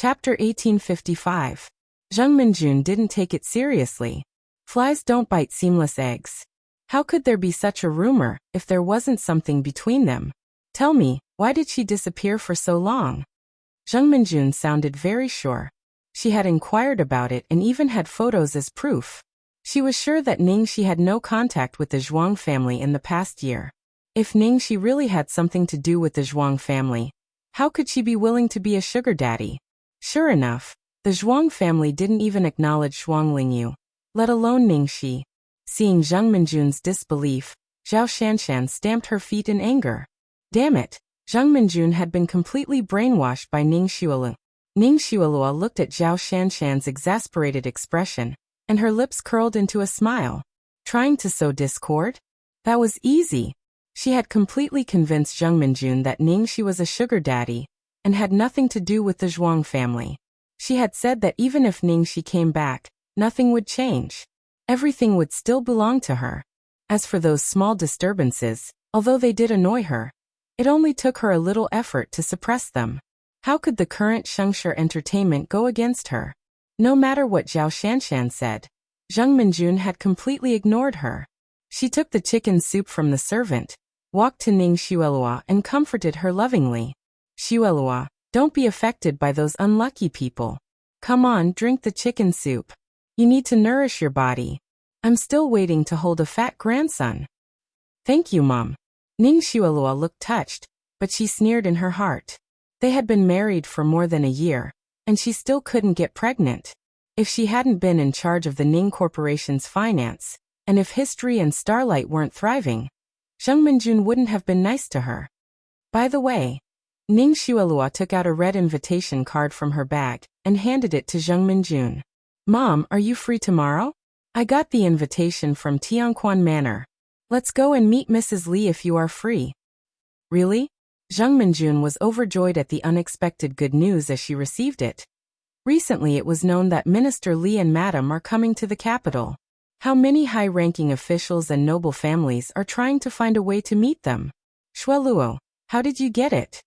Chapter 1855. Zheng Minjun didn't take it seriously. Flies don't bite seamless eggs. How could there be such a rumor if there wasn't something between them? Tell me, why did she disappear for so long? Zheng Minjun sounded very sure. She had inquired about it and even had photos as proof. She was sure that Ningxi had no contact with the Zhuang family in the past year. If Ningxi really had something to do with the Zhuang family, how could she be willing to be a sugar daddy? Sure enough, the Zhuang family didn't even acknowledge Zhuang Lingyu, let alone Ningxi. Seeing Zheng Minjun's disbelief, Zhao Shanshan stamped her feet in anger. Damn it, Zheng Minjun had been completely brainwashed by Ning Xuelu. Ning Xuelua looked at Zhao Shanshan's exasperated expression, and her lips curled into a smile. Trying to sow discord? That was easy. She had completely convinced Zheng Minjun that Ningxi was a sugar daddy, and had nothing to do with the Zhuang family. She had said that even if Ningxi came back, nothing would change. Everything would still belong to her. As for those small disturbances, although they did annoy her, it only took her a little effort to suppress them. How could the current Shengshi entertainment go against her? No matter what Zhao Shanshan said, Zheng Minjun had completely ignored her. She took the chicken soup from the servant, walked to Ning Xuelua and comforted her lovingly. Xuelua, don't be affected by those unlucky people. Come on, drink the chicken soup. You need to nourish your body. I'm still waiting to hold a fat grandson. Thank you, Mom. Ning Xuelua looked touched, but she sneered in her heart. They had been married for more than a year, and she still couldn't get pregnant. If she hadn't been in charge of the Ning Corporation's finance, and if History and Starlight weren't thriving, Zheng Minjun wouldn't have been nice to her. By the way, Ning Xuelua took out a red invitation card from her bag and handed it to Zheng Minjun. Mom, are you free tomorrow? I got the invitation from Tianquan Manor. Let's go and meet Mrs. Li if you are free. Really? Zheng Minjun was overjoyed at the unexpected good news as she received it. Recently it was known that Minister Li and Madam are coming to the capital. How many high-ranking officials and noble families are trying to find a way to meet them? Xueluo, how did you get it?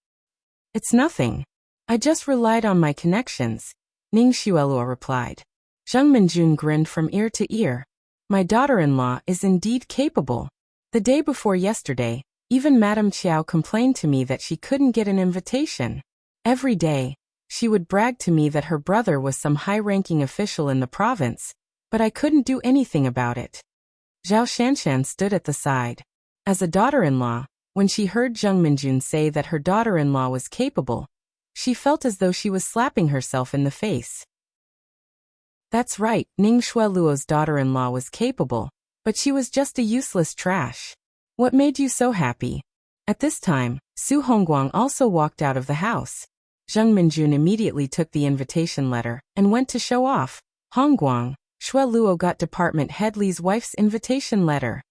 It's nothing. I just relied on my connections, Ning Xueluo replied. Zheng Minjun grinned from ear to ear. My daughter-in-law is indeed capable. The day before yesterday, even Madame Qiao complained to me that she couldn't get an invitation. Every day, she would brag to me that her brother was some high-ranking official in the province, but I couldn't do anything about it. Zhao Shanshan stood at the side. As a daughter-in-law, when she heard Zheng Minjun say that her daughter-in-law was capable, she felt as though she was slapping herself in the face. That's right, Ning Xueluo's daughter-in-law was capable, but she was just a useless trash. What made you so happy? At this time, Su Hongguang also walked out of the house. Zheng Minjun immediately took the invitation letter and went to show off. Hongguang, Xueluo got Department Head Li's wife's invitation letter.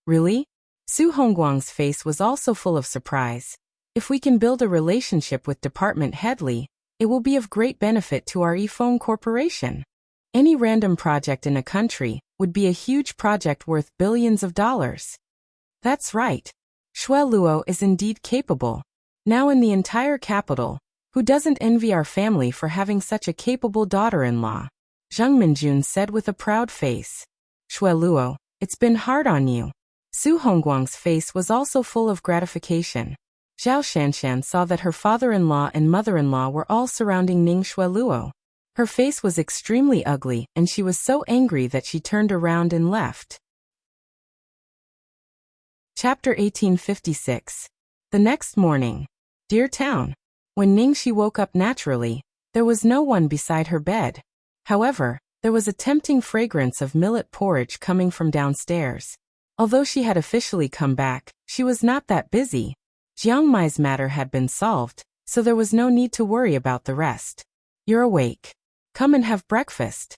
Really? Su Hongguang's face was also full of surprise. If we can build a relationship with Department Head Li, it will be of great benefit to our Yifeng Corporation. Any random project in a country would be a huge project worth billions of dollars. That's right. Xueluo is indeed capable. Now in the entire capital, who doesn't envy our family for having such a capable daughter-in-law? Zheng Minjun said with a proud face. Xueluo, it's been hard on you. Su Hongguang's face was also full of gratification. Zhao Shanshan saw that her father-in-law and mother-in-law were all surrounding Ning Xueluo. Her face was extremely ugly and she was so angry that she turned around and left. Chapter 1856. The next morning. Dear Town. When Ningxi woke up naturally, there was no one beside her bed. However, there was a tempting fragrance of millet porridge coming from downstairs. Although she had officially come back, she was not that busy. Jiang Mai's matter had been solved, so there was no need to worry about the rest. You're awake. Come and have breakfast.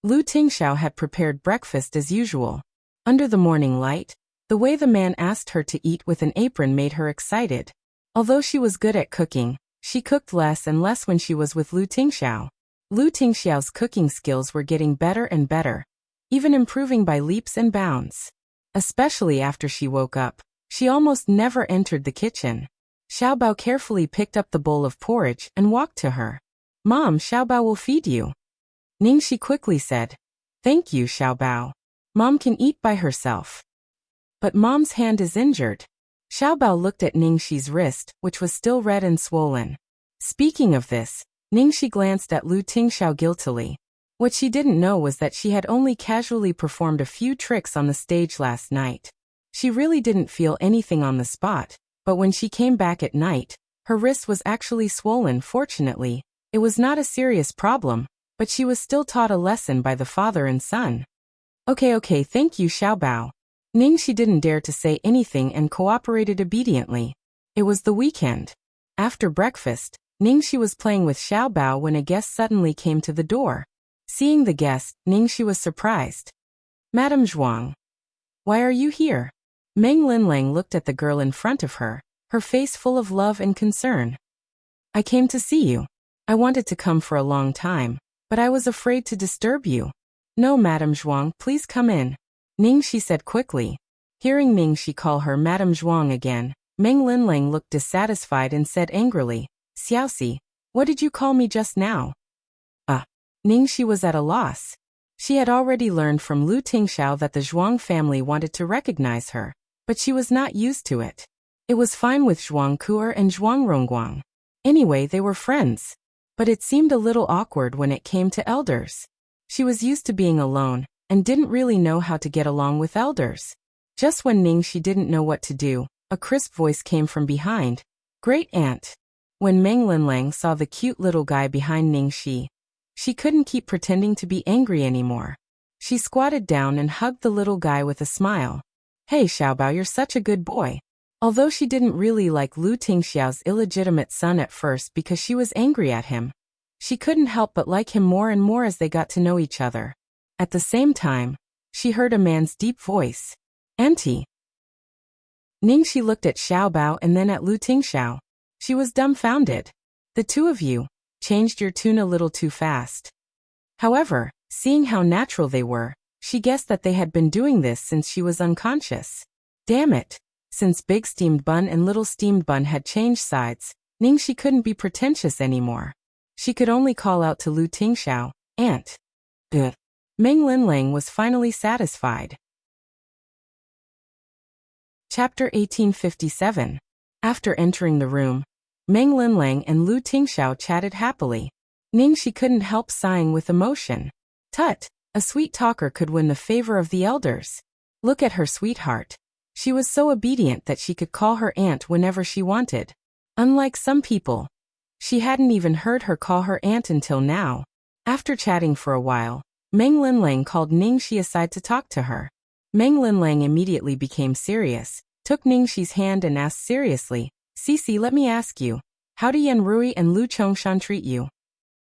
Lu Tingxiao had prepared breakfast as usual. Under the morning light, the way the man asked her to eat with an apron made her excited. Although she was good at cooking, she cooked less and less when she was with Lu Tingxiao. Lu Tingxiao's cooking skills were getting better and better, even improving by leaps and bounds. Especially after she woke up, she almost never entered the kitchen. Xiaobao carefully picked up the bowl of porridge and walked to her. Mom, Xiaobao will feed you. Ningxi quickly said. Thank you, Xiaobao. Mom can eat by herself. But Mom's hand is injured. Xiaobao looked at Ningxi's wrist, which was still red and swollen. Speaking of this, Ningxi glanced at Lu Tingxiao guiltily. What she didn't know was that she had only casually performed a few tricks on the stage last night. She really didn't feel anything on the spot, but when she came back at night, her wrist was actually swollen. Fortunately, it was not a serious problem, but she was still taught a lesson by the father and son. Okay, thank you, Xiaobao. Ningxi didn't dare to say anything and cooperated obediently. It was the weekend. After breakfast, Ningxi was playing with Xiaobao when a guest suddenly came to the door. Seeing the guest, Ningxi was surprised. Madame Zhuang. Why are you here? Meng Linlang looked at the girl in front of her, her face full of love and concern. I came to see you. I wanted to come for a long time, but I was afraid to disturb you. No, Madame Zhuang, please come in. Ningxi said quickly. Hearing Ningxi call her Madame Zhuang again, Meng Linlang looked dissatisfied and said angrily, Xiaoxi, what did you call me just now? Ningxi was at a loss. She had already learned from Lu Tingxiao that the Zhuang family wanted to recognize her, but she was not used to it. It was fine with Zhuang Kuer and Zhuang Rongguang. Anyway, they were friends. But it seemed a little awkward when it came to elders. She was used to being alone, and didn't really know how to get along with elders. Just when Ningxi didn't know what to do, a crisp voice came from behind. Great Aunt. When Meng Linlang saw the cute little guy behind Ningxi, she couldn't keep pretending to be angry anymore. She squatted down and hugged the little guy with a smile. Hey Xiaobao, you're such a good boy. Although she didn't really like Lu Tingxiao's illegitimate son at first because she was angry at him, she couldn't help but like him more and more as they got to know each other. At the same time, she heard a man's deep voice. Auntie. Ningxi looked at Xiaobao and then at Lu Tingxiao. She was dumbfounded. The two of you changed your tune a little too fast. However, seeing how natural they were, she guessed that they had been doing this since she was unconscious. Damn it. Since Big Steamed Bun and Little Steamed Bun had changed sides, Ningxi couldn't be pretentious anymore. She could only call out to Lu Tingxiao, Aunt. Meng Linlang was finally satisfied. Chapter 1857. After entering the room, Meng Linlang and Lu Tingxiao chatted happily. Ningxi couldn't help sighing with emotion. Tut, a sweet talker could win the favor of the elders. Look at her sweetheart. She was so obedient that she could call her aunt whenever she wanted. Unlike some people, she hadn't even heard her call her aunt until now. After chatting for a while, Meng Linlang called Ningxi aside to talk to her. Meng Linlang immediately became serious, took Ningxi's hand and asked seriously, Cici, let me ask you, how do Yan Rui and Lu Chongshan treat you?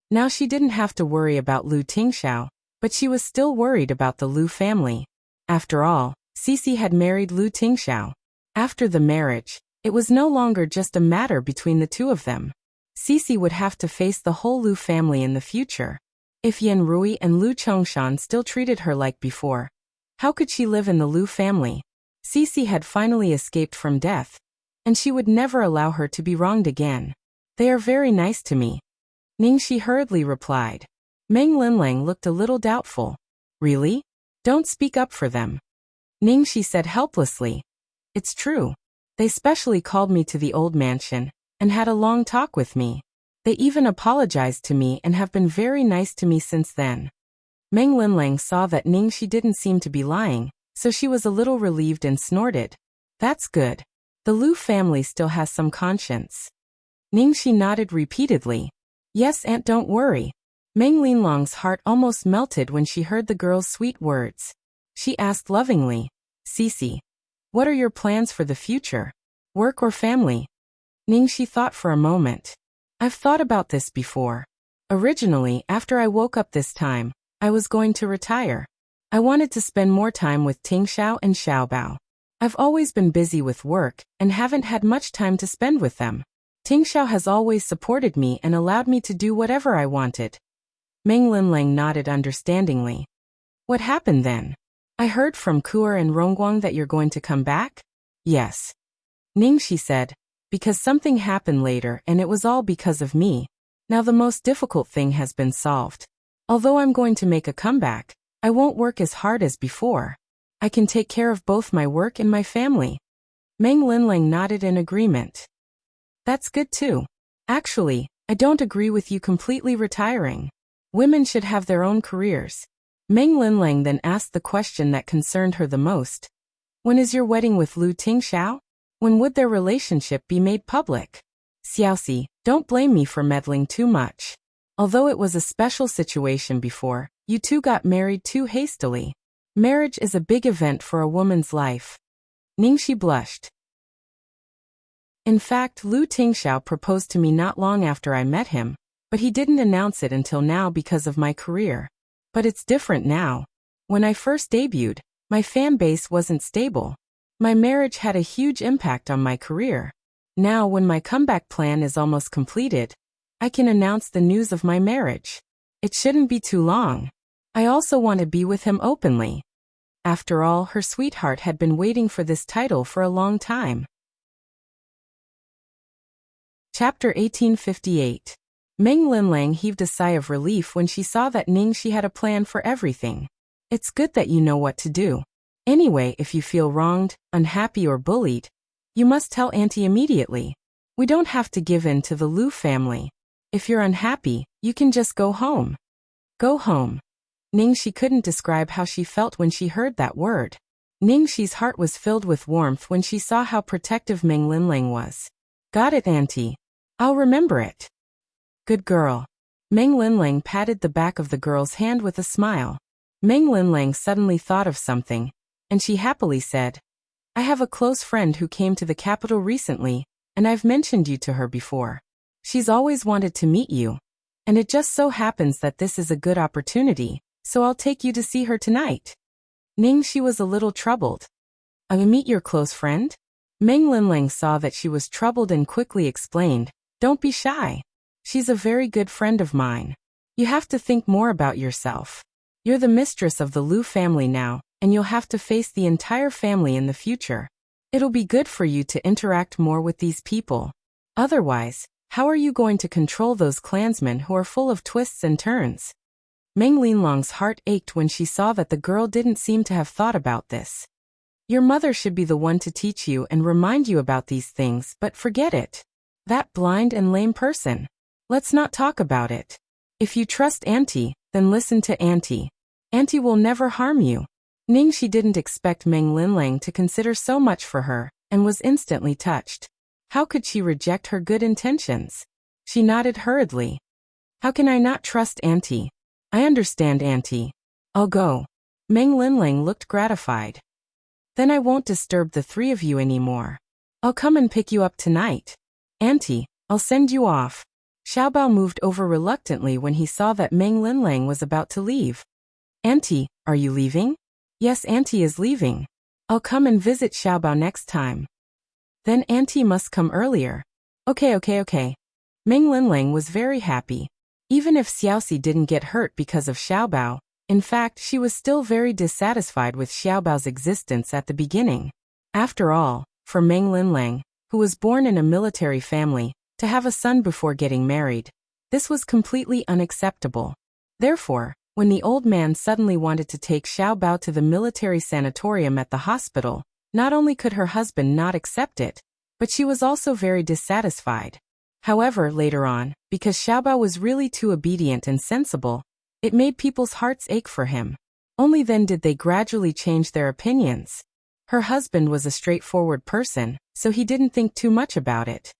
Now she didn't have to worry about Lu Tingxiao, but she was still worried about the Lu family. After all, Cici had married Lu Tingxiao. After the marriage, it was no longer just a matter between the two of them. Cici would have to face the whole Lu family in the future. If Yan Rui and Lu Chongshan still treated her like before, how could she live in the Lu family? Cici had finally escaped from death, and she would never allow her to be wronged again. They are very nice to me. Ningxi hurriedly replied. Meng Linlang looked a little doubtful. Really? Don't speak up for them. Ningxi said helplessly. It's true. They specially called me to the old mansion, and had a long talk with me. They even apologized to me and have been very nice to me since then. Meng Linlang saw that Ningxi didn't seem to be lying, so she was a little relieved and snorted. That's good. The Lu family still has some conscience. Ningxi nodded repeatedly. Yes, Aunt, don't worry. Meng Linlang's heart almost melted when she heard the girl's sweet words. She asked lovingly, Cici, what are your plans for the future? Work or family? Ningxi thought for a moment. I've thought about this before. Originally, after I woke up this time, I was going to retire. I wanted to spend more time with Tingxiao and Xiaobao. I've always been busy with work, and haven't had much time to spend with them. Tingxiao has always supported me and allowed me to do whatever I wanted. Meng Linlang nodded understandingly. What happened then? I heard from Kuer and Rongguang that you're going to come back? Yes. Ningxi said, because something happened later and it was all because of me. Now the most difficult thing has been solved. Although I'm going to make a comeback, I won't work as hard as before. I can take care of both my work and my family." Meng Linlang nodded in agreement. "That's good too. Actually, I don't agree with you completely retiring. Women should have their own careers." Meng Linlang then asked the question that concerned her the most. "When is your wedding with Lu Tingxiao? When would their relationship be made public?" "Xiaoxi, don't blame me for meddling too much. Although it was a special situation before, you two got married too hastily. Marriage is a big event for a woman's life." Ningxi blushed. "In fact, Lu Tingxiao proposed to me not long after I met him, but he didn't announce it until now because of my career. But it's different now. When I first debuted, my fan base wasn't stable. My marriage had a huge impact on my career. Now when my comeback plan is almost completed, I can announce the news of my marriage. It shouldn't be too long. I also want to be with him openly." After all, her sweetheart had been waiting for this title for a long time. Chapter 1858. Meng Linlang heaved a sigh of relief when she saw that Ningxi had a plan for everything. "It's good that you know what to do. Anyway, if you feel wronged, unhappy or bullied, you must tell Auntie immediately. We don't have to give in to the Lu family. If you're unhappy, you can just go home." Go home. Ningxi couldn't describe how she felt when she heard that word. Ningxi's heart was filled with warmth when she saw how protective Meng Linlang was. "Got it, Auntie. I'll remember it." "Good girl." Meng Linlang patted the back of the girl's hand with a smile. Meng Linlang suddenly thought of something, and she happily said, "I have a close friend who came to the capital recently, and I've mentioned you to her before. She's always wanted to meet you, and it just so happens that this is a good opportunity, so I'll take you to see her tonight." Ningxi was a little troubled. "I'll meet your close friend?" Meng Linlang saw that she was troubled and quickly explained, "Don't be shy. She's a very good friend of mine. You have to think more about yourself. You're the mistress of the Lu family now, and you'll have to face the entire family in the future. It'll be good for you to interact more with these people. Otherwise, how are you going to control those clansmen who are full of twists and turns?" Meng Linlang's heart ached when she saw that the girl didn't seem to have thought about this. "Your mother should be the one to teach you and remind you about these things, but forget it. That blind and lame person. Let's not talk about it. If you trust Auntie, then listen to Auntie. Auntie will never harm you." Ningxi didn't expect Meng Linlang to consider so much for her, and was instantly touched. How could she reject her good intentions? She nodded hurriedly. "How can I not trust Auntie? I understand, Auntie. I'll go." Meng Linlang looked gratified. "Then I won't disturb the three of you anymore. I'll come and pick you up tonight. Auntie, I'll send you off." Xiaobao moved over reluctantly when he saw that Meng Linlang was about to leave. "Auntie, are you leaving?" "Yes, Auntie is leaving. I'll come and visit Xiaobao next time." "Then Auntie must come earlier." Okay. Meng Linlang was very happy. Even if Xiaoxi didn't get hurt because of Xiaobao, in fact she was still very dissatisfied with Xiaobao's existence at the beginning. After all, for Meng Linlang, who was born in a military family, to have a son before getting married, this was completely unacceptable. Therefore, when the old man suddenly wanted to take Xiaobao to the military sanatorium at the hospital, not only could her husband not accept it, but she was also very dissatisfied. However, later on, because Xiaobao was really too obedient and sensible, it made people's hearts ache for him. Only then did they gradually change their opinions. Her husband was a straightforward person, so he didn't think too much about it.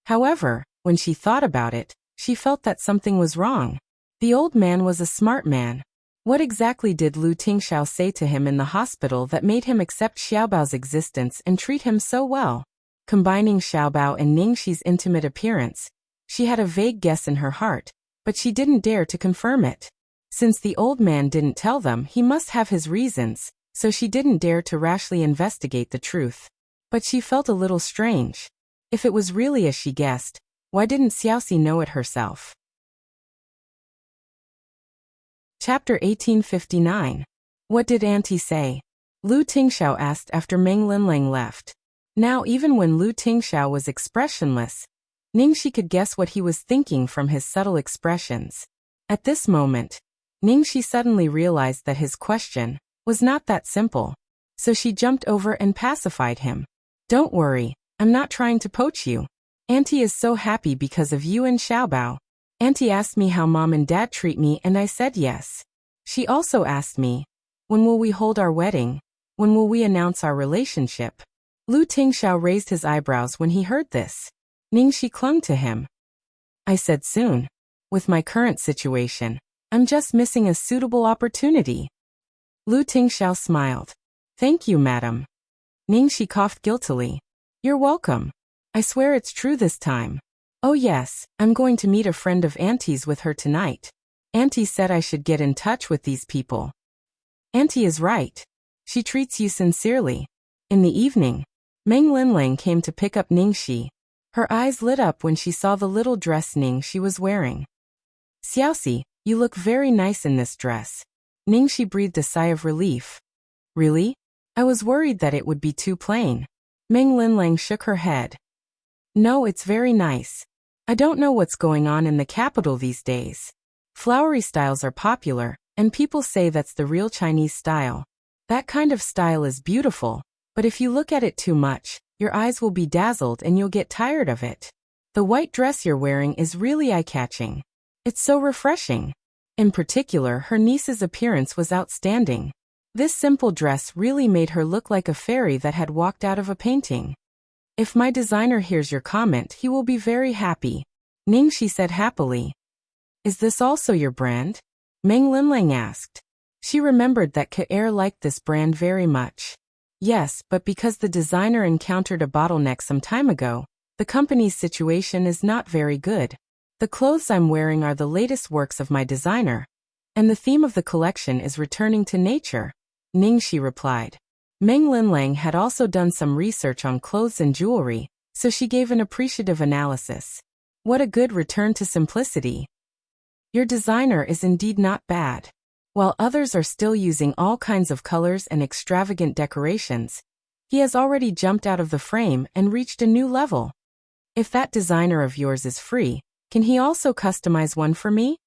However, when she thought about it, she felt that something was wrong. The old man was a smart man. What exactly did Lu Tingxiao say to him in the hospital that made him accept Xiaobao's existence and treat him so well? Combining Xiaobao and Ningxi's intimate appearance, she had a vague guess in her heart, but she didn't dare to confirm it. Since the old man didn't tell them, he must have his reasons, so she didn't dare to rashly investigate the truth. But she felt a little strange. If it was really as she guessed, why didn't Xiaoxi know it herself? Chapter 1859. What did Auntie say? Lu Tingxiao asked after Meng Linlang left. Now even when Lu Tingxiao was expressionless, Ningxi could guess what he was thinking from his subtle expressions. At this moment, Ningxi suddenly realized that his question was not that simple. So she jumped over and pacified him. Don't worry, I'm not trying to poach you. Auntie is so happy because of you and Xiaobao. Auntie asked me how mom and dad treat me and I said yes. She also asked me, when will we hold our wedding? When will we announce our relationship? Lu Tingxiao raised his eyebrows when he heard this. Ningxi clung to him. I said soon. With my current situation, I'm just missing a suitable opportunity. Lu Tingxiao smiled. Thank you, madam. Ningxi coughed guiltily. You're welcome. I swear it's true this time. Oh yes, I'm going to meet a friend of Auntie's with her tonight. Auntie said I should get in touch with these people. Auntie is right. She treats you sincerely. In the evening, Meng Linlang came to pick up Ningxi. Her eyes lit up when she saw the little dress Ningxi was wearing. Xiaoxi, you look very nice in this dress. Ningxi breathed a sigh of relief. Really? I was worried that it would be too plain. Meng Linlang shook her head. No, it's very nice. I don't know what's going on in the capital these days. Flowery styles are popular, and people say that's the real Chinese style. That kind of style is beautiful, but if you look at it too much, your eyes will be dazzled and you'll get tired of it. The white dress you're wearing is really eye-catching. It's so refreshing. In particular, her niece's appearance was outstanding. This simple dress really made her look like a fairy that had walked out of a painting. If my designer hears your comment, he will be very happy. Ningxi said happily. Is this also your brand? Meng Linlang asked. She remembered that Kaer liked this brand very much. Yes, but because the designer encountered a bottleneck some time ago, the company's situation is not very good. The clothes I'm wearing are the latest works of my designer, and the theme of the collection is returning to nature, Ningxi replied. Meng Linlang had also done some research on clothes and jewelry, so she gave an appreciative analysis. What a good return to simplicity. Your designer is indeed not bad. While others are still using all kinds of colors and extravagant decorations, he has already jumped out of the frame and reached a new level. If that designer of yours is free, can he also customize one for me?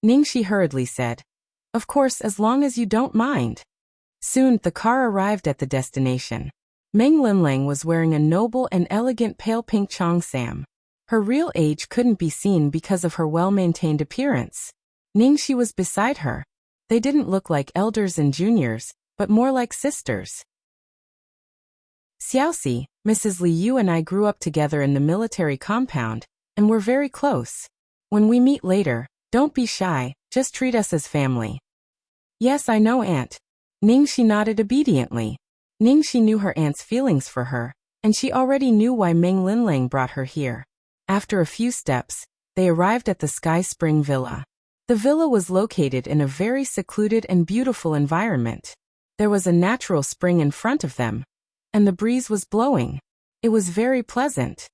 Ningxi hurriedly said. Of course, as long as you don't mind. Soon, the car arrived at the destination. Meng Linlang was wearing a noble and elegant pale pink cheongsam. Her real age couldn't be seen because of her well-maintained appearance. Ningxi was beside her. They didn't look like elders and juniors, but more like sisters. Xiaoxi, Mrs. Liu and I grew up together in the military compound, and we're very close. When we meet later, don't be shy, just treat us as family. Yes, I know, Aunt. Ningxi nodded obediently. Ningxi knew her aunt's feelings for her, and she already knew why Meng Linlang brought her here. After a few steps, they arrived at the Sky Spring Villa. The villa was located in a very secluded and beautiful environment. There was a natural spring in front of them, and the breeze was blowing. It was very pleasant.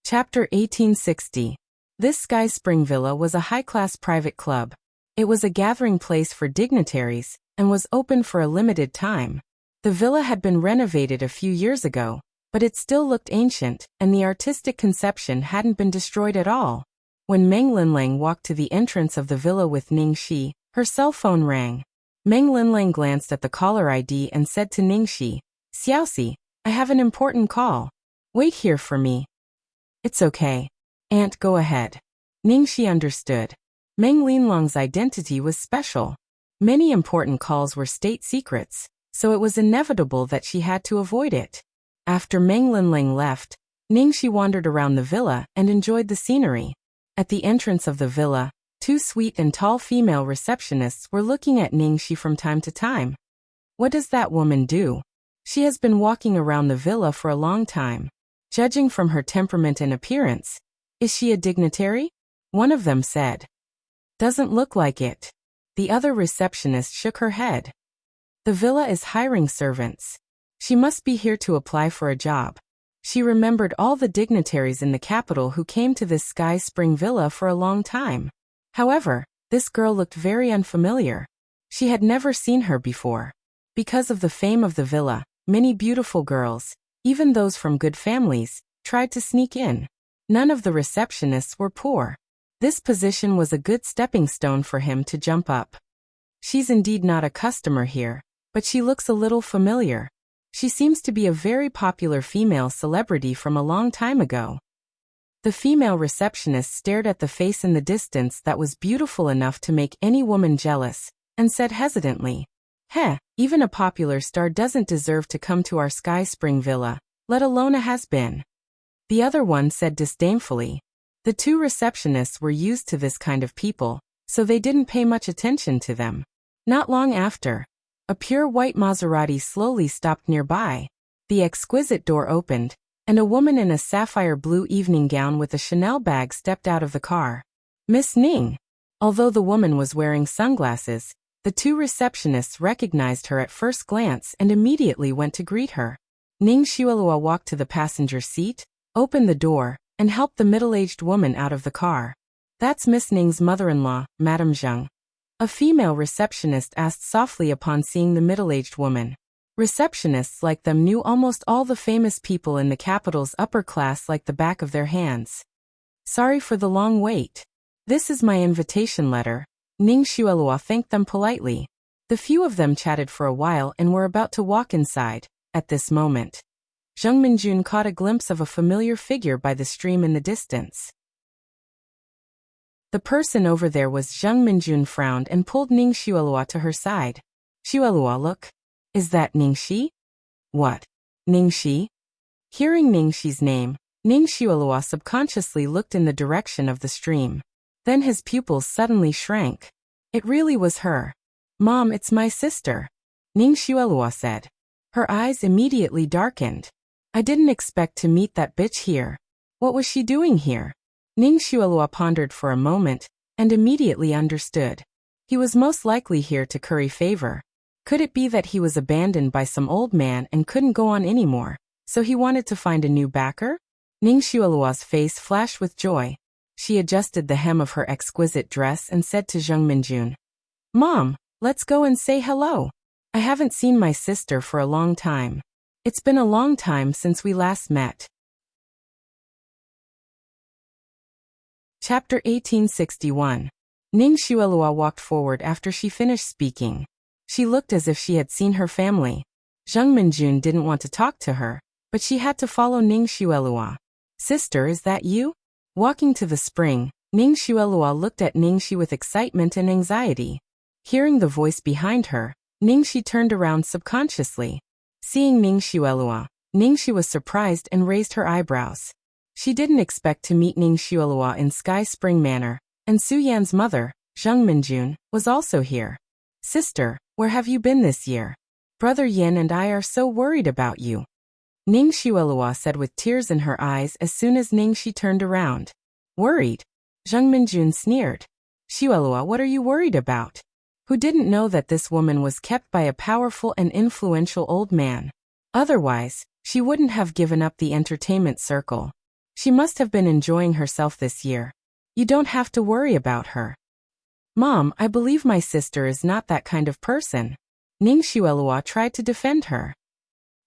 Chapter 1860. This Sky Spring Villa was a high-class private club. It was a gathering place for dignitaries, and was open for a limited time. The villa had been renovated a few years ago, but it still looked ancient, and the artistic conception hadn't been destroyed at all. When Meng Linlang walked to the entrance of the villa with Ningxi, her cell phone rang. Meng Linlang glanced at the caller ID and said to Ningxi, Xiaoxi, I have an important call. Wait here for me. It's okay. Aunt, go ahead. Ningxi understood. Meng Linlang's identity was special. Many important calls were state secrets, so it was inevitable that she had to avoid it. After Meng Linlang left, Ningxi wandered around the villa and enjoyed the scenery. At the entrance of the villa, two sweet and tall female receptionists were looking at Ningxi from time to time. What does that woman do? She has been walking around the villa for a long time. Judging from her temperament and appearance, is she a dignitary? One of them said. Doesn't look like it. The other receptionist shook her head. The villa is hiring servants. She must be here to apply for a job. She remembered all the dignitaries in the capital who came to this Sky Spring Villa for a long time. However, this girl looked very unfamiliar. She had never seen her before. Because of the fame of the villa, many beautiful girls, Even those from good families tried to sneak in. None of the receptionists were poor. This position was a good stepping stone for him to jump up. She's indeed not a customer here, but she looks a little familiar. She seems to be a very popular female celebrity from a long time ago. The female receptionist stared at the face in the distance that was beautiful enough to make any woman jealous, and said hesitantly, "Heh, even a popular star doesn't deserve to come to our Sky Spring villa, let alone a has-been." The other one said disdainfully. The two receptionists were used to this kind of people, so they didn't pay much attention to them. Not long after, a pure white Maserati slowly stopped nearby. The exquisite door opened, and a woman in a sapphire blue evening gown with a Chanel bag stepped out of the car. Miss Ning. Although the woman was wearing sunglasses, the two receptionists recognized her at first glance and immediately went to greet her. Ning Xuelua walked to the passenger seat, opened the door, and helped the middle-aged woman out of the car. "That's Miss Ning's mother-in-law, Madame Zheng," a female receptionist asked softly upon seeing the middle-aged woman. Receptionists like them knew almost all the famous people in the capital's upper class like the back of their hands. "Sorry for the long wait. This is my invitation letter." Ning Xuelua thanked them politely. The few of them chatted for a while and were about to walk inside. At this moment, Zheng Minjun caught a glimpse of a familiar figure by the stream in the distance. The person over there was Zheng Minjun frowned and pulled Ning Xuelua to her side. "Xuelua, look. Is that Ningxi?" "What? Ningxi?" Hearing Ningxi's name, Ning Xuelua subconsciously looked in the direction of the stream. Then his pupils suddenly shrank. It really was her. "Mom, it's my sister," Ning Xuelua said. Her eyes immediately darkened. "I didn't expect to meet that bitch here. What was she doing here?" Ning Xuelua pondered for a moment, and immediately understood. He was most likely here to curry favor. Could it be that he was abandoned by some old man and couldn't go on anymore, so he wanted to find a new backer? Ning Xuelua's face flashed with joy. She adjusted the hem of her exquisite dress and said to Zheng Minjun, "Mom, let's go and say hello. I haven't seen my sister for a long time. It's been a long time since we last met." Chapter 1861. Ning Xuelua walked forward after she finished speaking. She looked as if she had seen her family. Zheng Minjun didn't want to talk to her, but she had to follow Ning Xuelua. "Sister, is that you?" Walking to the spring, Ning Xuelua looked at Ningxi with excitement and anxiety. Hearing the voice behind her, Ningxi turned around subconsciously. Seeing Ning Xuelua, Ningxi was surprised and raised her eyebrows. She didn't expect to meet Ning Xuelua in Sky Spring Manor, and Su Yan's mother, Zheng Minjun, was also here. "Sister, where have you been this year? Brother Yin and I are so worried about you," Ning Xuelua said with tears in her eyes as soon as Ningxi turned around. "Worried?" Zheng Minjun sneered. "Xuelua, what are you worried about?" Who didn't know that this woman was kept by a powerful and influential old man? Otherwise, she wouldn't have given up the entertainment circle. She must have been enjoying herself this year. "You don't have to worry about her." "Mom, I believe my sister is not that kind of person." Ning Xuelua tried to defend her.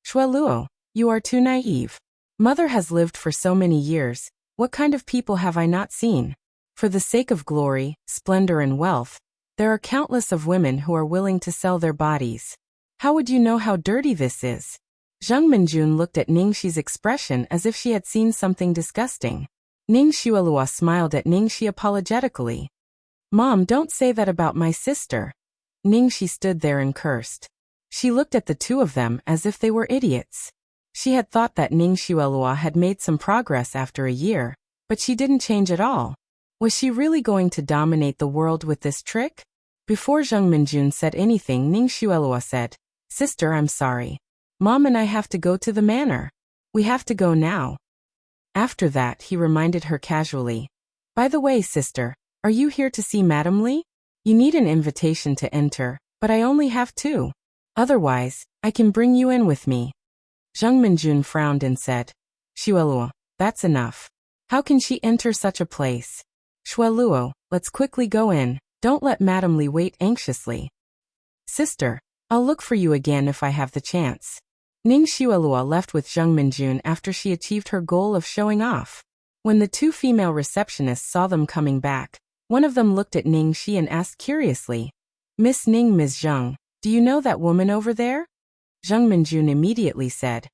"Xueluo, you are too naive. Mother has lived for so many years. What kind of people have I not seen? For the sake of glory, splendor and wealth, there are countless of women who are willing to sell their bodies. How would you know how dirty this is?" Zheng Minjun looked at Ningxi's expression as if she had seen something disgusting. Ning Xuelua smiled at Ningxi apologetically. "Mom, don't say that about my sister." Ningxi stood there and cursed. She looked at the two of them as if they were idiots. She had thought that Ning Xuelua had made some progress after a year, but she didn't change at all. Was she really going to dominate the world with this trick? Before Zheng Minjun said anything, Ning Xuelua said, "Sister, I'm sorry. Mom and I have to go to the manor. We have to go now." After that, he reminded her casually, "By the way, sister, are you here to see Madam Li? You need an invitation to enter, but I only have two. Otherwise, I can bring you in with me." Zheng Minjun frowned and said, "Xueluo, that's enough. How can she enter such a place? Xueluo, let's quickly go in. Don't let Madam Li wait anxiously." "Sister, I'll look for you again if I have the chance." Ning Xuelua left with Zheng Minjun after she achieved her goal of showing off. When the two female receptionists saw them coming back, one of them looked at Ning Shi and asked curiously, "Miss Ning, Ms. Zheng, do you know that woman over there?" Zheng Minjun immediately said,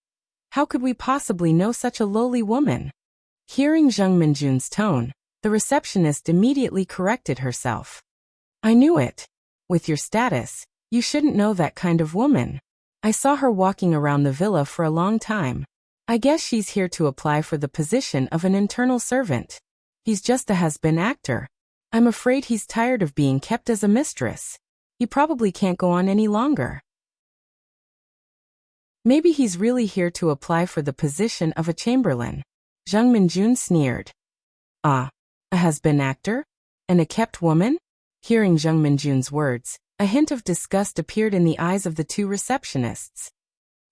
"How could we possibly know such a lowly woman?" Hearing Zheng Minjun's tone, the receptionist immediately corrected herself. "I knew it. With your status, you shouldn't know that kind of woman. I saw her walking around the villa for a long time. I guess she's here to apply for the position of an internal servant. He's just a has-been actor. I'm afraid he's tired of being kept as a mistress. He probably can't go on any longer. Maybe he's really here to apply for the position of a chamberlain." Zheng Minjun sneered. "Ah, a has-been actor? And a kept woman?" Hearing Zheng Minjun's words, a hint of disgust appeared in the eyes of the two receptionists.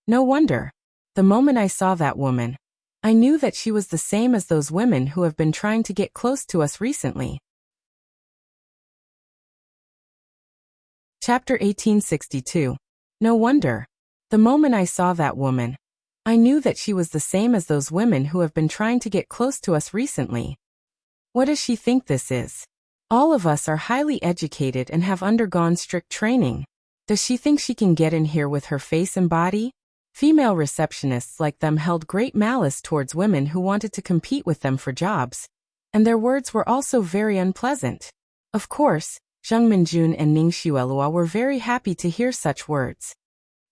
"No wonder. The moment I saw that woman, I knew that she was the same as those women who have been trying to get close to us recently." Chapter 1862. No wonder. The moment I saw that woman, I knew that she was the same as those women who have been trying to get close to us recently. What does she think this is? All of us are highly educated and have undergone strict training. Does she think she can get in here with her face and body? Female receptionists like them held great malice towards women who wanted to compete with them for jobs, and their words were also very unpleasant. Of course, Zheng Minjun and Ning Xuelua were very happy to hear such words.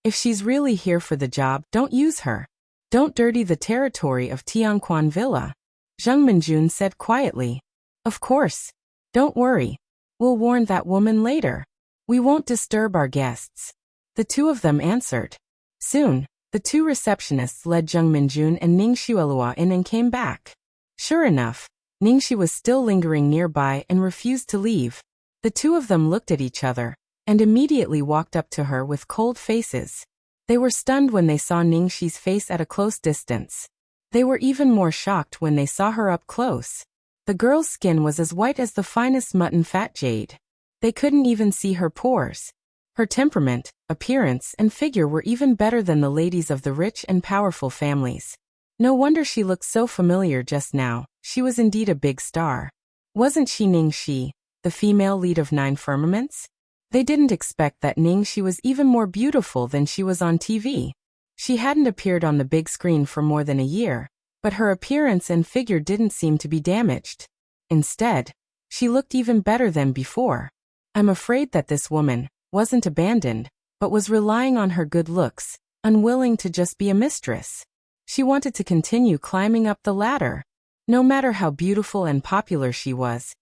If she's really here for the job, don't use her. Don't dirty the territory of Tianquan Villa, Zheng Minjun said quietly. Of course. Don't worry. We'll warn that woman later. We won't disturb our guests. The two of them answered. Soon, the two receptionists led Zheng Minjun and Ning Xuelua in and came back. Sure enough, Ningxi was still lingering nearby and refused to leave. The two of them looked at each other, and immediately walked up to her with cold faces. They were stunned when they saw Ningxi's face at a close distance. They were even more shocked when they saw her up close. The girl's skin was as white as the finest mutton fat jade. They couldn't even see her pores. Her temperament, appearance, and figure were even better than the ladies of the rich and powerful families. No wonder she looked so familiar just now. She was indeed a big star. Wasn't she Ningxi, the female lead of 9 Firmaments? They didn't expect that Ningxi was even more beautiful than she was on TV. She hadn't appeared on the big screen for more than a year, but her appearance and figure didn't seem to be damaged. Instead, she looked even better than before. I'm afraid that this woman wasn't abandoned, but was relying on her good looks, unwilling to just be a mistress. She wanted to continue climbing up the ladder. No matter how beautiful and popular she was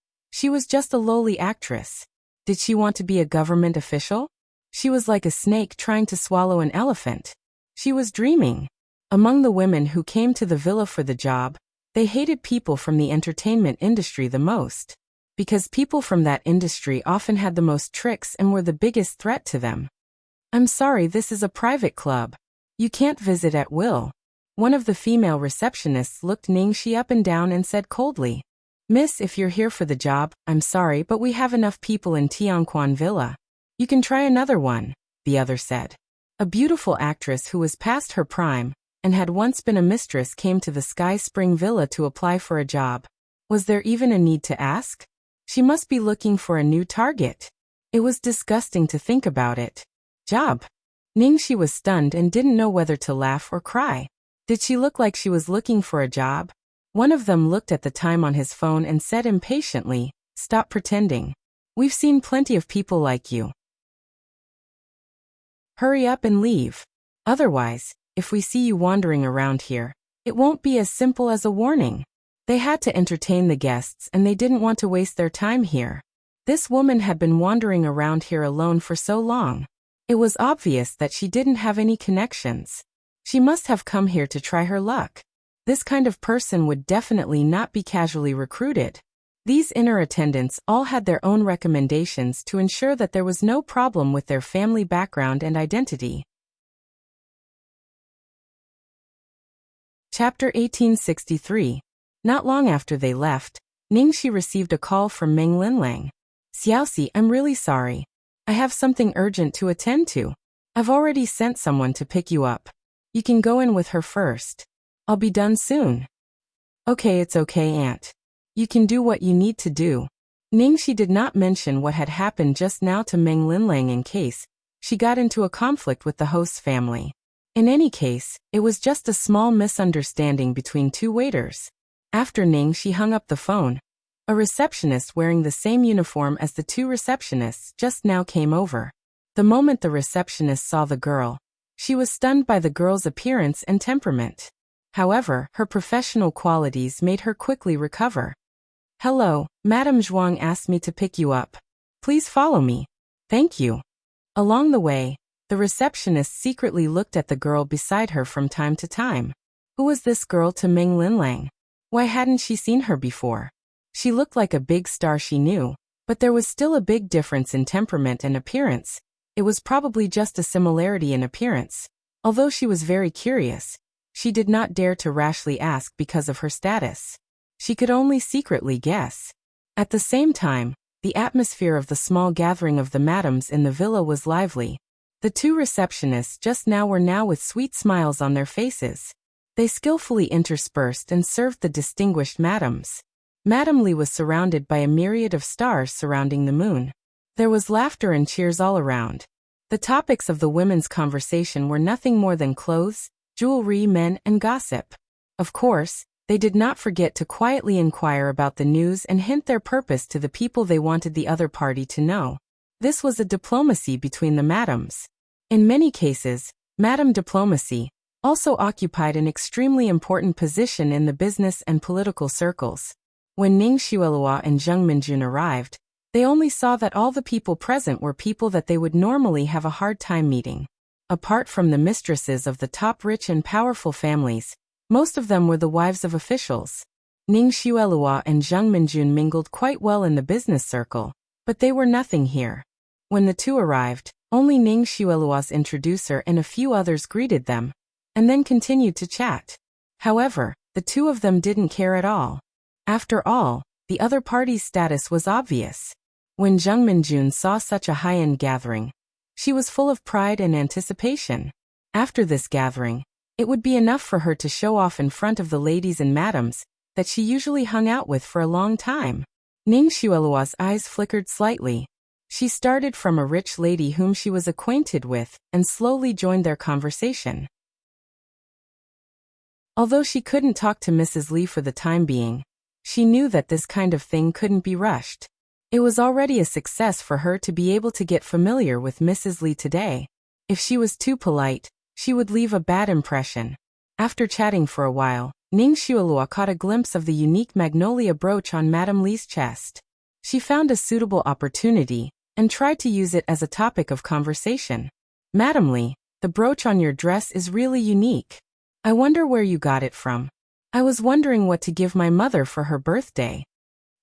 just a lowly actress. Did she want to be a government official? She was like a snake trying to swallow an elephant. She was dreaming. Among the women who came to the villa for the job, they hated people from the entertainment industry the most. Because people from that industry often had the most tricks and were the biggest threat to them. I'm sorry, this is a private club. You can't visit at will. One of the female receptionists looked Ningxi up and down and said coldly, Miss, if you're here for the job, I'm sorry, but we have enough people in Tianquan Villa. You can try another one, the other said. A beautiful actress who was past her prime and had once been a mistress came to the Sky Spring Villa to apply for a job. Was there even a need to ask? She must be looking for a new target. It was disgusting to think about it. Job. Ningxi was stunned and didn't know whether to laugh or cry. Did she look like she was looking for a job? One of them looked at the time on his phone and said impatiently, Stop pretending. We've seen plenty of people like you. Hurry up and leave. Otherwise, if we see you wandering around here, it won't be as simple as a warning. They had to entertain the guests and they didn't want to waste their time here. This woman had been wandering around here alone for so long. It was obvious that she didn't have any connections. She must have come here to try her luck. This kind of person would definitely not be casually recruited. These inner attendants all had their own recommendations to ensure that there was no problem with their family background and identity. Chapter 1863. Not long after they left, Ningxi received a call from Meng Linlang. Xiaoxi, I'm really sorry. I have something urgent to attend to. I've already sent someone to pick you up. You can go in with her first. I'll be done soon. Okay, it's okay, Aunt. You can do what you need to do. Ningxi did not mention what had happened just now to Meng Linlang in case she got into a conflict with the host's family. In any case, it was just a small misunderstanding between two waiters. After Ningxi hung up the phone, a receptionist wearing the same uniform as the two receptionists just now came over. The moment the receptionist saw the girl, she was stunned by the girl's appearance and temperament. However, her professional qualities made her quickly recover. Hello, Madame Zhuang asked me to pick you up. Please follow me. Thank you. Along the way, the receptionist secretly looked at the girl beside her from time to time. Who was this girl to Meng Linlang? Why hadn't she seen her before? She looked like a big star she knew, but there was still a big difference in temperament and appearance. It was probably just a similarity in appearance. Although she was very curious, she did not dare to rashly ask because of her status. She could only secretly guess. At the same time, the atmosphere of the small gathering of the madams in the villa was lively. The two receptionists just now were with sweet smiles on their faces. They skillfully interspersed and served the distinguished madams. Madame Li was surrounded by a myriad of stars surrounding the moon. There was laughter and cheers all around. The topics of the women's conversation were nothing more than clothes, jewelry, men, and gossip. Of course, they did not forget to quietly inquire about the news and hint their purpose to the people they wanted the other party to know. This was a diplomacy between the madams. In many cases, Madame Diplomacy also occupied an extremely important position in the business and political circles. When Ning Xuelua and Zheng Minjun arrived, they only saw that all the people present were people that they would normally have a hard time meeting. Apart from the mistresses of the top rich and powerful families, most of them were the wives of officials. Ning Xuelua and Zheng Minjun mingled quite well in the business circle, but they were nothing here. When the two arrived, only Ning Xuelua's introducer and a few others greeted them, and then continued to chat. However, the two of them didn't care at all. After all, the other party's status was obvious. When Zheng Minjun saw such a high-end gathering, she was full of pride and anticipation. After this gathering, it would be enough for her to show off in front of the ladies and madams that she usually hung out with for a long time. Ning Xuelua's eyes flickered slightly. She started from a rich lady whom she was acquainted with and slowly joined their conversation. Although she couldn't talk to Mrs. Li for the time being, she knew that this kind of thing couldn't be rushed. It was already a success for her to be able to get familiar with Mrs. Li today. If she was too polite, she would leave a bad impression. After chatting for a while, Ning Xuelua caught a glimpse of the unique magnolia brooch on Madame Li's chest. She found a suitable opportunity and tried to use it as a topic of conversation. Madame Li, the brooch on your dress is really unique. I wonder where you got it from. I was wondering what to give my mother for her birthday.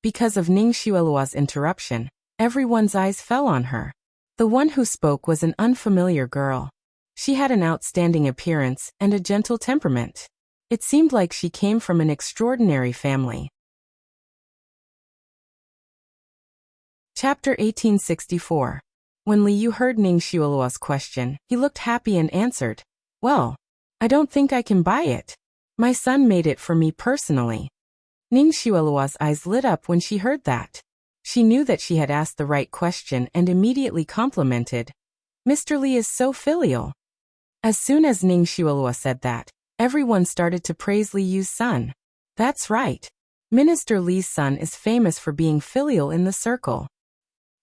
Because of Ning Xuelua's interruption, everyone's eyes fell on her. The one who spoke was an unfamiliar girl. She had an outstanding appearance and a gentle temperament. It seemed like she came from an extraordinary family. Chapter 1864. When Li Yu heard Ning Xuelua's question, he looked happy and answered, "Well, I don't think I can buy it. My son made it for me personally." Ning Xuelua's eyes lit up when she heard that. She knew that she had asked the right question and immediately complimented, "Mr. Li is so filial." As soon as Ning Xuelua said that, everyone started to praise Li Yu's son. That's right. Minister Li's son is famous for being filial in the circle.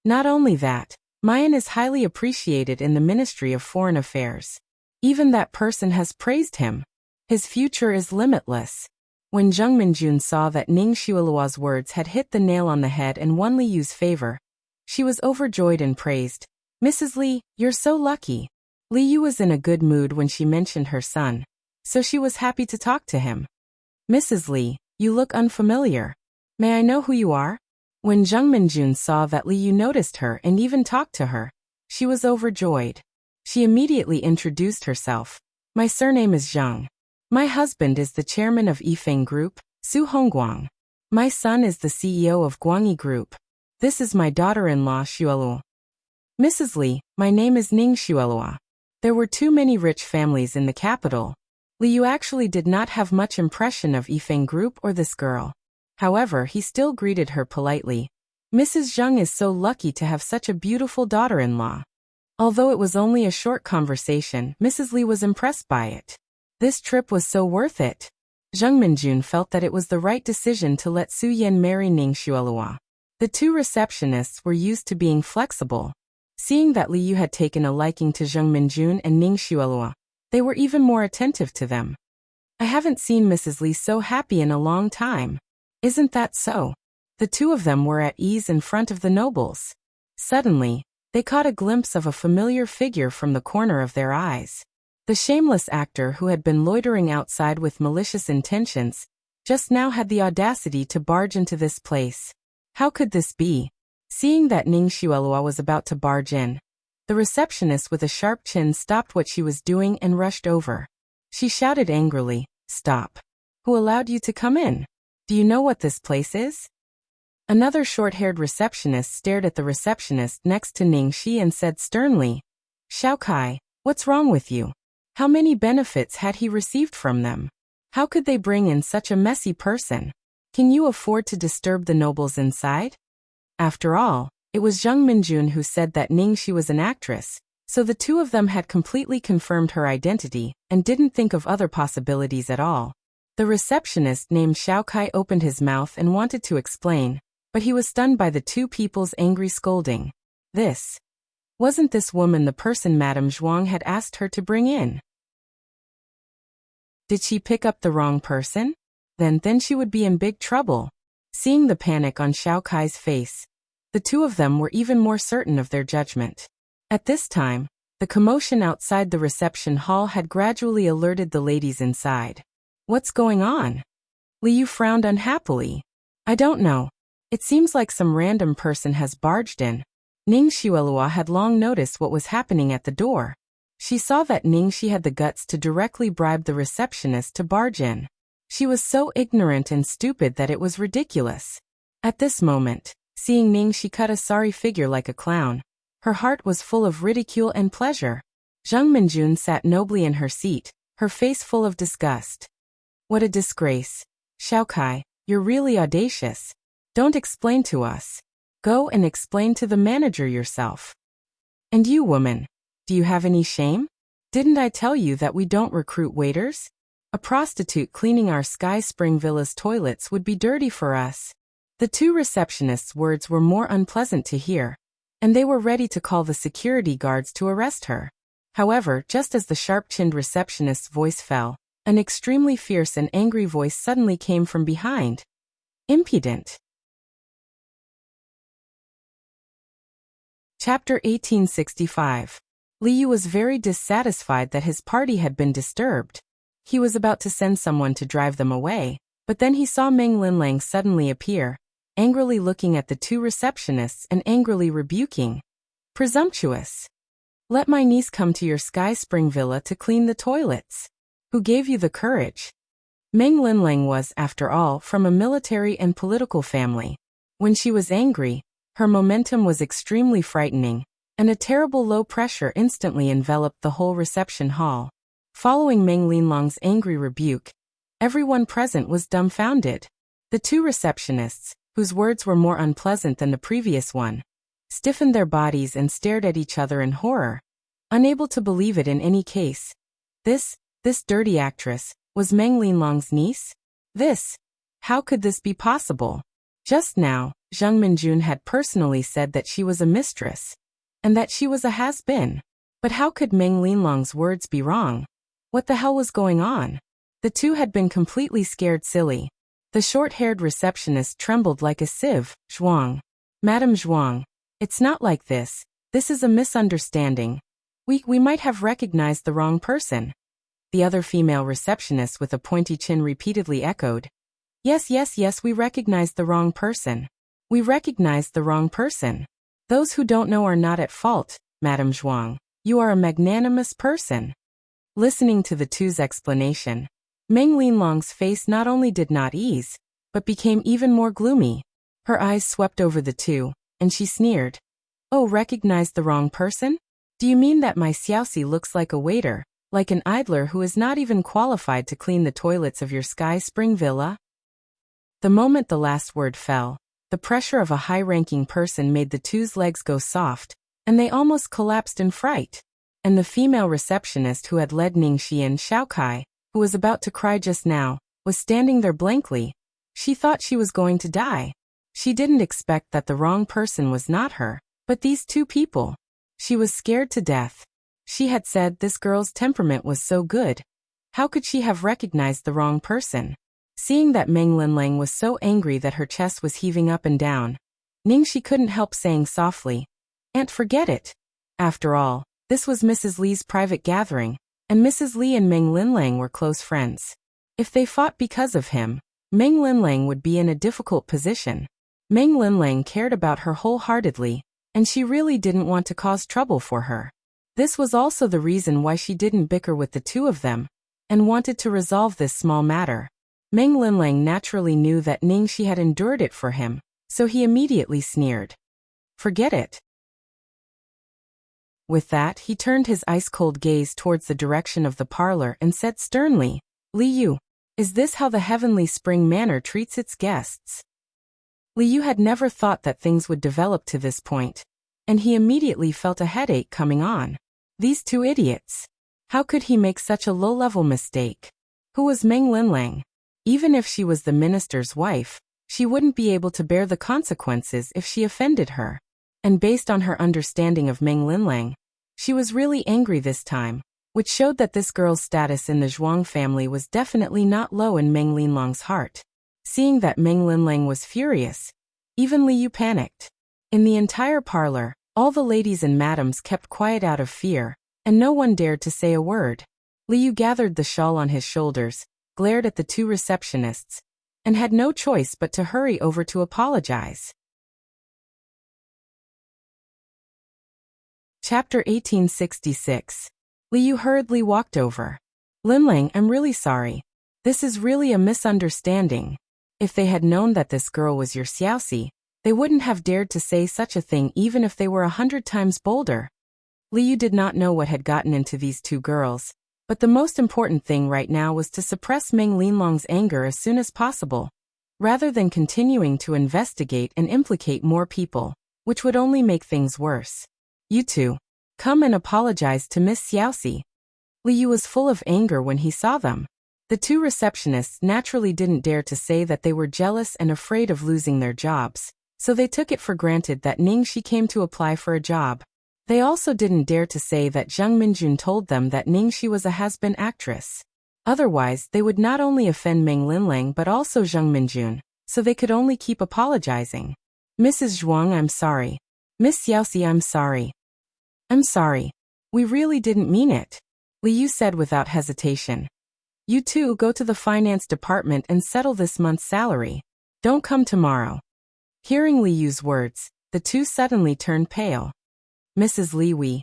Not only that, Mayan is highly appreciated in the Ministry of Foreign Affairs. Even that person has praised him. His future is limitless. When Zheng Minjun saw that Ning Xuelua's words had hit the nail on the head and won Li Yu's favor, she was overjoyed and praised, "Mrs. Li, you're so lucky." Li Yu was in a good mood when she mentioned her son, so she was happy to talk to him. "Mrs. Li, you look unfamiliar. May I know who you are?" When Zheng Minjun saw that Li Yu noticed her and even talked to her, she was overjoyed. She immediately introduced herself. "My surname is Zhang. My husband is the chairman of Yifeng Group, Su Hongguang. My son is the CEO of Guangyi Group. This is my daughter-in-law Xuelu." "Mrs. Li, my name is Ning Xuelua. There were too many rich families in the capital. Liu actually did not have much impression of Yifeng Group or this girl. However, he still greeted her politely. Mrs. Zheng is so lucky to have such a beautiful daughter-in-law. Although it was only a short conversation, Mrs. Li was impressed by it. This trip was so worth it. Zheng Minjun felt that it was the right decision to let Su Yan marry Ning Xuelua. The two receptionists were used to being flexible. Seeing that Liu had taken a liking to Zheng Minjun and Ning Xuelua, they were even more attentive to them. I haven't seen Mrs. Li so happy in a long time. Isn't that so? The two of them were at ease in front of the nobles. Suddenly, they caught a glimpse of a familiar figure from the corner of their eyes. The shameless actor who had been loitering outside with malicious intentions, just now had the audacity to barge into this place. How could this be? Seeing that Ning Xuelua was about to barge in, the receptionist with a sharp chin stopped what she was doing and rushed over. She shouted angrily, "Stop! Who allowed you to come in? Do you know what this place is?" Another short-haired receptionist stared at the receptionist next to Ning Shi and said sternly, "Xiao Kai, what's wrong with you? How many benefits had he received from them? How could they bring in such a messy person? Can you afford to disturb the nobles inside?" After all, it was Zheng Minjun who said that Ning Shi was an actress, so the two of them had completely confirmed her identity and didn't think of other possibilities at all. The receptionist named Xiao Kai opened his mouth and wanted to explain, but he was stunned by the two people's angry scolding. Wasn't this woman the person Madame Zhuang had asked her to bring in? Did she pick up the wrong person? Then she would be in big trouble. Seeing the panic on Xiao Kai's face, the two of them were even more certain of their judgment. At this time, the commotion outside the reception hall had gradually alerted the ladies inside. What's going on? Liu frowned unhappily. I don't know. It seems like some random person has barged in. Ning Xuelua had long noticed what was happening at the door. She saw that Ning Shi had the guts to directly bribe the receptionist to barge in. She was so ignorant and stupid that it was ridiculous. At this moment, seeing Ning Shi cut a sorry figure like a clown, her heart was full of ridicule and pleasure. Zheng Minjun sat nobly in her seat, her face full of disgust. What a disgrace. Xiao Kai, you're really audacious. Don't explain to us. Go and explain to the manager yourself. And you, woman, do you have any shame? Didn't I tell you that we don't recruit waiters? A prostitute cleaning our Sky Spring Villa's toilets would be dirty for us. The two receptionists' words were more unpleasant to hear, and they were ready to call the security guards to arrest her. However, just as the sharp-chinned receptionist's voice fell, an extremely fierce and angry voice suddenly came from behind. Impudent. Chapter 1865. Liu was very dissatisfied that his party had been disturbed. He was about to send someone to drive them away, but then he saw Meng Linlang suddenly appear, angrily looking at the two receptionists and angrily rebuking. Presumptuous. Let my niece come to your Sky Spring Villa to clean the toilets. Who gave you the courage? Meng Linlang was, after all, from a military and political family. When she was angry, her momentum was extremely frightening, and a terrible low pressure instantly enveloped the whole reception hall. Following Meng Linlang's angry rebuke, everyone present was dumbfounded. The two receptionists, whose words were more unpleasant than the previous one, stiffened their bodies and stared at each other in horror, unable to believe it in any case. This dirty actress, was Meng Linlang's niece? How could this be possible? Just now, Zheng Minjun had personally said that she was a mistress, and that she was a has-been. But how could Meng Linlang's words be wrong? What the hell was going on? The two had been completely scared silly. The short-haired receptionist trembled like a sieve. Zhuang. Madame Zhuang. It's not like this. This is a misunderstanding. We might have recognized the wrong person. The other female receptionist with a pointy chin repeatedly echoed. Yes, we recognized the wrong person. We recognized the wrong person. Those who don't know are not at fault, Madame Zhuang. You are a magnanimous person. Listening to the two's explanation, Meng Linlang's face not only did not ease, but became even more gloomy. Her eyes swept over the two, and she sneered. Oh, recognized the wrong person? Do you mean that my Xiaoxi looks like a waiter, like an idler who is not even qualified to clean the toilets of your Sky Spring villa? The moment the last word fell, the pressure of a high-ranking person made the two's legs go soft, and they almost collapsed in fright. And the female receptionist who had led Ningxi and Xiaokai, who was about to cry just now, was standing there blankly. She thought she was going to die. She didn't expect that the wrong person was not her, but these two people. She was scared to death. She had said this girl's temperament was so good. How could she have recognized the wrong person? Seeing that Meng Linlang was so angry that her chest was heaving up and down, Ningxi couldn't help saying softly, "Aunt, forget it." After all, this was Mrs. Li's private gathering, and Mrs. Li and Meng Linlang were close friends. If they fought because of him, Meng Linlang would be in a difficult position. Meng Linlang cared about her wholeheartedly, and she really didn't want to cause trouble for her. This was also the reason why she didn't bicker with the two of them, and wanted to resolve this small matter. Meng Linlang naturally knew that Ningxi had endured it for him, so he immediately sneered. "Forget it." With that, he turned his ice-cold gaze towards the direction of the parlor and said sternly, "Li Yu, is this how the Heavenly Spring Manor treats its guests?" Li Yu had never thought that things would develop to this point, and he immediately felt a headache coming on. These two idiots. How could he make such a low-level mistake? Who was Meng Linlang? Even if she was the minister's wife, she wouldn't be able to bear the consequences if she offended her. And based on her understanding of Meng Linlang, she was really angry this time, which showed that this girl's status in the Zhuang family was definitely not low in Meng Linlang's heart. Seeing that Meng Linlang was furious, even Li Yu panicked. In the entire parlor, all the ladies and madams kept quiet out of fear, and no one dared to say a word. Li Yu gathered the shawl on his shoulders, glared at the two receptionists, and had no choice but to hurry over to apologize. Chapter 1866. Li Yu hurriedly walked over. "Linlang, I'm really sorry. This is really a misunderstanding. If they had known that this girl was your Xiaoxi, they wouldn't have dared to say such a thing even if they were 100 times bolder." Li Yu did not know what had gotten into these two girls, but the most important thing right now was to suppress Meng Linlang's anger as soon as possible, rather than continuing to investigate and implicate more people, which would only make things worse. "You two, come and apologize to Miss Xiaoxi." Li Yu was full of anger when he saw them. The two receptionists naturally didn't dare to say that they were jealous and afraid of losing their jobs, so they took it for granted that Ningxi came to apply for a job. They also didn't dare to say that Zhang Minjun told them that Ningxi was a has-been actress. Otherwise, they would not only offend Meng Linlang but also Zhang Minjun, so they could only keep apologizing. "Mrs. Zhuang, I'm sorry. Miss Xiaoxi, I'm sorry. I'm sorry. We really didn't mean it," Li Yu said without hesitation. "You two go to the finance department and settle this month's salary. Don't come tomorrow." Hearing Li Yu's words, the two suddenly turned pale. "Mrs. Li,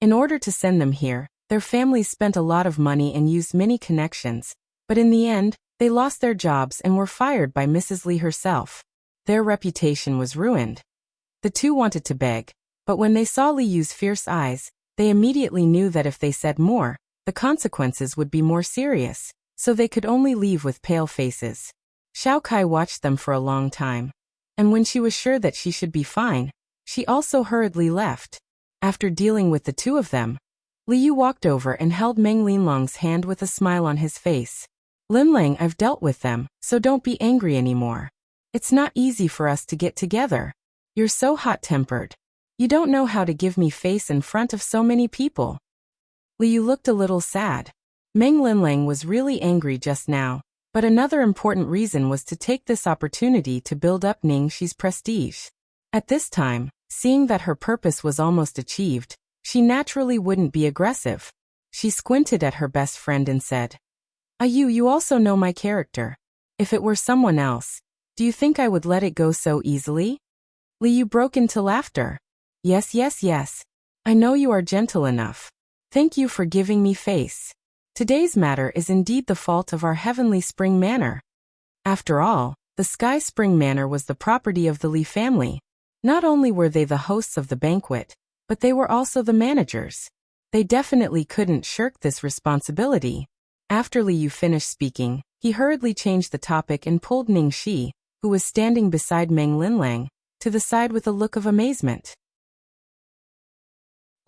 in order to send them here, their families spent a lot of money and used many connections, but in the end, they lost their jobs and were fired by Mrs. Li herself. Their reputation was ruined." The two wanted to beg, but when they saw Li Yu's fierce eyes, they immediately knew that if they said more, the consequences would be more serious, so they could only leave with pale faces. Xiao Kai watched them for a long time, and when she was sure that she should be fine, she also hurriedly left. After dealing with the two of them, Li Yu walked over and held Meng Linlang's hand with a smile on his face. "Linlang, I've dealt with them, so don't be angry anymore. It's not easy for us to get together. You're so hot-tempered. You don't know how to give me face in front of so many people." Li Yu looked a little sad. Meng Linlang was really angry just now, but another important reason was to take this opportunity to build up Ningxi's prestige. At this time, seeing that her purpose was almost achieved, she naturally wouldn't be aggressive. She squinted at her best friend and said, You also know my character. If it were someone else, do you think I would let it go so easily?" Li Yu broke into laughter. Yes. I know you are gentle enough. Thank you for giving me face. Today's matter is indeed the fault of our Heavenly Spring Manor. After all, the Sky Spring Manor was the property of the Li family. Not only were they the hosts of the banquet, but they were also the managers. They definitely couldn't shirk this responsibility. After Li Yu finished speaking, he hurriedly changed the topic and pulled Ning Shi, who was standing beside Meng Linlang, to the side with a look of amazement.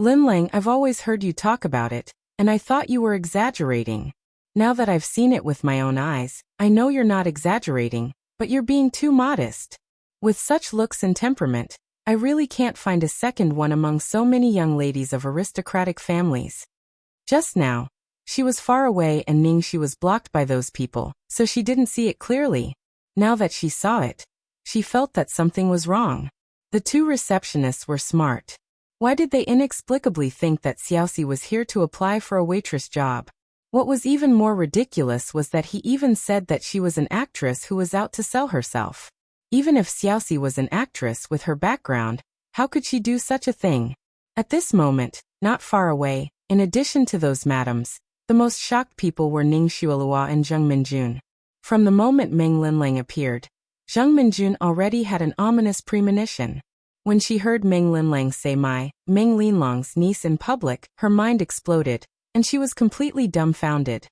Linlang, I've always heard you talk about it, and I thought you were exaggerating. Now that I've seen it with my own eyes, I know you're not exaggerating, but you're being too modest. With such looks and temperament, I really can't find a second one among so many young ladies of aristocratic families. Just now, she was far away and Ning Shi was blocked by those people, so she didn't see it clearly. Now that she saw it, she felt that something was wrong. The two receptionists were smart. Why did they inexplicably think that Xiaoxi was here to apply for a waitress job? What was even more ridiculous was that he even said that she was an actress who was out to sell herself. Even if Xiaoxi was an actress with her background, how could she do such a thing? At this moment, not far away, in addition to those madams, the most shocked people were Ning Xuelua and Zheng Minjun. From the moment Meng Linlang appeared, Zheng Minjun already had an ominous premonition. When she heard Meng Linlang say Meng Linlang's niece in public, her mind exploded, and she was completely dumbfounded.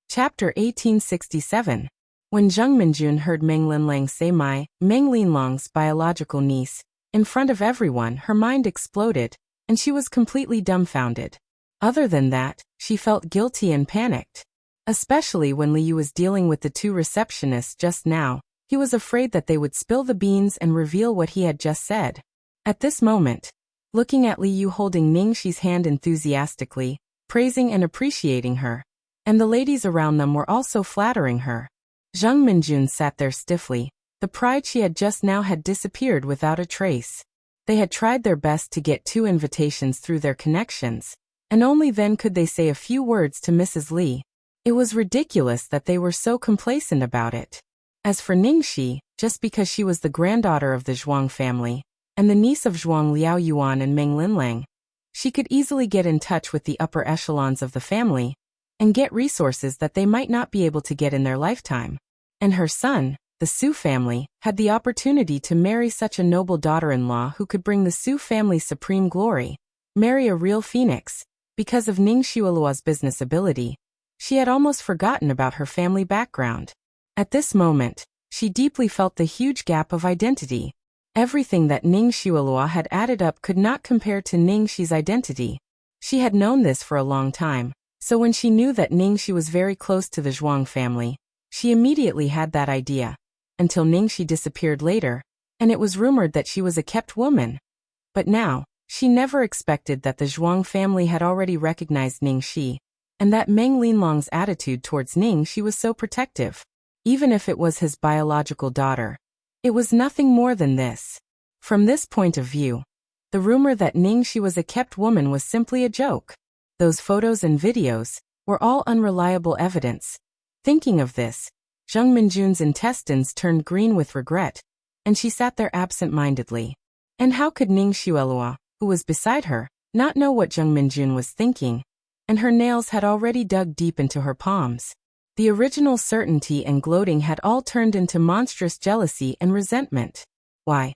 Chapter 1867. When Zheng Minjun heard Meng Linlang say Meng Linlang's biological niece, in front of everyone her mind exploded, and she was completely dumbfounded. Other than that, she felt guilty and panicked. Especially when Li Yu was dealing with the two receptionists just now, he was afraid that they would spill the beans and reveal what he had just said. At this moment, looking at Li Yu holding Ning Shi's hand enthusiastically, praising and appreciating her, and the ladies around them were also flattering her, Zheng Minjun sat there stiffly. The pride she had just now had disappeared without a trace. They had tried their best to get 2 invitations through their connections, and only then could they say a few words to Mrs. Li. It was ridiculous that they were so complacent about it. As for Ning Shi, just because she was the granddaughter of the Zhuang family, and the niece of Zhuang Liao Yuan and Meng Linlang, she could easily get in touch with the upper echelons of the family, and get resources that they might not be able to get in their lifetime. And her son, the Su family, had the opportunity to marry such a noble daughter-in-law who could bring the Su family's supreme glory, marry a real phoenix. Because of Ning Xuelua's business ability, she had almost forgotten about her family background. At this moment, she deeply felt the huge gap of identity. Everything that Ning Xuelua had added up could not compare to Ning Shi's identity. She had known this for a long time, so when she knew that Ning Shi was very close to the Zhuang family, she immediately had that idea, until Ning Shi disappeared later, and it was rumored that she was a kept woman. But now, she never expected that the Zhuang family had already recognized Ning Shi, and that Meng Linlang's attitude towards Ning Shi was so protective. Even if it was his biological daughter, it was nothing more than this. From this point of view, the rumor that Ning Shi was a kept woman was simply a joke. Those photos and videos were all unreliable evidence. Thinking of this, Zheng Minjun's intestines turned green with regret, and she sat there absent-mindedly. And how could Ning Xuelua, who was beside her, not know what Zheng Minjun was thinking? And her nails had already dug deep into her palms. The original certainty and gloating had all turned into monstrous jealousy and resentment. Why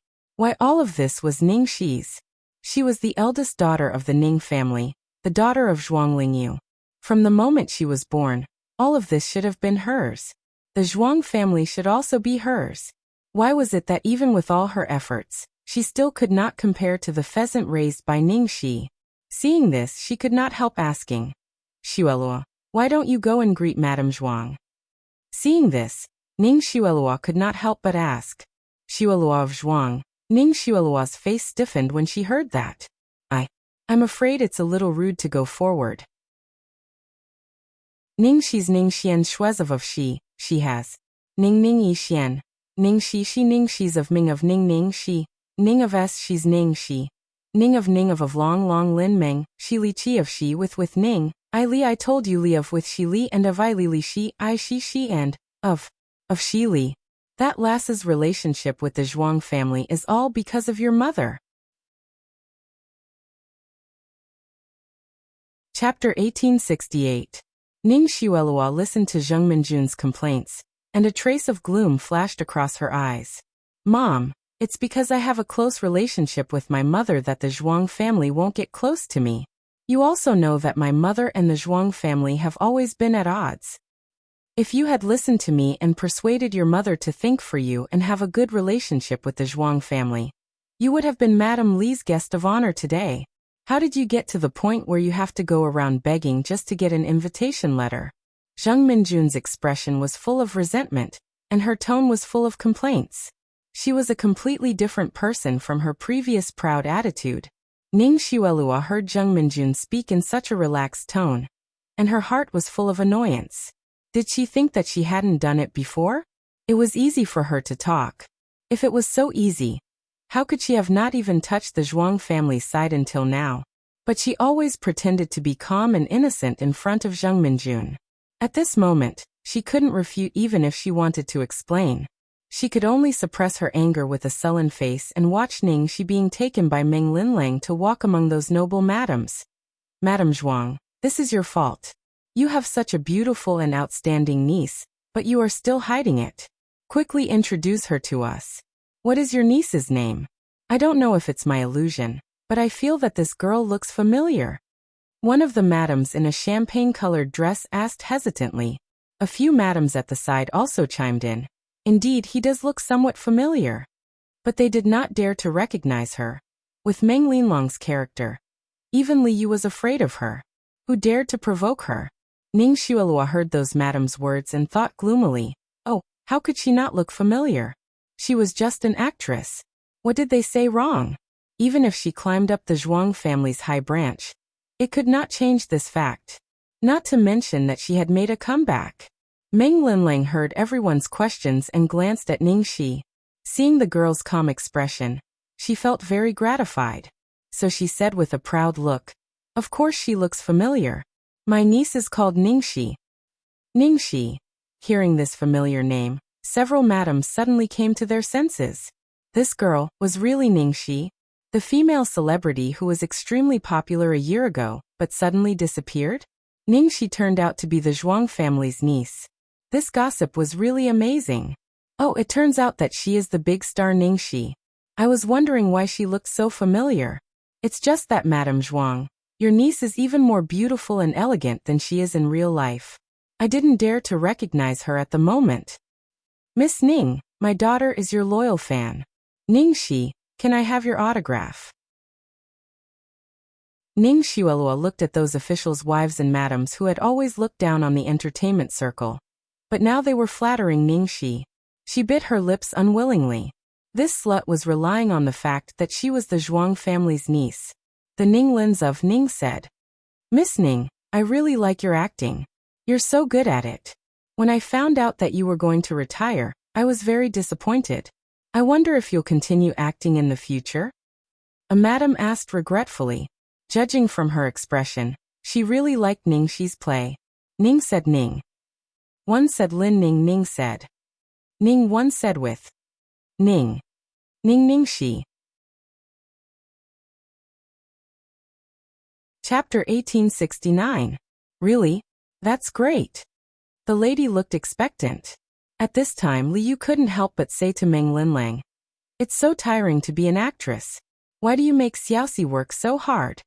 all of this was Ning Shi's. She was the eldest daughter of the Ning family, the daughter of Zhuang Lingyu. From the moment she was born, all of this should have been hers. The Zhuang family should also be hers. Why was it that even with all her efforts, she still could not compare to the pheasant raised by Ning Shi? Seeing this, she could not help asking, Xuelua, why don't you go and greet Madame Zhuang? Seeing this, Ning Xuelua could not help but ask, Xuelua of Zhuang. Ning Xuelua's face stiffened when she heard that. I'm afraid it's a little rude to go forward. Ning Shi's Ning Xian Shuezav of Shi, she has. Ning Ning Yi Xian. Ning Shi Ning Shi's of Ming of Ning Ning Shi. Ning of S Shi's Ning Shi. Ning of Long Lin Meng, Shi Li Chi of Shi with Ning. I Li I told you Li of with Shi Li and of I Li Li Shi I Shi and of Shi Li. That lass's relationship with the Zhuang family is all because of your mother. Chapter 1868. Ning Xuelua listened to Zheng Minjun's complaints, and a trace of gloom flashed across her eyes. Mom, It's because I have a close relationship with my mother that the Zhuang family won't get close to me. You also know that my mother and the Zhuang family have always been at odds. If you had listened to me and persuaded your mother to think for you and have a good relationship with the Zhuang family, you would have been Madame Li's guest of honor today. How did you get to the point where you have to go around begging just to get an invitation letter? Zheng Minjun's expression was full of resentment, and her tone was full of complaints. She was a completely different person from her previous proud attitude. Ning Xuelua heard Zheng Minjun speak in such a relaxed tone, and her heart was full of annoyance. Did she think that she hadn't done it before? It was easy for her to talk. If it was so easy, how could she have not even touched the Zhuang family's side until now? But she always pretended to be calm and innocent in front of Zheng Minjun. At this moment, she couldn't refute even if she wanted to explain. She could only suppress her anger with a sullen face and watch Ning Shi being taken by Meng Linlang to walk among those noble madams. Madame Zhuang, this is your fault. You have such a beautiful and outstanding niece, but you are still hiding it. Quickly introduce her to us. What is your niece's name? I don't know if it's my illusion, but I feel that this girl looks familiar. One of the madams in a champagne-colored dress asked hesitantly. A few madams at the side also chimed in. Indeed, he does look somewhat familiar. But they did not dare to recognize her. With Meng Linlong's character, even Li Yu was afraid of her. Who dared to provoke her? Ning Xuelua heard those madams' words and thought gloomily, oh, how could she not look familiar? She was just an actress. What did they say wrong? Even if she climbed up the Zhuang family's high branch, it could not change this fact. Not to mention that she had made a comeback. Meng Linlang heard everyone's questions and glanced at Ning Shi. Seeing the girl's calm expression, she felt very gratified. So she said with a proud look, of course she looks familiar. My niece is called Ning Shi. Ning Shi. Hearing this familiar name, several madams suddenly came to their senses. This girl was really Ning Shi, the female celebrity who was extremely popular a year ago, but suddenly disappeared? Ning Shi turned out to be the Zhuang family's niece. This gossip was really amazing. Oh, it turns out that she is the big star Ning Shi. I was wondering why she looked so familiar. It's just that, Madame Zhuang, your niece is even more beautiful and elegant than she is in real life. I didn't dare to recognize her at the moment. Miss Ning, my daughter is your loyal fan. Ning Shi, can I have your autograph? Ning Xuelua looked at those officials' wives and madams who had always looked down on the entertainment circle. But now they were flattering Ning Shi. She bit her lips unwillingly. This slut was relying on the fact that she was the Zhuang family's niece. The Ning Lins of Ning said, Miss Ning, I really like your acting. You're so good at it. When I found out that you were going to retire, I was very disappointed. I wonder if you'll continue acting in the future? A madam asked regretfully. Judging from her expression, she really liked Ning Shi's play. Ning said Ning. One said Lin Ning Ning said. Ning one said with. Ning. Ning Ning Shi. Chapter 1869. Really? That's great. The lady looked expectant. At this time Li Yu couldn't help but say to Meng Linlang, it's so tiring to be an actress. Why do you make Xiaoxi work so hard?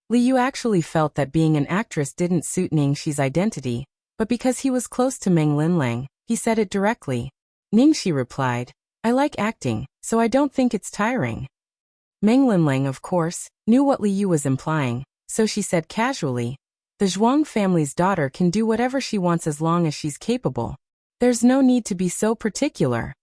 Li Yu actually felt that being an actress didn't suit Ning Shi's identity, but because he was close to Meng Linlang, he said it directly. Ning Shi replied, I like acting, so I don't think it's tiring. Meng Linlang, of course, knew what Li Yu was implying, so she said casually, the Zhuang family's daughter can do whatever she wants as long as she's capable. There's no need to be so particular.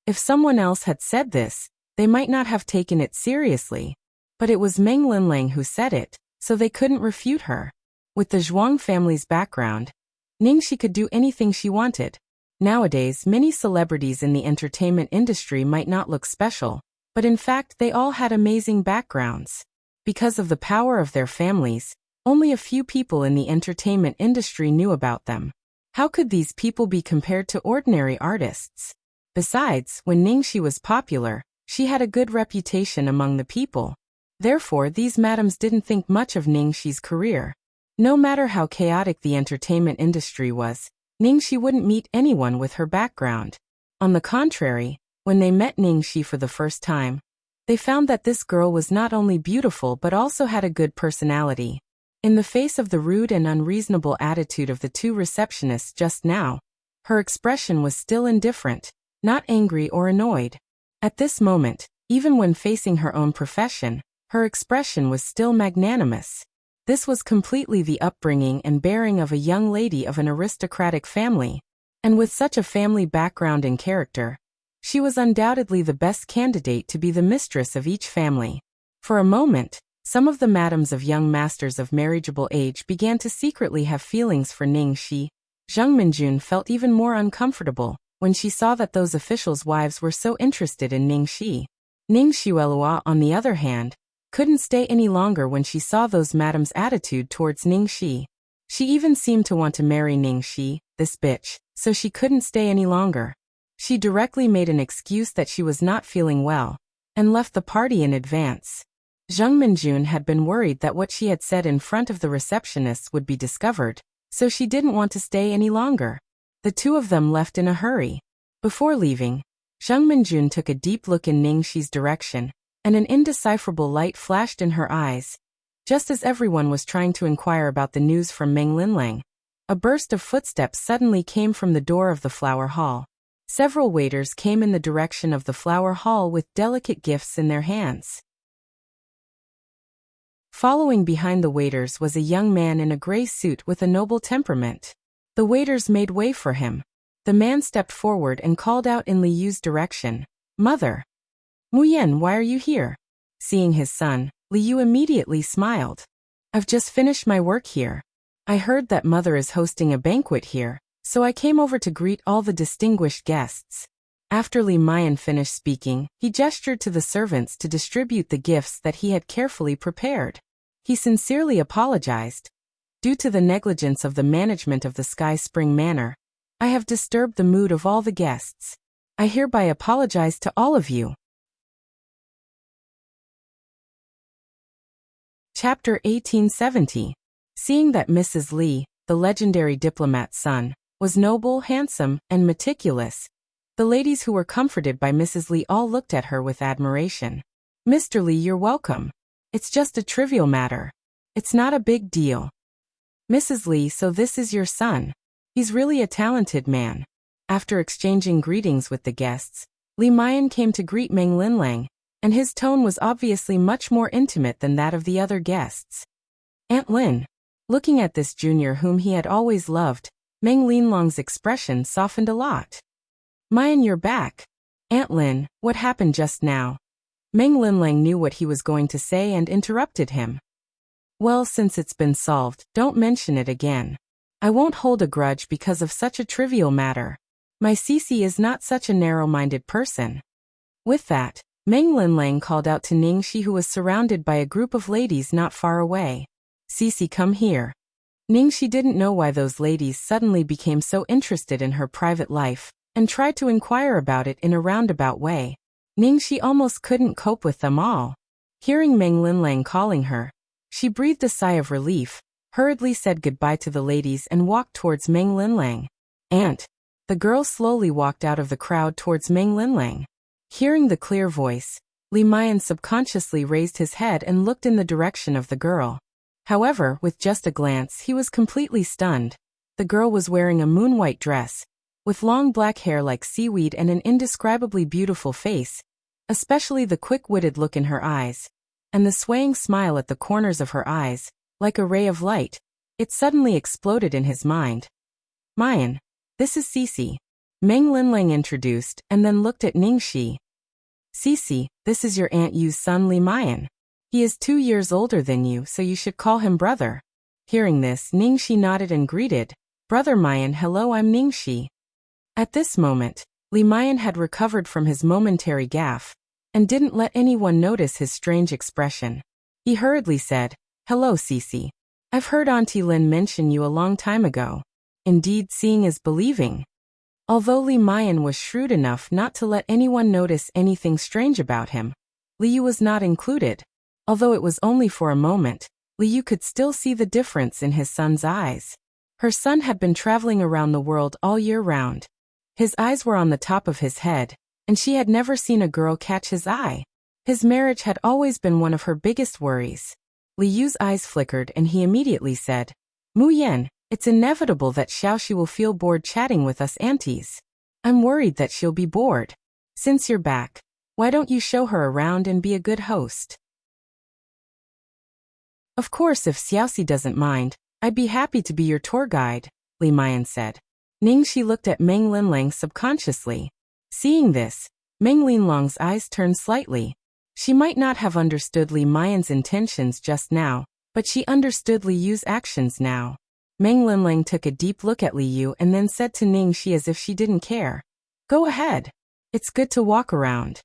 If someone else had said this, they might not have taken it seriously. But it was Meng Linlang who said it, so they couldn't refute her. With the Zhuang family's background, Ning Shi could do anything she wanted. Nowadays, many celebrities in the entertainment industry might not look special, but in fact they all had amazing backgrounds. Because of the power of their families, only a few people in the entertainment industry knew about them. How could these people be compared to ordinary artists? Besides, when Ning Shi was popular, she had a good reputation among the people. Therefore, these madams didn't think much of Ning Shi's career. No matter how chaotic the entertainment industry was, Ning Shi wouldn't meet anyone with her background. On the contrary, When they met Ningxi for the first time, they found that this girl was not only beautiful but also had a good personality. In the face of the rude and unreasonable attitude of the two receptionists just now, her expression was still indifferent, not angry or annoyed. At this moment, even when facing her own profession, her expression was still magnanimous. This was completely the upbringing and bearing of a young lady of an aristocratic family, and with such a family background and character, she was undoubtedly the best candidate to be the mistress of each family. For a moment, some of the madams of young masters of marriageable age began to secretly have feelings for Ningxi. Zhang Minjun felt even more uncomfortable when she saw that those officials' wives were so interested in Ningxi. Ningxi Welua, on the other hand, couldn't stay any longer when she saw those madams' attitude towards Ningxi. She even seemed to want to marry Ningxi, this bitch, so she couldn't stay any longer. She directly made an excuse that she was not feeling well, and left the party in advance. Zhang Minjun had been worried that what she had said in front of the receptionists would be discovered, so she didn't want to stay any longer. The two of them left in a hurry. Before leaving, Zhang Minjun took a deep look in Ningxi's direction, and an indecipherable light flashed in her eyes. Just as everyone was trying to inquire about the news from Meng Linlang, a burst of footsteps suddenly came from the door of the flower hall. Several waiters came in the direction of the flower hall with delicate gifts in their hands. Following behind the waiters was a young man in a gray suit with a noble temperament. The waiters made way for him. The man stepped forward and called out in Li Yu's direction, "Mother." "Muyen, why are you here?" Seeing his son, Li Yu immediately smiled. "I've just finished my work here. I heard that Mother is hosting a banquet here, so I came over to greet all the distinguished guests." After Li Mayan finished speaking, he gestured to the servants to distribute the gifts that he had carefully prepared. He sincerely apologized. "Due to the negligence of the management of the Sky Spring Manor, I have disturbed the mood of all the guests. I hereby apologize to all of you." Chapter 1870. Seeing that Mrs. Li, the legendary diplomat's son, was noble, handsome, and meticulous, the ladies who were comforted by Mrs. Li all looked at her with admiration. "Mr. Li, you're welcome. It's just a trivial matter. It's not a big deal." "Mrs. Li, so this is your son. He's really a talented man." After exchanging greetings with the guests, Li Mayan came to greet Meng Linlang, and his tone was obviously much more intimate than that of the other guests. "Aunt Lin." Looking at this junior whom he had always loved, Meng Linlang's expression softened a lot. "Mayan, you're back." "Aunt Lin, what happened just now?" Meng Linlang knew what he was going to say and interrupted him. "Well, since it's been solved, don't mention it again. I won't hold a grudge because of such a trivial matter. My Cici is not such a narrow-minded person." With that, Meng Linlang called out to Ningxi, who was surrounded by a group of ladies not far away. "Cici, come here." Ningxi didn't know why those ladies suddenly became so interested in her private life, and tried to inquire about it in a roundabout way. Ningxi almost couldn't cope with them all. Hearing Meng Linlang calling her, she breathed a sigh of relief, hurriedly said goodbye to the ladies and walked towards Meng Linlang. "Aunt." The girl slowly walked out of the crowd towards Meng Linlang. Hearing the clear voice, Li Mayan subconsciously raised his head and looked in the direction of the girl. However, with just a glance, he was completely stunned. The girl was wearing a moon-white dress, with long black hair like seaweed and an indescribably beautiful face, especially the quick-witted look in her eyes, and the swaying smile at the corners of her eyes, like a ray of light. It suddenly exploded in his mind. "Mayan, this is Cici." Meng Linlang introduced, and then looked at Ningxi. "Cici, this is your Aunt Yu's son Li Mayan. He is 2 years older than you, so you should call him brother." Hearing this, Ningxi nodded and greeted, "Brother Mayan, hello, I'm Ningxi." At this moment, Li Mayan had recovered from his momentary gaffe, and didn't let anyone notice his strange expression. He hurriedly said, "Hello, Cici. I've heard Auntie Lin mention you a long time ago." Indeed, seeing is believing. Although Li Mayan was shrewd enough not to let anyone notice anything strange about him, Li Yu was not included. Although it was only for a moment, Li Yu could still see the difference in his son's eyes. Her son had been traveling around the world all year round. His eyes were on the top of his head, and she had never seen a girl catch his eye. His marriage had always been one of her biggest worries. Li Yu's eyes flickered and he immediately said, Mu Yan, it's inevitable that Xiaoxi will feel bored chatting with us aunties. I'm worried that she'll be bored. Since you're back, why don't you show her around and be a good host? Of course, if Xiaoxi doesn't mind, I'd be happy to be your tour guide, Li Mayan said. Ningxi looked at Meng Linlang subconsciously. Seeing this, Meng Linlang's eyes turned slightly. She might not have understood Li Mayan's intentions just now, but she understood Li Yu's actions now. Meng Linlang took a deep look at Li Yu and then said to Ningxi as if she didn't care. Go ahead. It's good to walk around.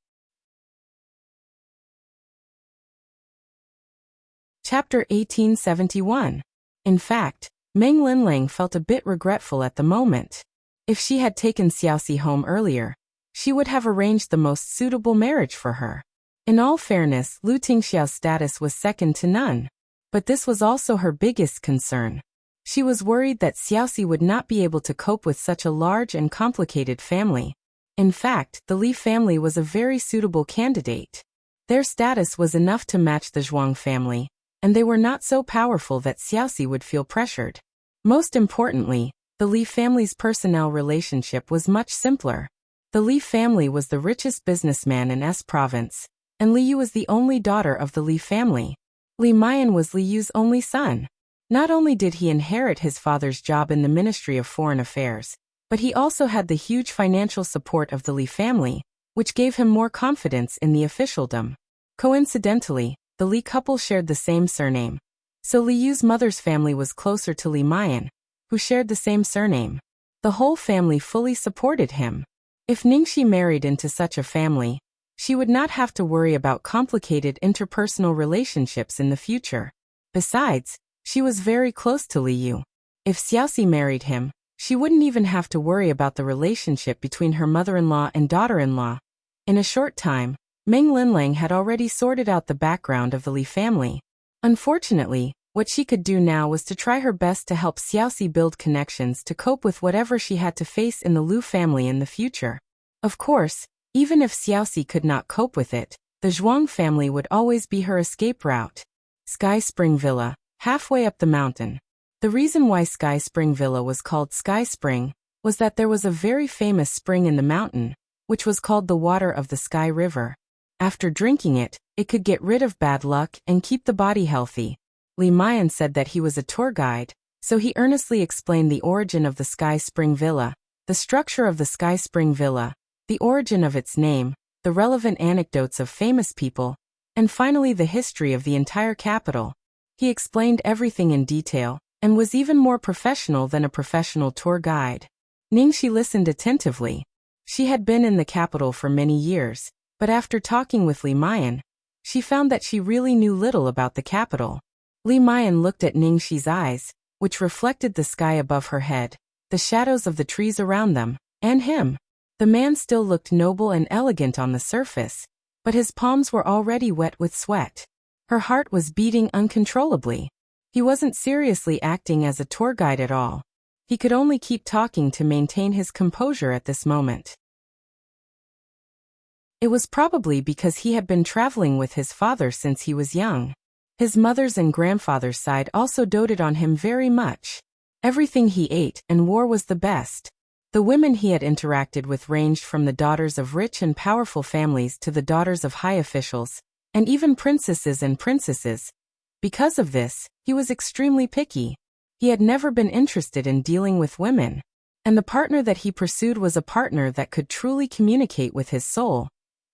Chapter 1871. In fact, Meng Linlang felt a bit regretful at the moment. If she had taken Xiaoxi home earlier, she would have arranged the most suitable marriage for her. In all fairness, Lu Tingxiao's status was second to none. But this was also her biggest concern. She was worried that Xiaoxi would not be able to cope with such a large and complicated family. In fact, the Li family was a very suitable candidate. Their status was enough to match the Zhuang family, and they were not so powerful that Xiaoxi would feel pressured. Most importantly, the Li family's personnel relationship was much simpler. The Li family was the richest businessman in S province, and Li Yu was the only daughter of the Li family. Li Mayan was Li Yu's only son. Not only did he inherit his father's job in the Ministry of Foreign Affairs, but he also had the huge financial support of the Li family, which gave him more confidence in the officialdom. Coincidentally, the Li couple shared the same surname. So Li Yu's mother's family was closer to Li Mayan, who shared the same surname. The whole family fully supported him. If Ningxi married into such a family, she would not have to worry about complicated interpersonal relationships in the future. Besides, she was very close to Li Yu. If Xiaoxi married him, she wouldn't even have to worry about the relationship between her mother-in-law and daughter-in-law. In a short time, Meng Linlang had already sorted out the background of the Li family. Unfortunately, what she could do now was to try her best to help Xiaoxi build connections to cope with whatever she had to face in the Lu family in the future. Of course, even if Xiaoxi could not cope with it, the Zhuang family would always be her escape route. Sky Spring Villa, halfway up the mountain. The reason why Sky Spring Villa was called Sky Spring was that there was a very famous spring in the mountain, which was called the water of the Sky River. After drinking it, it could get rid of bad luck and keep the body healthy. Li Mayan said that he was a tour guide, so he earnestly explained the origin of the Sky Spring Villa, the structure of the Sky Spring Villa, the origin of its name, the relevant anecdotes of famous people, and finally the history of the entire capital. He explained everything in detail, and was even more professional than a professional tour guide. Ningxi listened attentively. She had been in the capital for many years, but after talking with Li Mayan, she found that she really knew little about the capital. Li Mayan looked at Ningxi's eyes, which reflected the sky above her head, the shadows of the trees around them, and him. The man still looked noble and elegant on the surface, but his palms were already wet with sweat. Her heart was beating uncontrollably. He wasn't seriously acting as a tour guide at all. He could only keep talking to maintain his composure at this moment. It was probably because he had been traveling with his father since he was young. His mother's and grandfather's side also doted on him very much. Everything he ate and wore was the best. The women he had interacted with ranged from the daughters of rich and powerful families to the daughters of high officials, and even princesses and princesses. Because of this, he was extremely picky. He had never been interested in dealing with women. And the partner that he pursued was a partner that could truly communicate with his soul.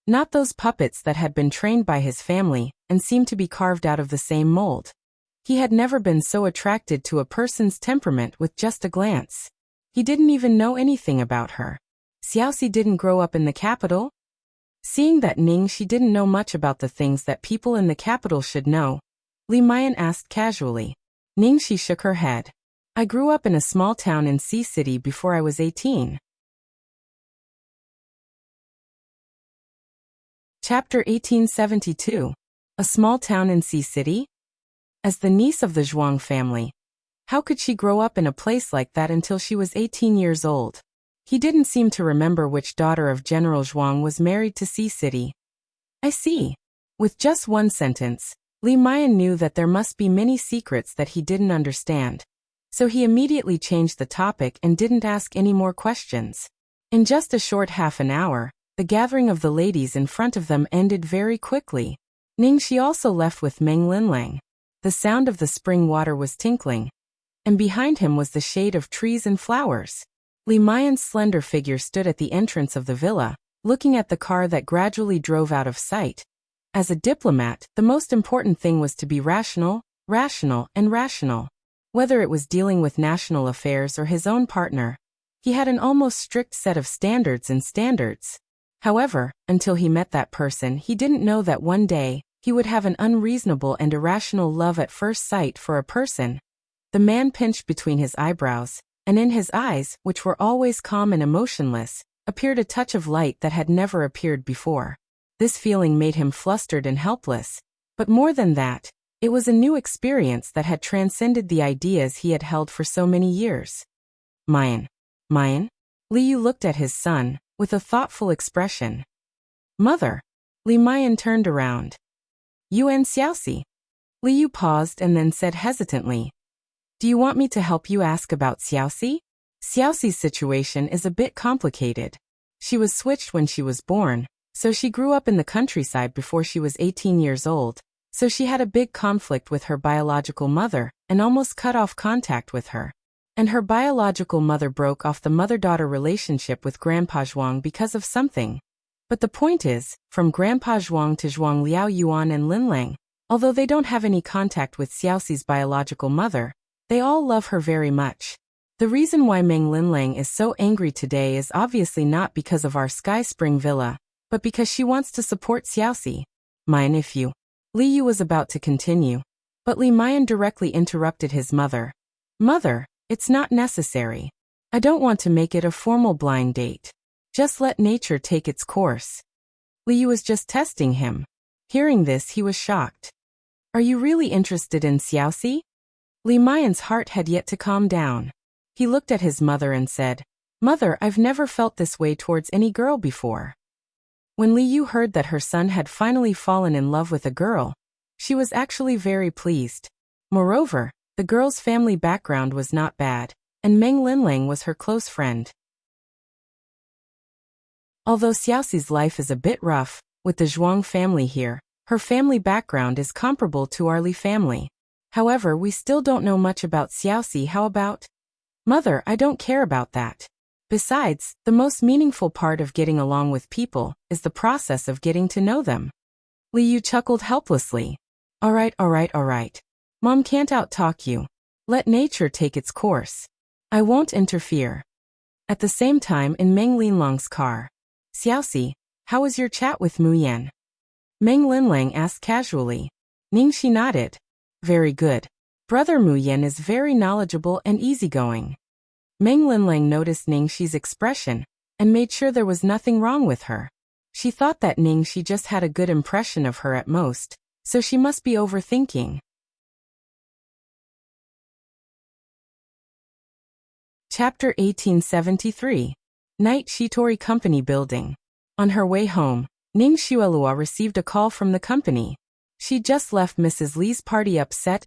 Not those puppets that had been trained by his family and seemed to be carved out of the same mold. He had never been so attracted to a person's temperament with just a glance. He didn't even know anything about her. Xiaoxi didn't grow up in the capital? Seeing that Ningxi didn't know much about the things that people in the capital should know, Li Mayan asked casually. Ningxi shook her head. I grew up in a small town in Sea City before I was 18. Chapter 1872. A small town in Sea City? As the niece of the Zhuang family, how could she grow up in a place like that until she was 18 years old? He didn't seem to remember which daughter of General Zhuang was married to Sea City. I see. With just one sentence, Li Mian knew that there must be many secrets that he didn't understand. So he immediately changed the topic and didn't ask any more questions. In just a short half an hour, the gathering of the ladies in front of them ended very quickly. Ningxi also left with Meng Linlang. The sound of the spring water was tinkling, and behind him was the shade of trees and flowers. Li Mian's slender figure stood at the entrance of the villa, looking at the car that gradually drove out of sight. As a diplomat, the most important thing was to be rational, and rational. Whether it was dealing with national affairs or his own partner, he had an almost strict set of standards. However, until he met that person, he didn't know that one day, he would have an unreasonable and irrational love at first sight for a person. The man pinched between his eyebrows, and in his eyes, which were always calm and emotionless, appeared a touch of light that had never appeared before. This feeling made him flustered and helpless, but more than that, it was a new experience that had transcended the ideas he had held for so many years. Mian. Li Yu looked at his son, with a thoughtful expression. Mother. Li Mian turned around. Yuan Xiaoxi. Li Yu paused and then said hesitantly. Do you want me to help you ask about Xiaoxi? Xiaoxi's situation is a bit complicated. She was switched when she was born, so she grew up in the countryside before she was 18 years old, so she had a big conflict with her biological mother and almost cut off contact with her. And her biological mother broke off the mother-daughter relationship with Grandpa Zhuang because of something. But the point is, from Grandpa Zhuang to Zhuang Liao Yuan and Linlang, although they don't have any contact with Xiaoxi's biological mother, they all love her very much. The reason why Meng Linlang is so angry today is obviously not because of our Sky Spring Villa, but because she wants to support Xiaoxi. Mian, if you. Li Yu was about to continue, but Li Mian directly interrupted his mother. Mother, it's not necessary. I don't want to make it a formal blind date. Just let nature take its course. Li Yu was just testing him. Hearing this, he was shocked. Are you really interested in Xiaoxi? Li Mian's heart had yet to calm down. He looked at his mother and said, Mother, I've never felt this way towards any girl before. When Li Yu heard that her son had finally fallen in love with a girl, she was actually very pleased. Moreover, the girl's family background was not bad, and Meng Linlang was her close friend. Although Xiaoxi's life is a bit rough, with the Zhuang family here, her family background is comparable to our Li family. However, we still don't know much about Xiaoxi. How about? Mother, I don't care about that. Besides, the most meaningful part of getting along with people is the process of getting to know them. Li Yu chuckled helplessly. All right. Mom can't out-talk you. Let nature take its course. I won't interfere. At the same time, in Meng Linlang's car. Xiaoxi, how was your chat with Mu Yan? Meng Linlang asked casually. Ningxi nodded. Very good. Brother Mu Yan is very knowledgeable and easygoing. Meng Linlang noticed Ningxi's expression and made sure there was nothing wrong with her. She thought that Ningxi just had a good impression of her at most, so she must be overthinking. Chapter 1873. Night Shitori Company Building. On her way home, Ning Xuelua received a call from the company. She just left Mrs. Li's party upset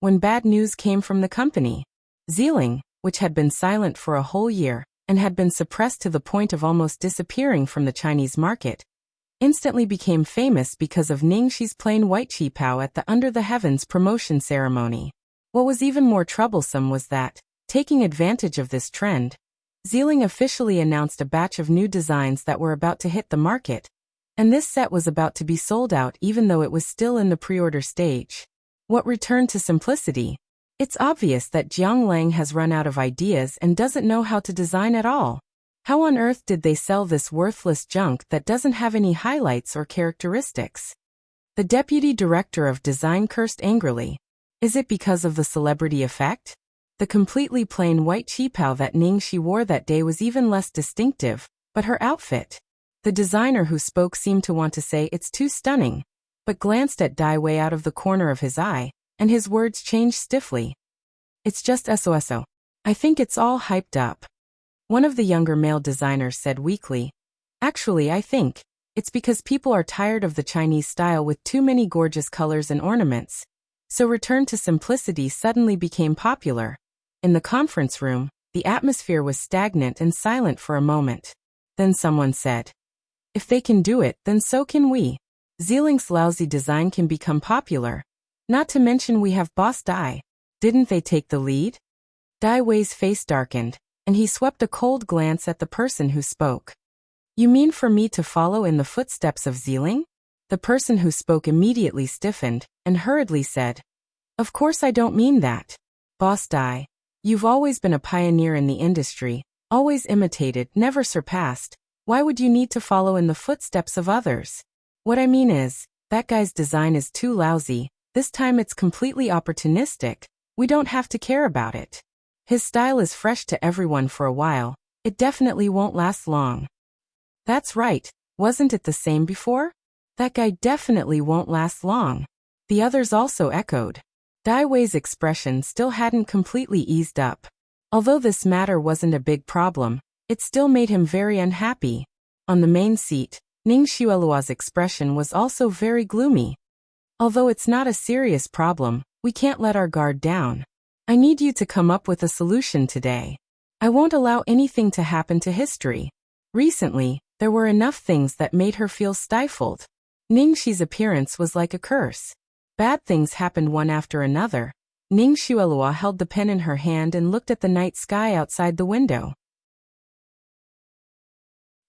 when bad news came from the company. Ziling, which had been silent for a whole year and had been suppressed to the point of almost disappearing from the Chinese market, instantly became famous because of Ningxi's plain white qipao at the Under the Heavens promotion ceremony. What was even more troublesome was that, taking advantage of this trend, Ziling officially announced a batch of new designs that were about to hit the market, and this set was about to be sold out even though it was still in the pre-order stage. What returned to simplicity? It's obvious that Jiang Lang has run out of ideas and doesn't know how to design at all. How on earth did they sell this worthless junk that doesn't have any highlights or characteristics? The deputy director of design cursed angrily. Is it because of the celebrity effect? The completely plain white qipao that Ningxi wore that day was even less distinctive, but her outfit. The designer who spoke seemed to want to say it's too stunning, but glanced at Dai Wei out of the corner of his eye, and his words changed stiffly. It's just SOSO. I think it's all hyped up. One of the younger male designers said weakly. Actually, I think it's because people are tired of the Chinese style with too many gorgeous colors and ornaments. So return to simplicity suddenly became popular. In the conference room, the atmosphere was stagnant and silent for a moment. Then someone said, if they can do it, then so can we. Xieling's lousy design can become popular. Not to mention we have Boss Dai. Didn't they take the lead? Dai Wei's face darkened, and he swept a cold glance at the person who spoke. You mean for me to follow in the footsteps of Xieling? The person who spoke immediately stiffened, and hurriedly said, of course I don't mean that. Boss Dai, you've always been a pioneer in the industry, always imitated, never surpassed. Why would you need to follow in the footsteps of others? What I mean is, that guy's design is too lousy, this time it's completely opportunistic, we don't have to care about it. His style is fresh to everyone for a while, it definitely won't last long. That's right, wasn't it the same before? That guy definitely won't last long. The others also echoed. Dai Wei's expression still hadn't completely eased up. Although this matter wasn't a big problem, it still made him very unhappy. On the main seat, Ning Xuelua's expression was also very gloomy. Although it's not a serious problem, we can't let our guard down. I need you to come up with a solution today. I won't allow anything to happen to history. Recently, there were enough things that made her feel stifled. Ning Xi's appearance was like a curse. Bad things happened one after another. Ning Xuelua held the pen in her hand and looked at the night sky outside the window.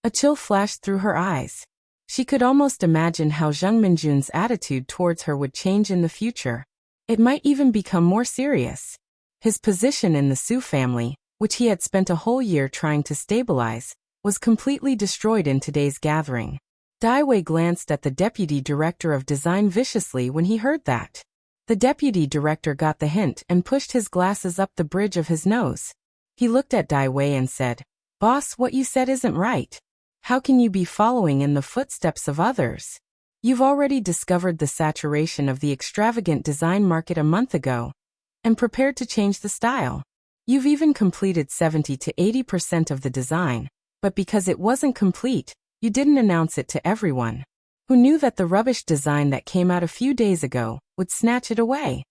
A chill flashed through her eyes. She could almost imagine how Zheng Minjun's attitude towards her would change in the future. It might even become more serious. His position in the Su family, which he had spent a whole year trying to stabilize, was completely destroyed in today's gathering. Dai Wei glanced at the deputy director of design viciously when he heard that. The deputy director got the hint and pushed his glasses up the bridge of his nose. He looked at Dai Wei and said, Boss, what you said isn't right. How can you be following in the footsteps of others? You've already discovered the saturation of the extravagant design market a month ago, and prepared to change the style. You've even completed 70 to 80% of the design, but because it wasn't complete, you didn't announce it to everyone. Who knew that the rubbish design that came out a few days ago would snatch it away?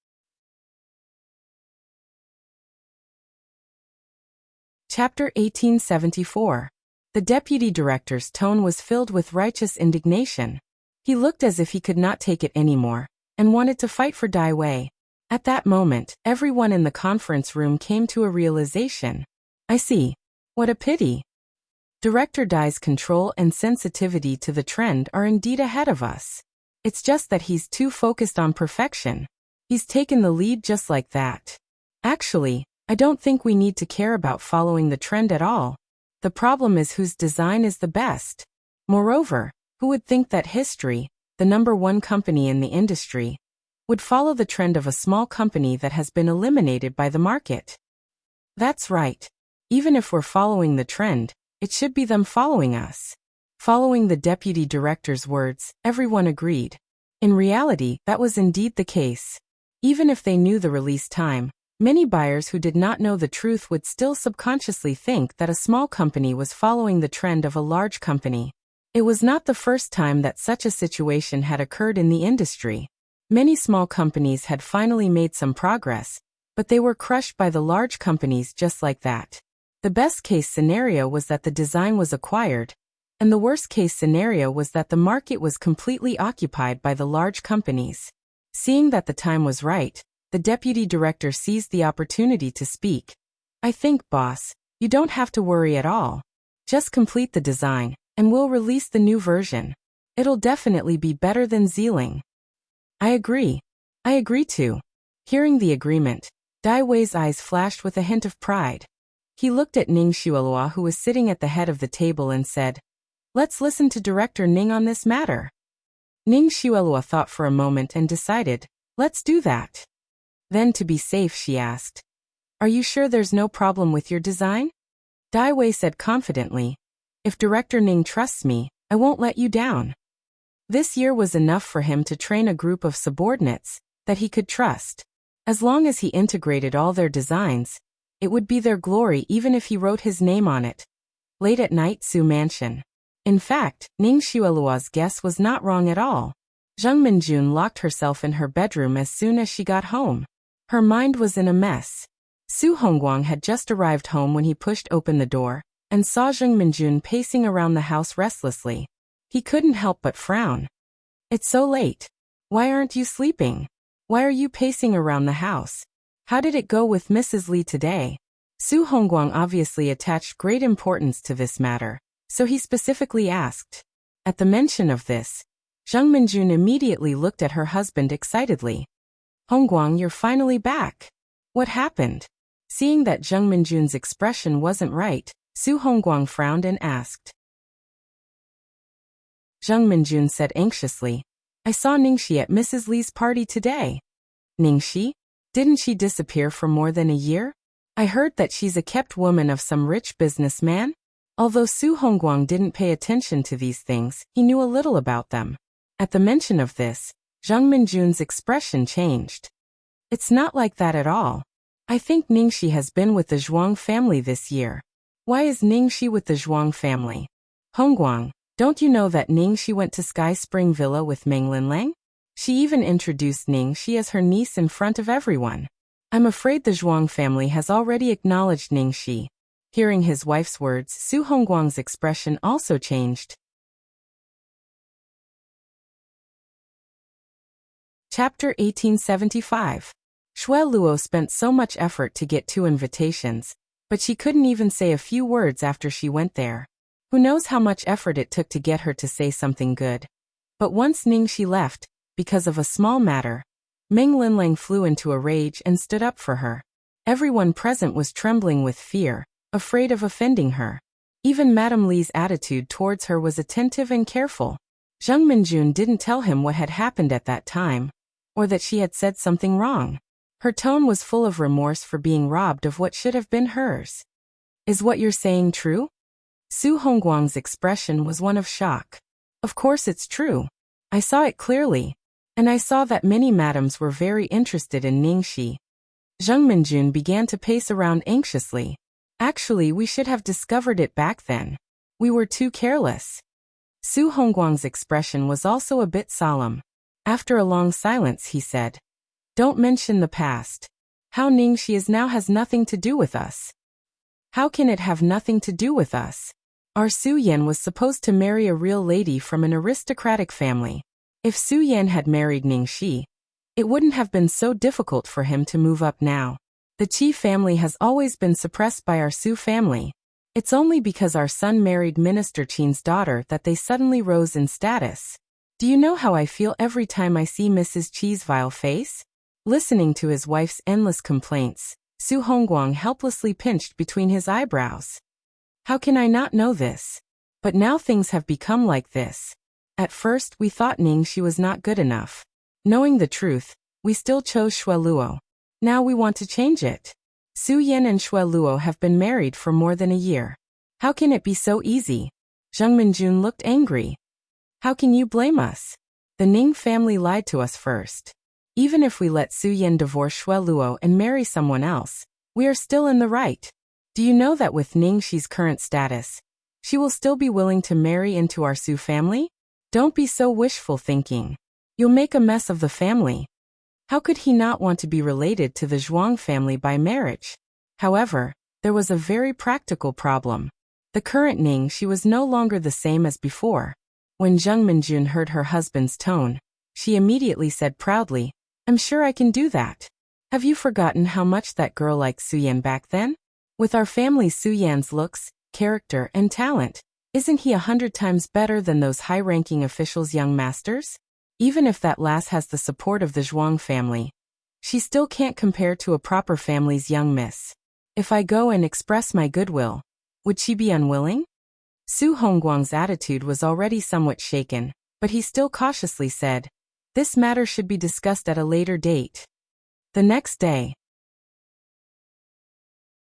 Chapter 1874. The deputy director's tone was filled with righteous indignation. He looked as if he could not take it anymore, and wanted to fight for Dai Wei. At that moment, everyone in the conference room came to a realization. I see. What a pity. Director Dai's control and sensitivity to the trend are indeed ahead of us. It's just that he's too focused on perfection. He's taken the lead just like that. Actually, I don't think we need to care about following the trend at all. The problem is whose design is the best. Moreover, who would think that history, the #1 company in the industry, would follow the trend of a small company that has been eliminated by the market? That's right. Even if we're following the trend, it should be them following us. Following the deputy director's words, everyone agreed. In reality, that was indeed the case. Even if they knew the release time, many buyers who did not know the truth would still subconsciously think that a small company was following the trend of a large company. It was not the first time that such a situation had occurred in the industry. Many small companies had finally made some progress, but they were crushed by the large companies just like that. The best-case scenario was that the design was acquired, and the worst-case scenario was that the market was completely occupied by the large companies. Seeing that the time was right, the deputy director seized the opportunity to speak. I think, boss, you don't have to worry at all. Just complete the design, and we'll release the new version. It'll definitely be better than Xieling. I agree. I agree too. Hearing the agreement, Dai Wei's eyes flashed with a hint of pride. He looked at Ning Xuelua, who was sitting at the head of the table, and said, Let's listen to Director Ning on this matter. Ning Xuelua thought for a moment and decided, Let's do that. Then to be safe, she asked, Are you sure there's no problem with your design? Dai Wei said confidently, If Director Ning trusts me, I won't let you down. This year was enough for him to train a group of subordinates that he could trust. As long as he integrated all their designs, It would be their glory even if he wrote his name on it. Late at night, Su Mansion. In fact, Ning Xueluo's guess was not wrong at all. Zheng Minjun locked herself in her bedroom as soon as she got home. Her mind was in a mess. Su Hongguang had just arrived home when he pushed open the door and saw Zheng Minjun pacing around the house restlessly. He couldn't help but frown. It's so late. Why aren't you sleeping? Why are you pacing around the house? How did it go with Mrs. Li today? Su Hongguang obviously attached great importance to this matter, so he specifically asked. At the mention of this, Zheng Minjun immediately looked at her husband excitedly. Hongguang, you're finally back. What happened? Seeing that Zheng Minjun's expression wasn't right, Su Hongguang frowned and asked. Zheng Minjun said anxiously, I saw Ningxi at Mrs. Li's party today. Ningxi? Didn't she disappear for more than a year? I heard that she's a kept woman of some rich businessman. Although Su Hongguang didn't pay attention to these things, he knew a little about them. At the mention of this, Zheng Minjun's expression changed. It's not like that at all. I think Ningxi has been with the Zhuang family this year. Why is Ningxi with the Zhuang family? Hongguang, don't you know that Ningxi went to Sky Spring Villa with Meng Linlang? She even introduced Ningxi as her niece in front of everyone. I'm afraid the Zhuang family has already acknowledged Ningxi. Hearing his wife's words, Su Hongguang's expression also changed. Chapter 1875. Xue Luo spent so much effort to get 2 invitations, but she couldn't even say a few words after she went there. Who knows how much effort it took to get her to say something good. But once Ningxi left, because of a small matter, Meng Linlang flew into a rage and stood up for her. Everyone present was trembling with fear, afraid of offending her. Even Madame Li's attitude towards her was attentive and careful. Zheng Minjun didn't tell him what had happened at that time, or that she had said something wrong. Her tone was full of remorse for being robbed of what should have been hers. Is what you're saying true? Su Hongguang's expression was one of shock. Of course it's true. I saw it clearly. And I saw that many madams were very interested in Ningxi. Zheng Minjun began to pace around anxiously. Actually, we should have discovered it back then. We were too careless. Su Hongguang's expression was also a bit solemn. After a long silence, he said, Don't mention the past. How Ningxi is now has nothing to do with us. How can it have nothing to do with us? Our Su Yan was supposed to marry a real lady from an aristocratic family. If Su Yan had married Ningxi, it wouldn't have been so difficult for him to move up now. The Qi family has always been suppressed by our Su family. It's only because our son married Minister Qin's daughter that they suddenly rose in status. Do you know how I feel every time I see Mrs. Qi's vile face? Listening to his wife's endless complaints, Su Hongguang helplessly pinched between his eyebrows. How can I not know this? But now things have become like this. At first, we thought Ningxi was not good enough. Knowing the truth, we still chose Xue Luo. Now we want to change it. Su Yan and Xue Luo have been married for more than a year. How can it be so easy? Zheng Minjun looked angry. How can you blame us? The Ning family lied to us first. Even if we let Su Yan divorce Xue Luo and marry someone else, we are still in the right. Do you know that with Ningxi's current status, she will still be willing to marry into our Su family? Don't be so wishful thinking. You'll make a mess of the family. How could he not want to be related to the Zhuang family by marriage? However, there was a very practical problem. The current Ningxi was no longer the same as before. When Zheng Minjun heard her husband's tone, she immediately said proudly, I'm sure I can do that. Have you forgotten how much that girl liked Su Yan back then? With our family Su Yan's looks, character, and talent, isn't he 100 times better than those high-ranking officials' young masters? Even if that lass has the support of the Zhuang family, she still can't compare to a proper family's young miss. If I go and express my goodwill, would she be unwilling? Su Hongguang's attitude was already somewhat shaken, but he still cautiously said, This matter should be discussed at a later date. The next day,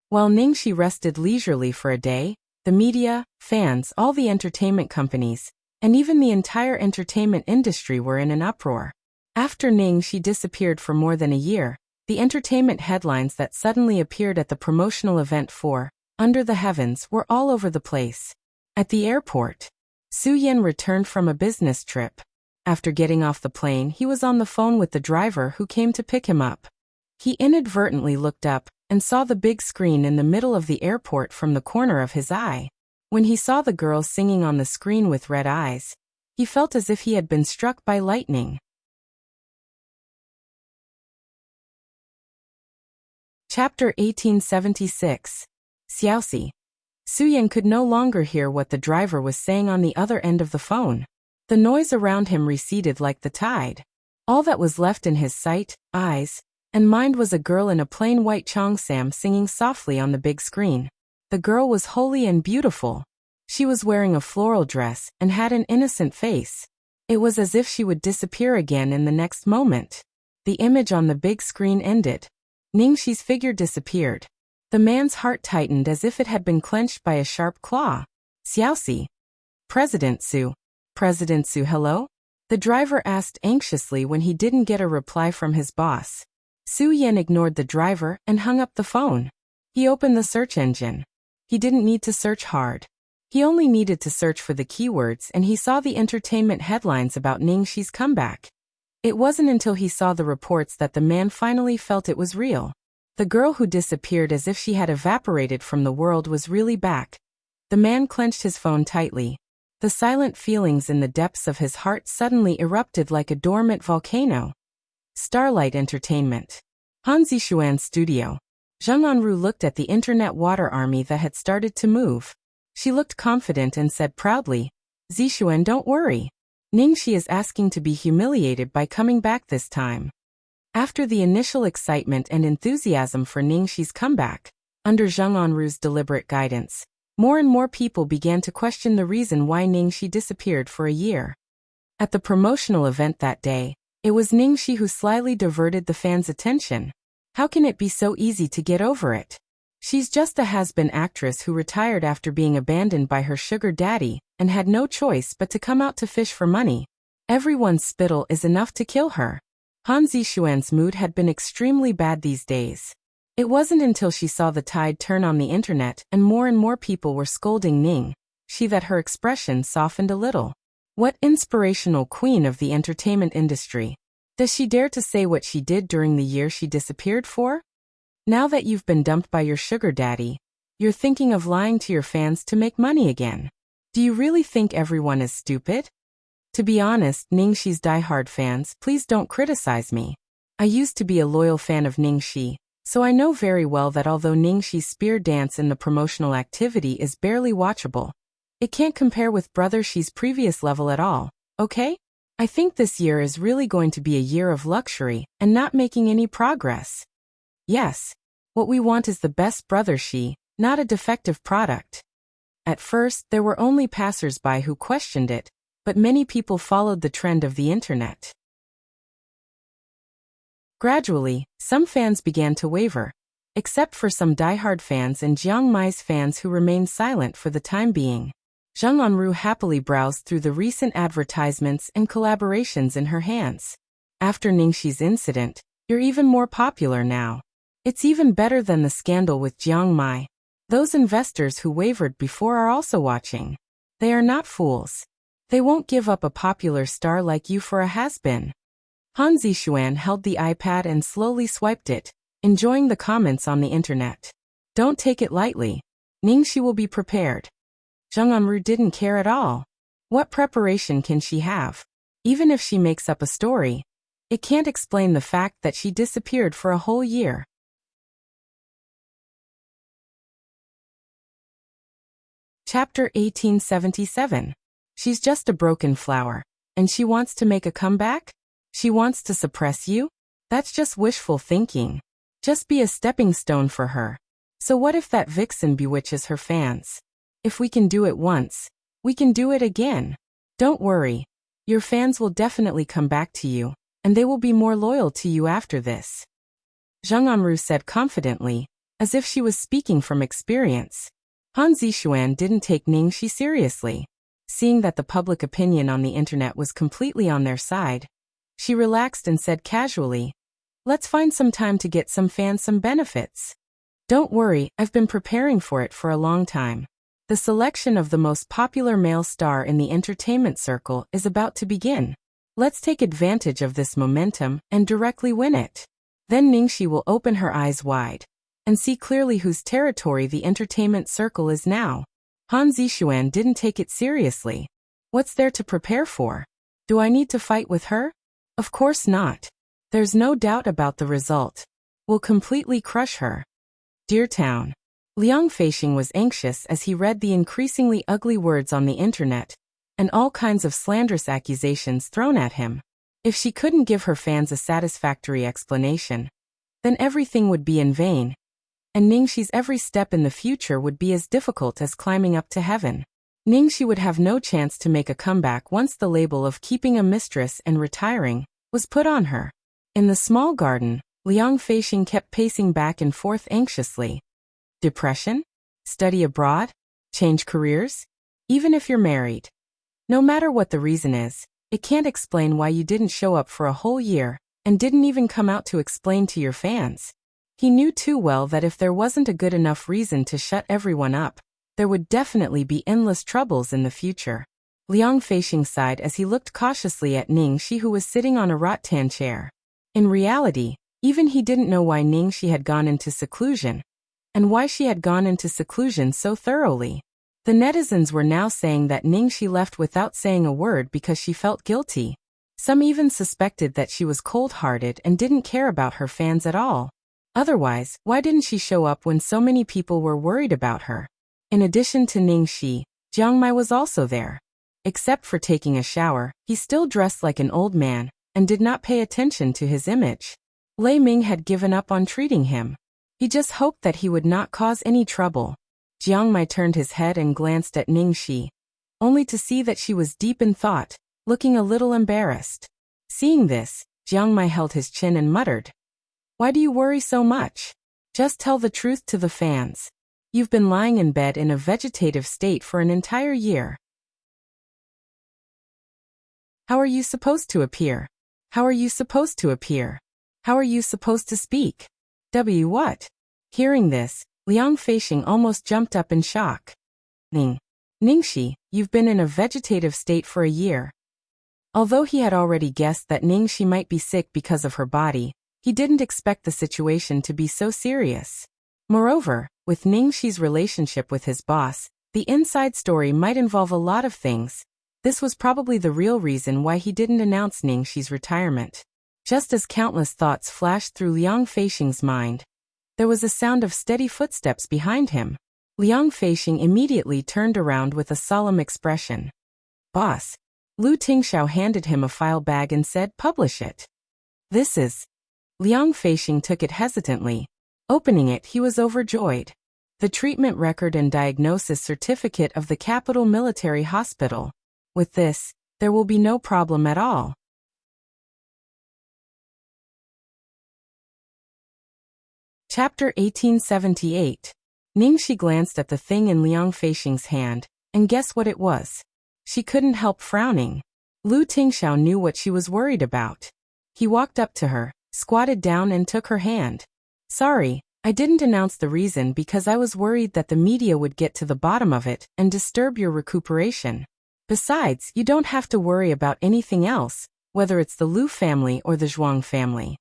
while Ningxi rested leisurely for a day, the media, fans, all the entertainment companies, and even the entire entertainment industry were in an uproar. After Ningxi disappeared for more than a year, The entertainment headlines that suddenly appeared at the promotional event for Under the Heavens were all over the place. At the airport, Su Yan returned from a business trip. After getting off the plane, he was on the phone with the driver who came to pick him up. He inadvertently looked up and saw the big screen in the middle of the airport from the corner of his eye. When he saw the girl singing on the screen with red eyes, he felt as if he had been struck by lightning. Chapter 1876. Xiaoxi. Su Yan could no longer hear what the driver was saying on the other end of the phone. The noise around him receded like the tide. All that was left in his sight, eyes, and mind was a girl in a plain white cheongsam singing softly on the big screen. The girl was holy and beautiful. She was wearing a floral dress and had an innocent face. It was as if she would disappear again in the next moment. The image on the big screen ended. Ningxi's figure disappeared. The man's heart tightened as if it had been clenched by a sharp claw. Xiaoxi. President Su. President Su, hello? The driver asked anxiously when he didn't get a reply from his boss. Su Yan ignored the driver and hung up the phone. He opened the search engine. He didn't need to search hard. He only needed to search for the keywords and he saw the entertainment headlines about Ningxi's comeback. It wasn't until he saw the reports that the man finally felt it was real. The girl who disappeared as if she had evaporated from the world was really back. The man clenched his phone tightly. The silent feelings in the depths of his heart suddenly erupted like a dormant volcano. Starlight Entertainment. Han Zixuan's studio. Zheng Anru looked at the internet water army that had started to move. She looked confident and said proudly, Zixuan, don't worry. Ningxi is asking to be humiliated by coming back this time. After the initial excitement and enthusiasm for Ningxi's comeback, under Zheng Anru's deliberate guidance, more and more people began to question the reason why Ningxi disappeared for a year. At the promotional event that day, it was Ningxi who slyly diverted the fans' attention. How can it be so easy to get over it? She's just a has-been actress who retired after being abandoned by her sugar daddy and had no choice but to come out to fish for money. Everyone's spittle is enough to kill her. Han Zixuan's mood had been extremely bad these days. It wasn't until she saw the tide turn on the internet and more people were scolding Ningxi that her expression softened a little. What inspirational queen of the entertainment industry. Does she dare to say what she did during the year she disappeared for? Now that you've been dumped by your sugar daddy, you're thinking of lying to your fans to make money again. Do you really think everyone is stupid? To be honest, Ningxi's diehard fans, please don't criticize me. I used to be a loyal fan of Ningxi, so I know very well that although Ningxi's spear dance in the promotional activity is barely watchable, it can't compare with Brother Xi's previous level at all, okay? I think this year is really going to be a year of luxury and not making any progress. Yes, what we want is the best Brother Xi, not a defective product. At first, there were only passers-by who questioned it, but many people followed the trend of the internet. Gradually, some fans began to waver, except for some diehard fans and Jiang Mai's fans who remained silent for the time being. Zheng Anru happily browsed through the recent advertisements and collaborations in her hands. After Ningxi's incident, you're even more popular now. It's even better than the scandal with Jiang Mai. Those investors who wavered before are also watching. They are not fools. They won't give up a popular star like you for a has-been. Han Zixuan held the iPad and slowly swiped it, enjoying the comments on the internet. Don't take it lightly. Ningxi will be prepared. Zheng Anru didn't care at all. What preparation can she have? Even if she makes up a story, it can't explain the fact that she disappeared for a whole year. Chapter 1877. She's just a broken flower, and she wants to make a comeback? She wants to suppress you? That's just wishful thinking. Just be a stepping stone for her. So what if that vixen bewitches her fans? If we can do it once, we can do it again. Don't worry. Your fans will definitely come back to you, and they will be more loyal to you after this. Zheng Anru said confidently, as if she was speaking from experience. Han Zixuan didn't take Ningxi seriously. Seeing that the public opinion on the internet was completely on their side, she relaxed and said casually, Let's find some time to get some fans some benefits. Don't worry, I've been preparing for it for a long time. The selection of the most popular male star in the entertainment circle is about to begin. Let's take advantage of this momentum and directly win it. Then Ningxi will open her eyes wide and see clearly whose territory the entertainment circle is now. Han Zixuan didn't take it seriously. What's there to prepare for? Do I need to fight with her? Of course not. There's no doubt about the result. We'll completely crush her. Dear Town. Liang Feixing was anxious as he read the increasingly ugly words on the internet and all kinds of slanderous accusations thrown at him. If she couldn't give her fans a satisfactory explanation, then everything would be in vain, and Ningxi's every step in the future would be as difficult as climbing up to heaven. Ningxi would have no chance to make a comeback once the label of keeping a mistress and retiring was put on her. In the small garden, Liang Feixing kept pacing back and forth anxiously. Depression? Study abroad? Change careers? Even if you're married. No matter what the reason is, it can't explain why you didn't show up for a whole year and didn't even come out to explain to your fans. He knew too well that if there wasn't a good enough reason to shut everyone up, there would definitely be endless troubles in the future. Liang Feixing sighed as he looked cautiously at Ningxi, who was sitting on a rattan chair. In reality, even he didn't know why Ningxi had gone into seclusion, and why she had gone into seclusion so thoroughly. The netizens were now saying that Ningxi left without saying a word because she felt guilty. Some even suspected that she was cold-hearted and didn't care about her fans at all. Otherwise, why didn't she show up when so many people were worried about her? In addition to Ningxi, Jiang Mai was also there. Except for taking a shower, he still dressed like an old man and did not pay attention to his image. Lei Ming had given up on treating him. He just hoped that he would not cause any trouble. Jiang Mai turned his head and glanced at Ningxi, only to see that she was deep in thought, looking a little embarrassed. Seeing this, Jiang Mai held his chin and muttered, "Why do you worry so much? Just tell the truth to the fans. You've been lying in bed in a vegetative state for an entire year. How are you supposed to appear? How are you supposed to appear? How are you supposed to speak? What?" Hearing this, Liang Feixing almost jumped up in shock. Ningxi, you've been in a vegetative state for a year. Although he had already guessed that Ningxi might be sick because of her body, he didn't expect the situation to be so serious. Moreover, with Ningxi's relationship with his boss, the inside story might involve a lot of things. This was probably the real reason why he didn't announce Ningxi's retirement. Just as countless thoughts flashed through Liang Feixing's mind, there was a sound of steady footsteps behind him. Liang Feixing immediately turned around with a solemn expression. "Boss." Lu Tingxiao handed him a file bag and said, "Publish it." "This is..." Liang Feixing took it hesitantly. Opening it, he was overjoyed. The treatment record and diagnosis certificate of the Capital Military Hospital. With this, there will be no problem at all. Chapter 1878. Ningxi glanced at the thing in Liang Feixing's hand, and guess what it was? She couldn't help frowning. Lu Tingxiao knew what she was worried about. He walked up to her, squatted down and took her hand. "Sorry, I didn't announce the reason because I was worried that the media would get to the bottom of it and disturb your recuperation. Besides, you don't have to worry about anything else, whether it's the Lu family or the Zhuang family."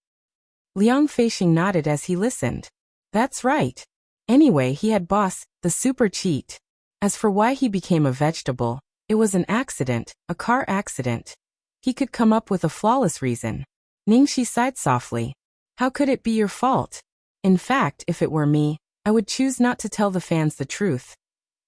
Liang Feixing nodded as he listened. That's right. Anyway, he had boss, the super cheat. As for why he became a vegetable, it was an accident, a car accident. He could come up with a flawless reason. Ningxi sighed softly. "How could it be your fault? In fact, if it were me, I would choose not to tell the fans the truth."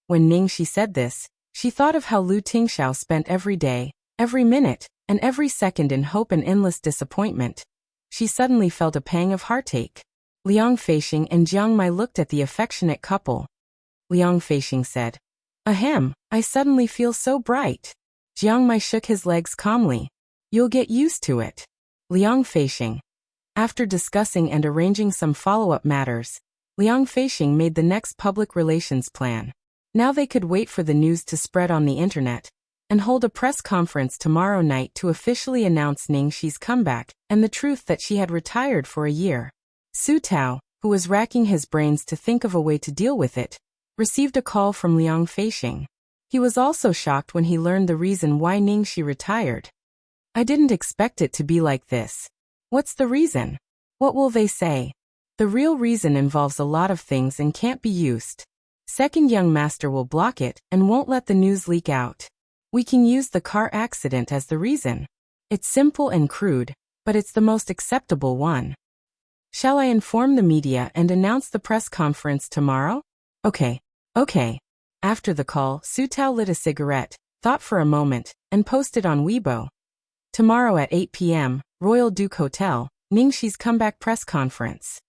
When Ningxi said this, she thought of how Lu Tingxiao spent every day, every minute, and every second in hope and endless disappointment. She suddenly felt a pang of heartache. Liang Feixing and Jiang Mai looked at the affectionate couple. Liang Feixing said, "Ahem, I suddenly feel so bright." Jiang Mai shook his legs calmly. "You'll get used to it." Liang Feixing. After discussing and arranging some follow-up matters, Liang Feixing made the next public relations plan. Now they could wait for the news to spread on the internet, and hold a press conference tomorrow night to officially announce Ningxi's comeback and the truth that she had retired for a year. Su Tao, who was racking his brains to think of a way to deal with it, received a call from Liang Feixing. He was also shocked when he learned the reason why Ningxi retired. I didn't expect it to be like this. What's the reason? What will they say? The real reason involves a lot of things and can't be used. Second young master will block it and won't let the news leak out. We can use the car accident as the reason. It's simple and crude, but it's the most acceptable one. Shall I inform the media and announce the press conference tomorrow? Okay. After the call, Su Tao lit a cigarette, thought for a moment, and posted on Weibo. Tomorrow at 8 p.m., Royal Duke Hotel, Ningxi's comeback press conference.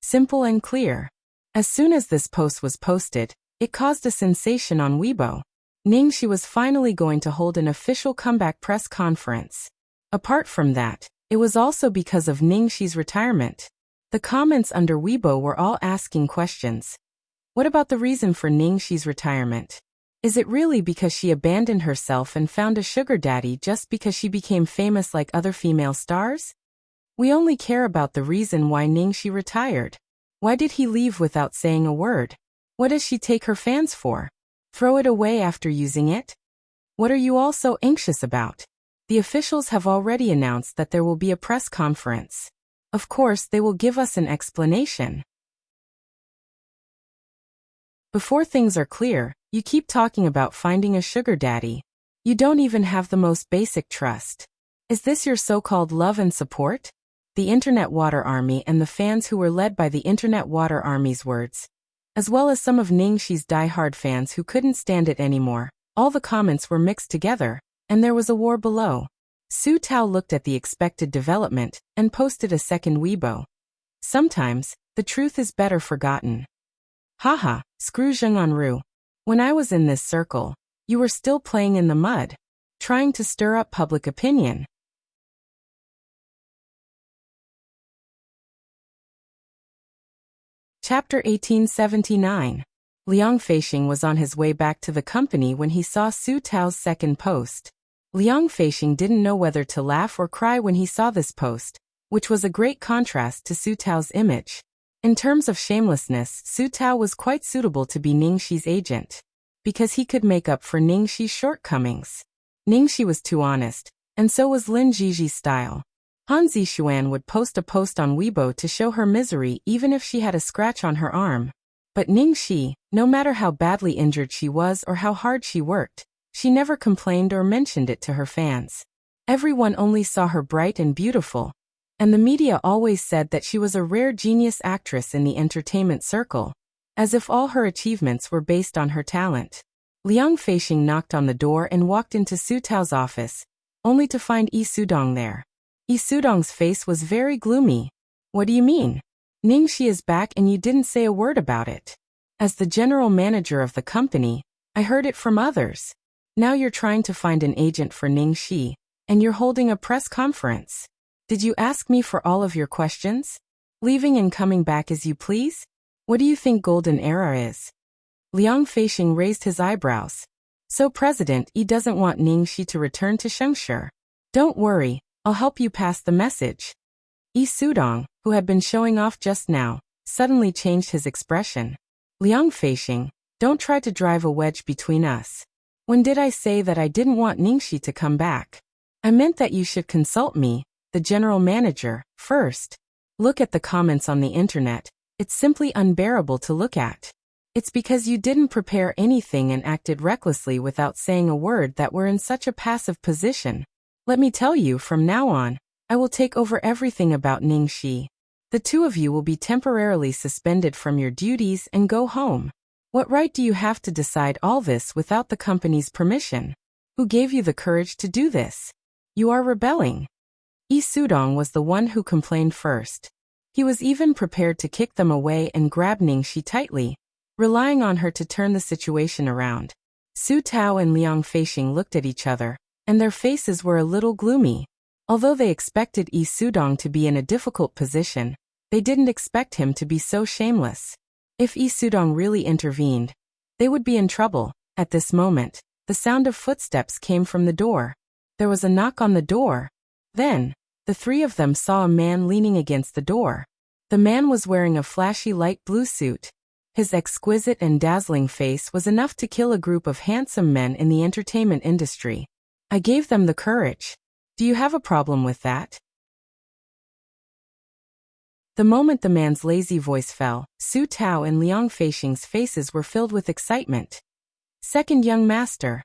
Simple and clear. As soon as this post was posted, it caused a sensation on Weibo. Ningxi was finally going to hold an official comeback press conference. Apart from that, it was also because of Ningxi's retirement. The comments under Weibo were all asking questions. What about the reason for Ningxi's retirement? Is it really because she abandoned herself and found a sugar daddy just because she became famous like other female stars? We only care about the reason why Ningxi retired. Why did he leave without saying a word? What does she take her fans for? Throw it away after using it? What are you all so anxious about? The officials have already announced that there will be a press conference. Of course, they will give us an explanation. Before things are clear, you keep talking about finding a sugar daddy. You don't even have the most basic trust. Is this your so-called love and support? The Internet Water Army and the fans who were led by the Internet Water Army's words, as well as some of Ningxi's die-hard fans who couldn't stand it anymore. All the comments were mixed together, and there was a war below. Su Tao looked at the expected development and posted a second Weibo. Sometimes, the truth is better forgotten. Haha, screw Zheng'anru. When I was in this circle, you were still playing in the mud, trying to stir up public opinion. Chapter 1879. Liang Feixing was on his way back to the company when he saw Su Tao's second post. Liang Feixing didn't know whether to laugh or cry when he saw this post, which was a great contrast to Su Tao's image. In terms of shamelessness, Su Tao was quite suitable to be Ningxi's agent, because he could make up for Ningxi's shortcomings. Ningxi was too honest, and so was Lin Jiji's style. Han Zixuan would post a post on Weibo to show her misery even if she had a scratch on her arm. But Ningxi, no matter how badly injured she was or how hard she worked, she never complained or mentioned it to her fans. Everyone only saw her bright and beautiful, and the media always said that she was a rare genius actress in the entertainment circle, as if all her achievements were based on her talent. Liang Feixing knocked on the door and walked into Su Tao's office, only to find Yi Sudong there. Yi Sudong's face was very gloomy. What do you mean? Ningxi is back and you didn't say a word about it. As the general manager of the company, I heard it from others. Now you're trying to find an agent for Ningxi, and you're holding a press conference. Did you ask me for all of your questions? Leaving and coming back as you please? What do you think golden era is? Liang Feixing raised his eyebrows. So President Yi doesn't want Ningxi to return to Shengshi. Don't worry, I'll help you pass the message. Yi Sudong, who had been showing off just now, suddenly changed his expression. Liang Feixing, don't try to drive a wedge between us. When did I say that I didn't want Ningxi to come back? I meant that you should consult me, the general manager, first. Look at the comments on the internet. It's simply unbearable to look at. It's because you didn't prepare anything and acted recklessly without saying a word that we're in such a passive position. Let me tell you, from now on, I will take over everything about Ningxi. The two of you will be temporarily suspended from your duties and go home. What right do you have to decide all this without the company's permission? Who gave you the courage to do this? You are rebelling. Yi Sudong was the one who complained first. He was even prepared to kick them away and grab Ningxi tightly, relying on her to turn the situation around. Su Tao and Liang Feixing looked at each other, and their faces were a little gloomy. Although they expected Yi Sudong to be in a difficult position, they didn't expect him to be so shameless. If Yi Sudong really intervened, they would be in trouble. At this moment, The sound of footsteps came from the door. There was a knock on the door. Then, the three of them saw a man leaning against the door. The man was wearing a flashy light blue suit. His exquisite and dazzling face was enough to kill a group of handsome men in the entertainment industry. I gave them the courage. Do you have a problem with that? The moment the man's lazy voice fell, Su Tao and Liang Feixing's faces were filled with excitement. Second young master.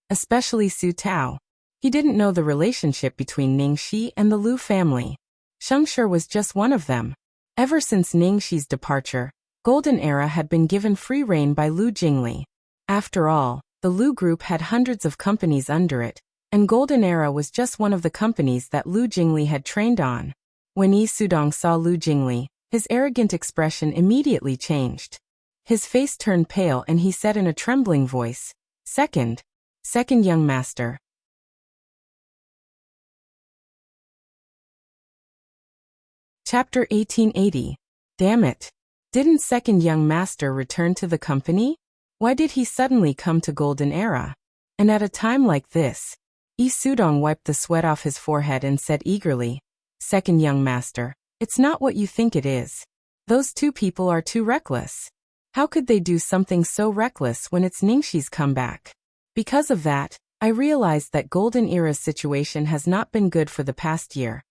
Especially Su Tao. He didn't know the relationship between Ning Shi and the Lu family. Shengshi was just one of them. Ever since Ning Shi's departure, Golden Era had been given free rein by Lu Jingli. After all, the Lu Group had hundreds of companies under it, and Golden Era was just one of the companies that Lu Jingli had trained on. When Yi Sudong saw Lu Jingli, his arrogant expression immediately changed. His face turned pale and he said in a trembling voice, Second young master. Chapter 1880. Damn it. Didn't second young master return to the company? Why did he suddenly come to Golden Era? And at a time like this, Yi Sudong wiped the sweat off his forehead and said eagerly, Second young master, it's not what you think it is. Those two people are too reckless. How could they do something so reckless when it's Ningxi's comeback? Because of that, I realized that Golden Era's situation has not been good for the past year.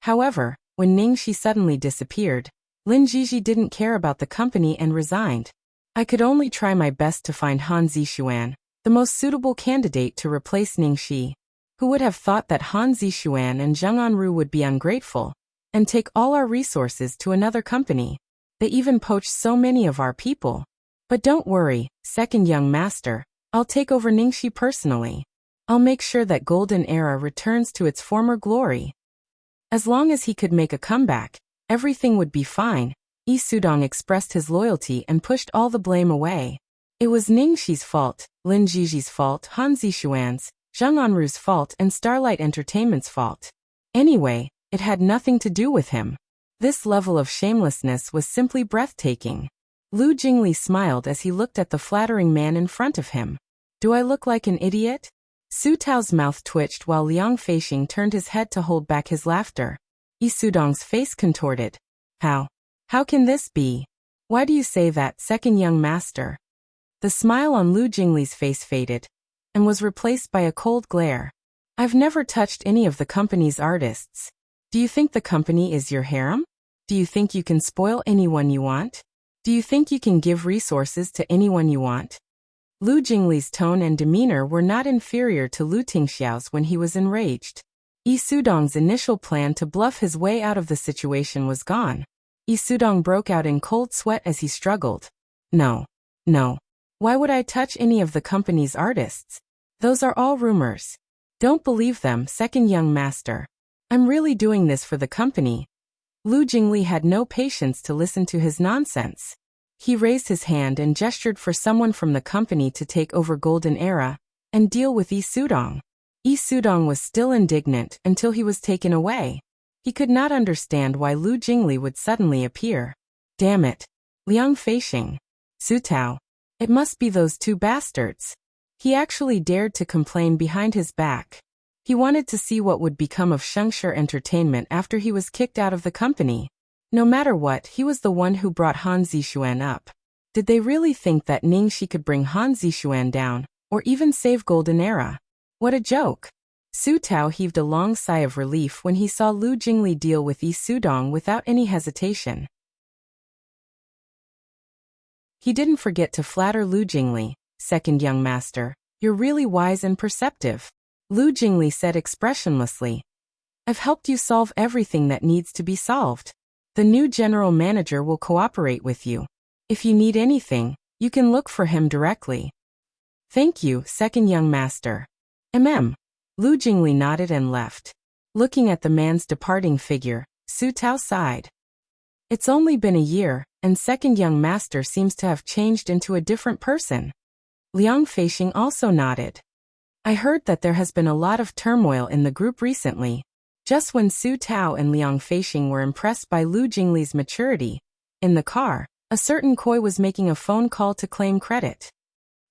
However, when Ningxi suddenly disappeared, Lin Jiji didn't care about the company and resigned. I could only try my best to find Han Zixuan, the most suitable candidate to replace Ningxi. Who would have thought that Han Zixuan and Zheng Anru would be ungrateful and take all our resources to another company? They even poached so many of our people. But don't worry, second young master, I'll take over Ningxi personally. I'll make sure that Golden Era returns to its former glory. As long as he could make a comeback, everything would be fine. Yi Sudong expressed his loyalty and pushed all the blame away. It was Ningxi's fault, Lin Jiji's fault, Han Zixuan's, Zheng Anru's fault and Starlight Entertainment's fault. Anyway, it had nothing to do with him. This level of shamelessness was simply breathtaking. Lu Jingli smiled as he looked at the flattering man in front of him. Do I look like an idiot? Su Tao's mouth twitched while Liang Feixing turned his head to hold back his laughter. Yi Sudong's face contorted. How can this be? Why do you say that, second young master? The smile on Lu Jingli's face faded and was replaced by a cold glare. I've never touched any of the company's artists. Do you think the company is your harem? Do you think you can spoil anyone you want? Do you think you can give resources to anyone you want? Lu Jingli's tone and demeanor were not inferior to Lu Tingxiao's when he was enraged. Yi Sudong's initial plan to bluff his way out of the situation was gone. Yi Sudong broke out in cold sweat as he struggled. No. Why would I touch any of the company's artists? Those are all rumors. Don't believe them, second young master. I'm really doing this for the company. Lu Jingli had no patience to listen to his nonsense. He raised his hand and gestured for someone from the company to take over Golden Era and deal with Yi Sudong. Yi Sudong was still indignant until he was taken away. He could not understand why Lu Jingli would suddenly appear. Damn it. Liang Feixing. Su Tao. It must be those two bastards. He actually dared to complain behind his back. He wanted to see what would become of Shengshi Entertainment after he was kicked out of the company. No matter what, he was the one who brought Han Zixuan up. Did they really think that Ningxi could bring Han Zixuan down, or even save Golden Era? What a joke. Su Tao heaved a long sigh of relief when he saw Lu Jingli deal with Yi Sudong without any hesitation. He didn't forget to flatter Lu Jingli. Second young master, you're really wise and perceptive. Lu Jingli said expressionlessly. I've helped you solve everything that needs to be solved. The new general manager will cooperate with you. If you need anything, you can look for him directly. Thank you, second young master. Lu Jingli nodded and left. Looking at the man's departing figure, Su Tao sighed. It's only been a year, and second young master seems to have changed into a different person. Liang Feixing also nodded. I heard that there has been a lot of turmoil in the group recently. Just when Su Tao and Liang Feixing were impressed by Lu Jingli's maturity, in the car, a certain Koi was making a phone call to claim credit.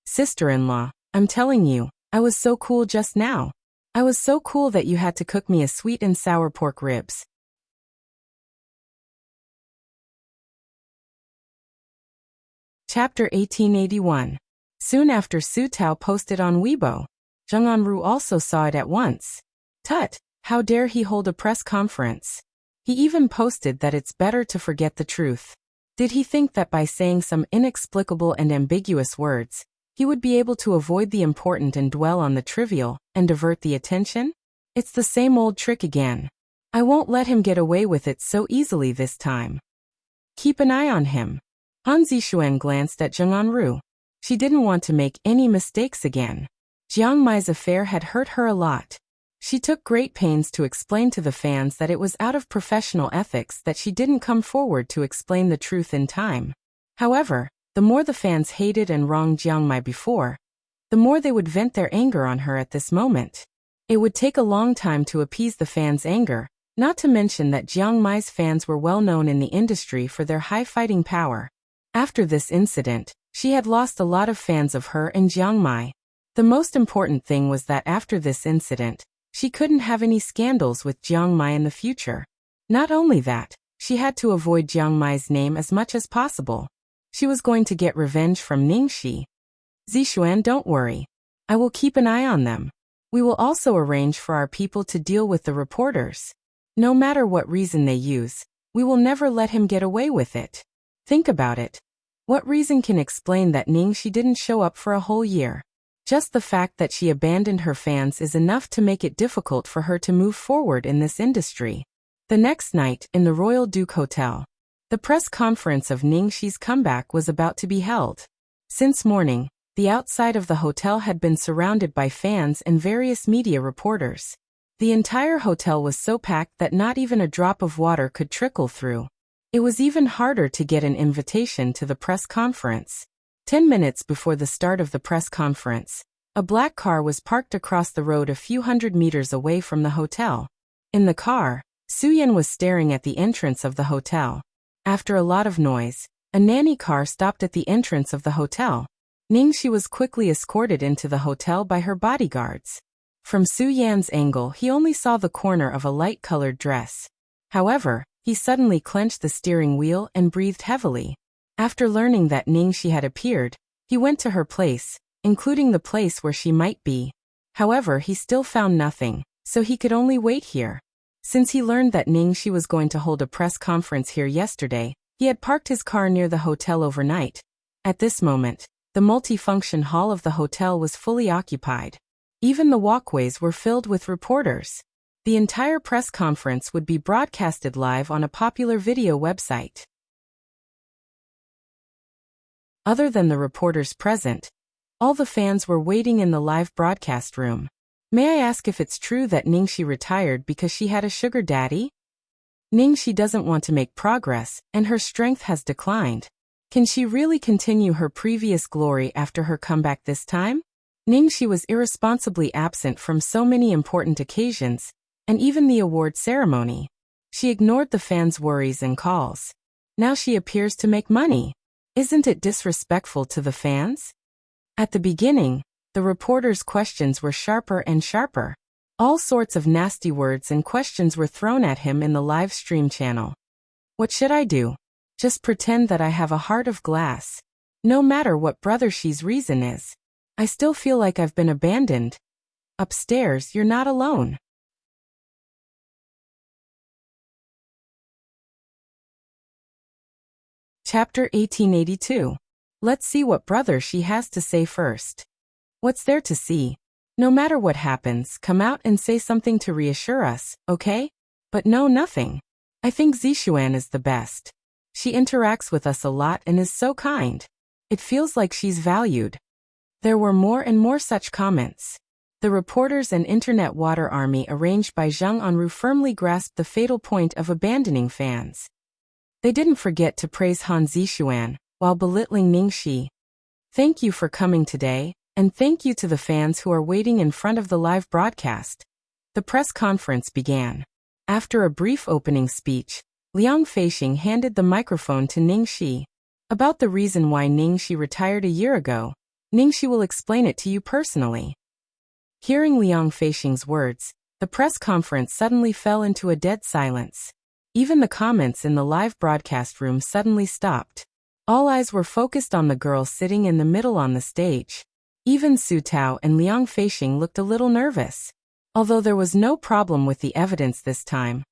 Sister-in-law, I'm telling you, I was so cool just now. I was so cool that you had to cook me a sweet and sour pork ribs. Chapter 1881. Soon after Su Tao posted on Weibo, Zheng Anru also saw it at once. Tut, how dare he hold a press conference? He even posted that it's better to forget the truth. Did he think that by saying some inexplicable and ambiguous words, he would be able to avoid the important and dwell on the trivial, and divert the attention? It's the same old trick again. I won't let him get away with it so easily this time. Keep an eye on him. Han Zixuan glanced at Zheng Anru. She didn't want to make any mistakes again. Jiang Mai's affair had hurt her a lot. She took great pains to explain to the fans that it was out of professional ethics that she didn't come forward to explain the truth in time. However, the more the fans hated and wronged Jiang Mai before, the more they would vent their anger on her at this moment. It would take a long time to appease the fans' anger, not to mention that Jiang Mai's fans were well known in the industry for their high fighting power. After this incident, she had lost a lot of fans of her and Jiang Mai. The most important thing was that after this incident, she couldn't have any scandals with Jiang Mai in the future. Not only that, she had to avoid Jiang Mai's name as much as possible. She was going to get revenge from Ningxi. Zixuan, don't worry. I will keep an eye on them. We will also arrange for our people to deal with the reporters. No matter what reason they use, we will never let him get away with it. Think about it. What reason can explain that Ningxi didn't show up for a whole year? Just the fact that she abandoned her fans is enough to make it difficult for her to move forward in this industry. The next night, in the Royal Duke Hotel, the press conference of Ningxi's comeback was about to be held. Since morning, the outside of the hotel had been surrounded by fans and various media reporters. The entire hotel was so packed that not even a drop of water could trickle through. It was even harder to get an invitation to the press conference. 10 minutes before the start of the press conference, a black car was parked across the road a few hundred meters away from the hotel. In the car, Su Yan was staring at the entrance of the hotel. After a lot of noise, a nanny car stopped at the entrance of the hotel. Ningxi was quickly escorted into the hotel by her bodyguards. From Su Yan's angle, he only saw the corner of a light-colored dress. However, he suddenly clenched the steering wheel and breathed heavily. After learning that Ningxi had appeared, he went to her place, including the place where she might be. However, he still found nothing, so he could only wait here. Since he learned that Ningxi was going to hold a press conference here yesterday, he had parked his car near the hotel overnight. At this moment, the multifunction hall of the hotel was fully occupied. Even the walkways were filled with reporters. The entire press conference would be broadcasted live on a popular video website. Other than the reporters present, all the fans were waiting in the live broadcast room. May I ask if it's true that Ningxi retired because she had a sugar daddy? Ningxi doesn't want to make progress, and her strength has declined. Can she really continue her previous glory after her comeback this time? Ningxi was irresponsibly absent from so many important occasions, and even the award ceremony. She ignored the fans' worries and calls. Now she appears to make money. Isn't it disrespectful to the fans? At the beginning, the reporters' questions were sharper and sharper. All sorts of nasty words and questions were thrown at him in the live stream channel. What should I do? Just pretend that I have a heart of glass. No matter what Brother Shi's reason is. I still feel like I've been abandoned. Upstairs, you're not alone. Chapter 1882. Let's see what Brother Shi has to say first. What's there to see? No matter what happens, come out and say something to reassure us, okay? But no, nothing. I think Zixuan is the best. She interacts with us a lot and is so kind. It feels like she's valued. There were more and more such comments. The reporters and internet water army arranged by Zheng Anru firmly grasped the fatal point of abandoning fans. They didn't forget to praise Han Zixuan, while belittling Ningxi. Thank you for coming today, and thank you to the fans who are waiting in front of the live broadcast. The press conference began. After a brief opening speech, Liang Feixing handed the microphone to Ningxi. About the reason why Ningxi retired a year ago, Ningxi will explain it to you personally. Hearing Liang Feixing's words, the press conference suddenly fell into a dead silence. Even the comments in the live broadcast room suddenly stopped. All eyes were focused on the girl sitting in the middle on the stage. Even Su Tao and Liang Feixing looked a little nervous. Although there was no problem with the evidence this time,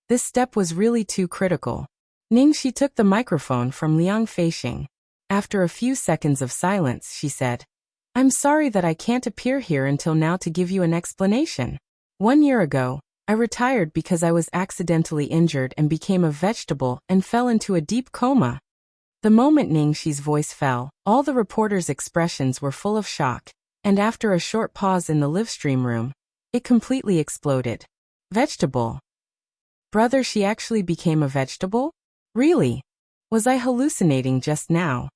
this step was really too critical. Ningxi took the microphone from Liang Feixing. After a few seconds of silence, she said, "I'm sorry that I can't appear here until now to give you an explanation. 1 year ago, I retired because I was accidentally injured and became a vegetable and fell into a deep coma." The moment Ningxi's voice fell, all the reporters' expressions were full of shock, and after a short pause in the livestream room, it completely exploded. Vegetable? Brother, she actually became a vegetable? Really? Was I hallucinating just now?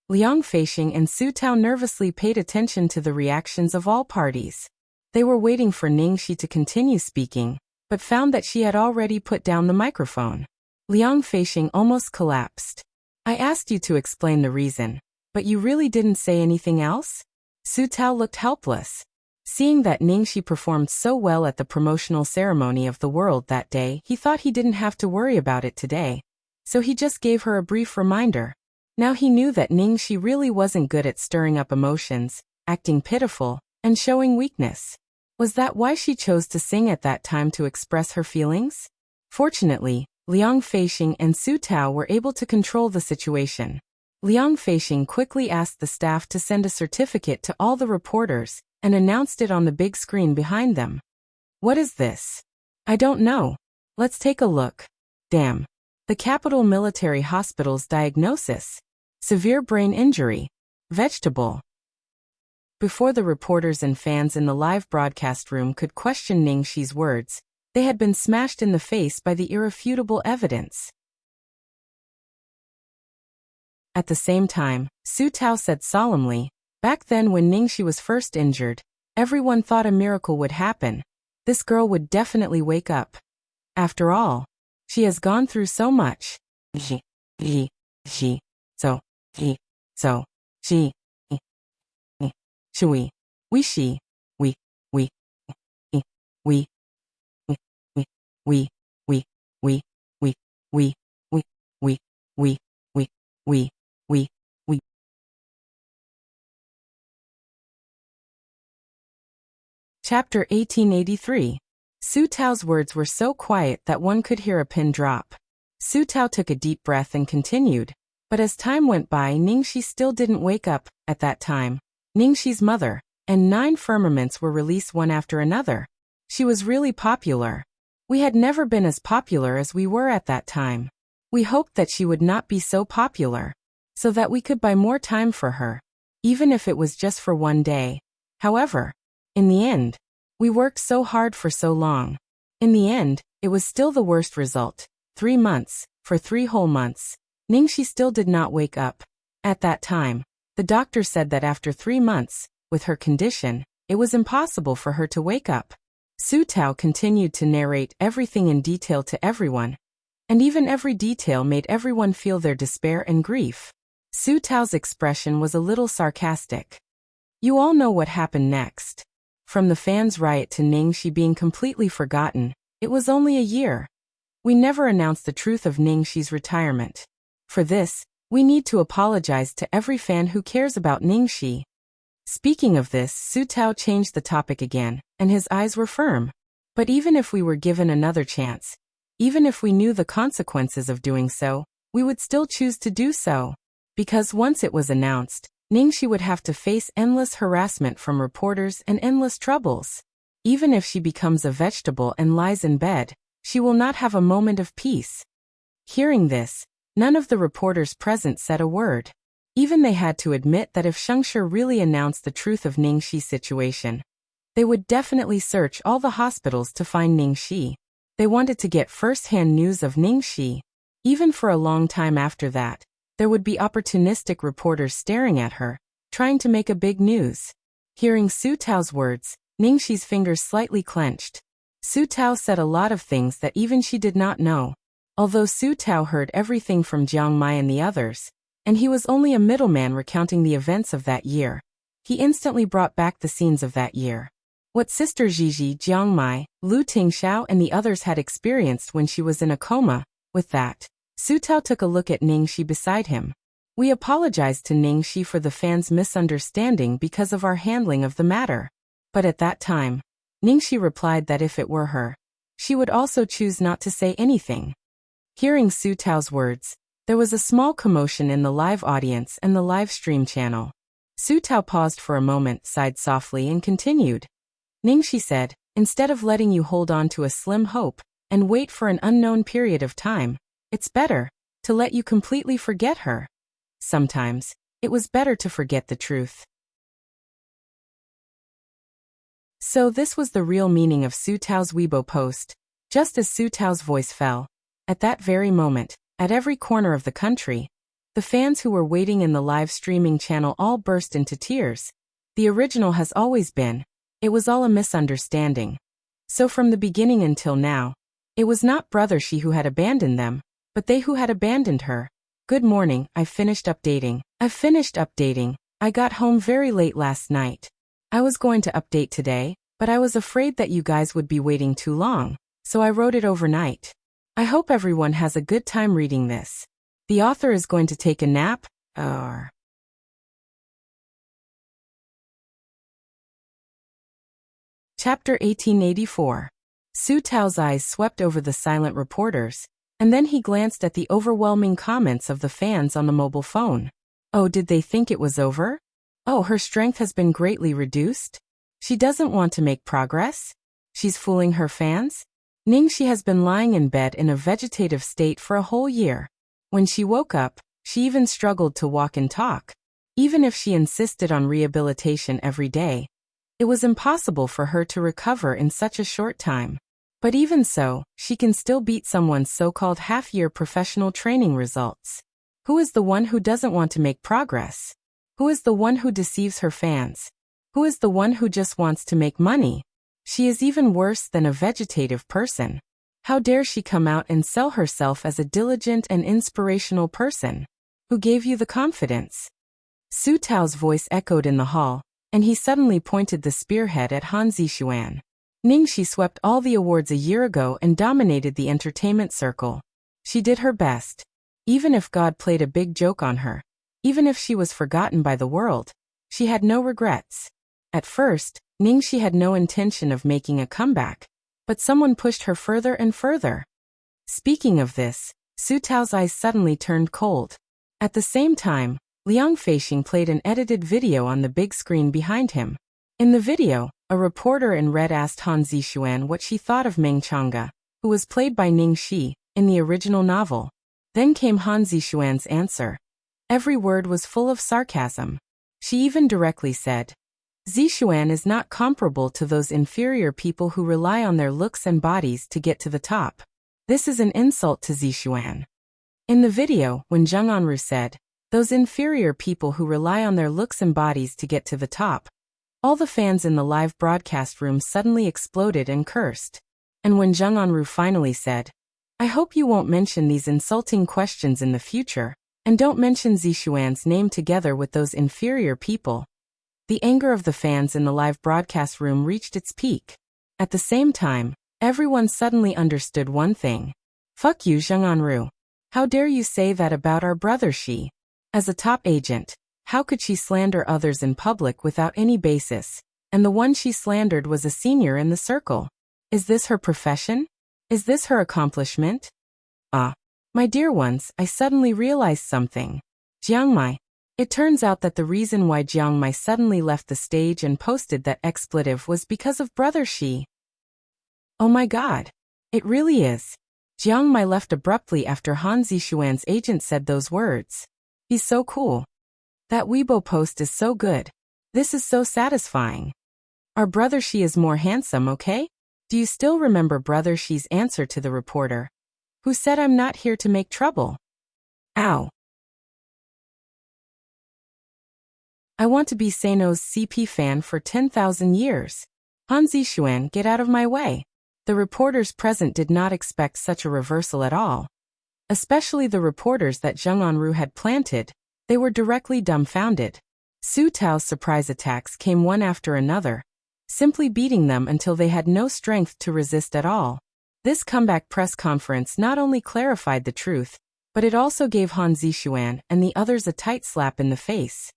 Liang Feixing and Su Tao nervously paid attention to the reactions of all parties. They were waiting for Ningxi to continue speaking, but found that she had already put down the microphone. Liang Feixing almost collapsed. "I asked you to explain the reason, but you really didn't say anything else?" Su Tao looked helpless. Seeing that Ningxi performed so well at the promotional ceremony of the world that day, he thought he didn't have to worry about it today, so he just gave her a brief reminder. Now he knew that Ningxi really wasn't good at stirring up emotions, acting pitiful, and showing weakness. Was that why she chose to sing at that time, to express her feelings? Fortunately, Liang Feixing and Su Tao were able to control the situation. Liang Feixing quickly asked the staff to send a certificate to all the reporters and announced it on the big screen behind them. "What is this?" "I don't know. Let's take a look." "Damn. The Capital Military Hospital's diagnosis. Severe brain injury. Vegetable." Before the reporters and fans in the live broadcast room could question Ningxi's words, they had been smashed in the face by the irrefutable evidence. At the same time, Su Tao said solemnly, "Back then when Ningxi was first injured, everyone thought a miracle would happen. This girl would definitely wake up. After all, she has gone through so much. So, we, we. Chapter 1883. Su Tao's words were so quiet that one could hear a pin drop. Su Tao took a deep breath and continued, but as time went by, Ningxi still didn't wake up. At that time, Ningxi's mother and 9 firmaments were released one after another. She was really popular. We had never been as popular as we were at that time. We hoped that she would not be so popular, so that we could buy more time for her, even if it was just for 1 day. However, in the end, we worked so hard for so long. In the end, it was still the worst result. 3 months, for 3 whole months, Ningxi still did not wake up. At that time, the doctor said that after 3 months, with her condition, it was impossible for her to wake up. Su Tao continued to narrate everything in detail to everyone, and even every detail made everyone feel their despair and grief. Su Tao's expression was a little sarcastic. You all know what happened next. From the fans' riot to Ningxi being completely forgotten, it was only a year. We never announced the truth of Ningxi's retirement. For this, we need to apologize to every fan who cares about Ningxi. Speaking of this, Su Tao changed the topic again, and his eyes were firm. But even if we were given another chance, even if we knew the consequences of doing so, we would still choose to do so. Because once it was announced, Ningxi would have to face endless harassment from reporters and endless troubles. Even if she becomes a vegetable and lies in bed, she will not have a moment of peace. Hearing this, none of the reporters present said a word. Even they had to admit that if Shengshi really announced the truth of Ningxi's situation, they would definitely search all the hospitals to find Ningxi. They wanted to get first-hand news of Ningxi. Even for a long time after that, there would be opportunistic reporters staring at her, trying to make a big news. Hearing Su Tao's words, Ningxi's fingers slightly clenched. Su Tao said a lot of things that even she did not know. Although Su Tao heard everything from Jiang Mai and the others, and he was only a middleman recounting the events of that year, He instantly brought back the scenes of that year. What Sister Gigi, Jiang Mai, Lu Tingxiao and the others had experienced when she was in a coma. With that, Su Tao took a look at Ningxi beside him. We apologized to Ningxi for the fans' misunderstanding because of our handling of the matter. But at that time, Ningxi replied that if it were her, she would also choose not to say anything. Hearing Su Tao's words, there was a small commotion in the live audience and the live stream channel. Su Tao paused for a moment, sighed softly and continued. Ningxi said, instead of letting you hold on to a slim hope and wait for an unknown period of time, it's better to let you completely forget her. Sometimes, it was better to forget the truth. So this was the real meaning of Su Tao's Weibo post. Just as Su Tao's voice fell, at that very moment, at every corner of the country, the fans who were waiting in the live streaming channel all burst into tears. The original has always been. It was all a misunderstanding. So from the beginning until now, it was not Brother Shi who had abandoned them, but they who had abandoned her. Good morning, I've finished updating. I got home very late last night. I was going to update today, but I was afraid that you guys would be waiting too long, so I wrote it overnight. I hope everyone has a good time reading this. The author is going to take a nap, or... Chapter 1884. Su Tao's eyes swept over the silent reporters, and then he glanced at the overwhelming comments of the fans on the mobile phone. Oh, did they think it was over? Oh, her strength has been greatly reduced? She doesn't want to make progress? She's fooling her fans? Ningxi has been lying in bed in a vegetative state for a whole year. When she woke up, she even struggled to walk and talk. Even if she insisted on rehabilitation every day, it was impossible for her to recover in such a short time. But even so, she can still beat someone's so-called half-year professional training results. Who is the one who doesn't want to make progress? Who is the one who deceives her fans? Who is the one who just wants to make money? She is even worse than a vegetative person. How dare she come out and sell herself as a diligent and inspirational person? Who gave you the confidence? Su Tao's voice echoed in the hall, and he suddenly pointed the spearhead at Han Zixuan. Ningxi swept all the awards a year ago and dominated the entertainment circle. She did her best. Even if God played a big joke on her, even if she was forgotten by the world, she had no regrets. At first, Ningxi had no intention of making a comeback, but someone pushed her further and further. Speaking of this, Su Tao's eyes suddenly turned cold. At the same time, Liang Feixing played an edited video on the big screen behind him. In the video, a reporter in red asked Han Zixuan what she thought of Meng Chang'e, who was played by Ningxi, in the original novel. Then came Han Zixuan's answer. Every word was full of sarcasm. She even directly said, Zixuan is not comparable to those inferior people who rely on their looks and bodies to get to the top. This is an insult to Zixuan. In the video, when Zheng Anru said, those inferior people who rely on their looks and bodies to get to the top, all the fans in the live broadcast room suddenly exploded and cursed. And when Zheng Anru finally said, I hope you won't mention these insulting questions in the future, and don't mention Zixuan's name together with those inferior people. The anger of the fans in the live broadcast room reached its peak. At the same time, everyone suddenly understood one thing. Fuck you, Zheng Anru. How dare you say that about our brother Shi? As a top agent, how could she slander others in public without any basis? And the one she slandered was a senior in the circle. Is this her profession? Is this her accomplishment? Ah, my dear ones, I suddenly realized something. Jiang Mai. It turns out that the reason why Jiang Mai suddenly left the stage and posted that expletive was because of Brother Shi. Oh my god. It really is. Jiang Mai left abruptly after Han Zixuan's agent said those words. He's so cool. That Weibo post is so good. This is so satisfying. Our Brother Shi is more handsome, okay? Do you still remember Brother Shi's answer to the reporter, who said I'm not here to make trouble? Ow. I want to be Sano's CP fan for 10,000 years. Han Zixuan, get out of my way. The reporters present did not expect such a reversal at all. Especially the reporters that Zheng Anru had planted, they were directly dumbfounded. Su Tao's surprise attacks came one after another, simply beating them until they had no strength to resist at all. This comeback press conference not only clarified the truth, but it also gave Han Zixuan and the others a tight slap in the face.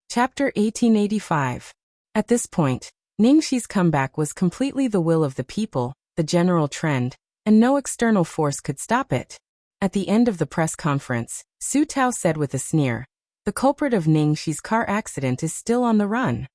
Chapter 1885. At this point, Ningxi's comeback was completely the will of the people, the general trend, and no external force could stop it. At the end of the press conference, Su Tao said with a sneer, "The culprit of Ningxi's car accident is still on the run."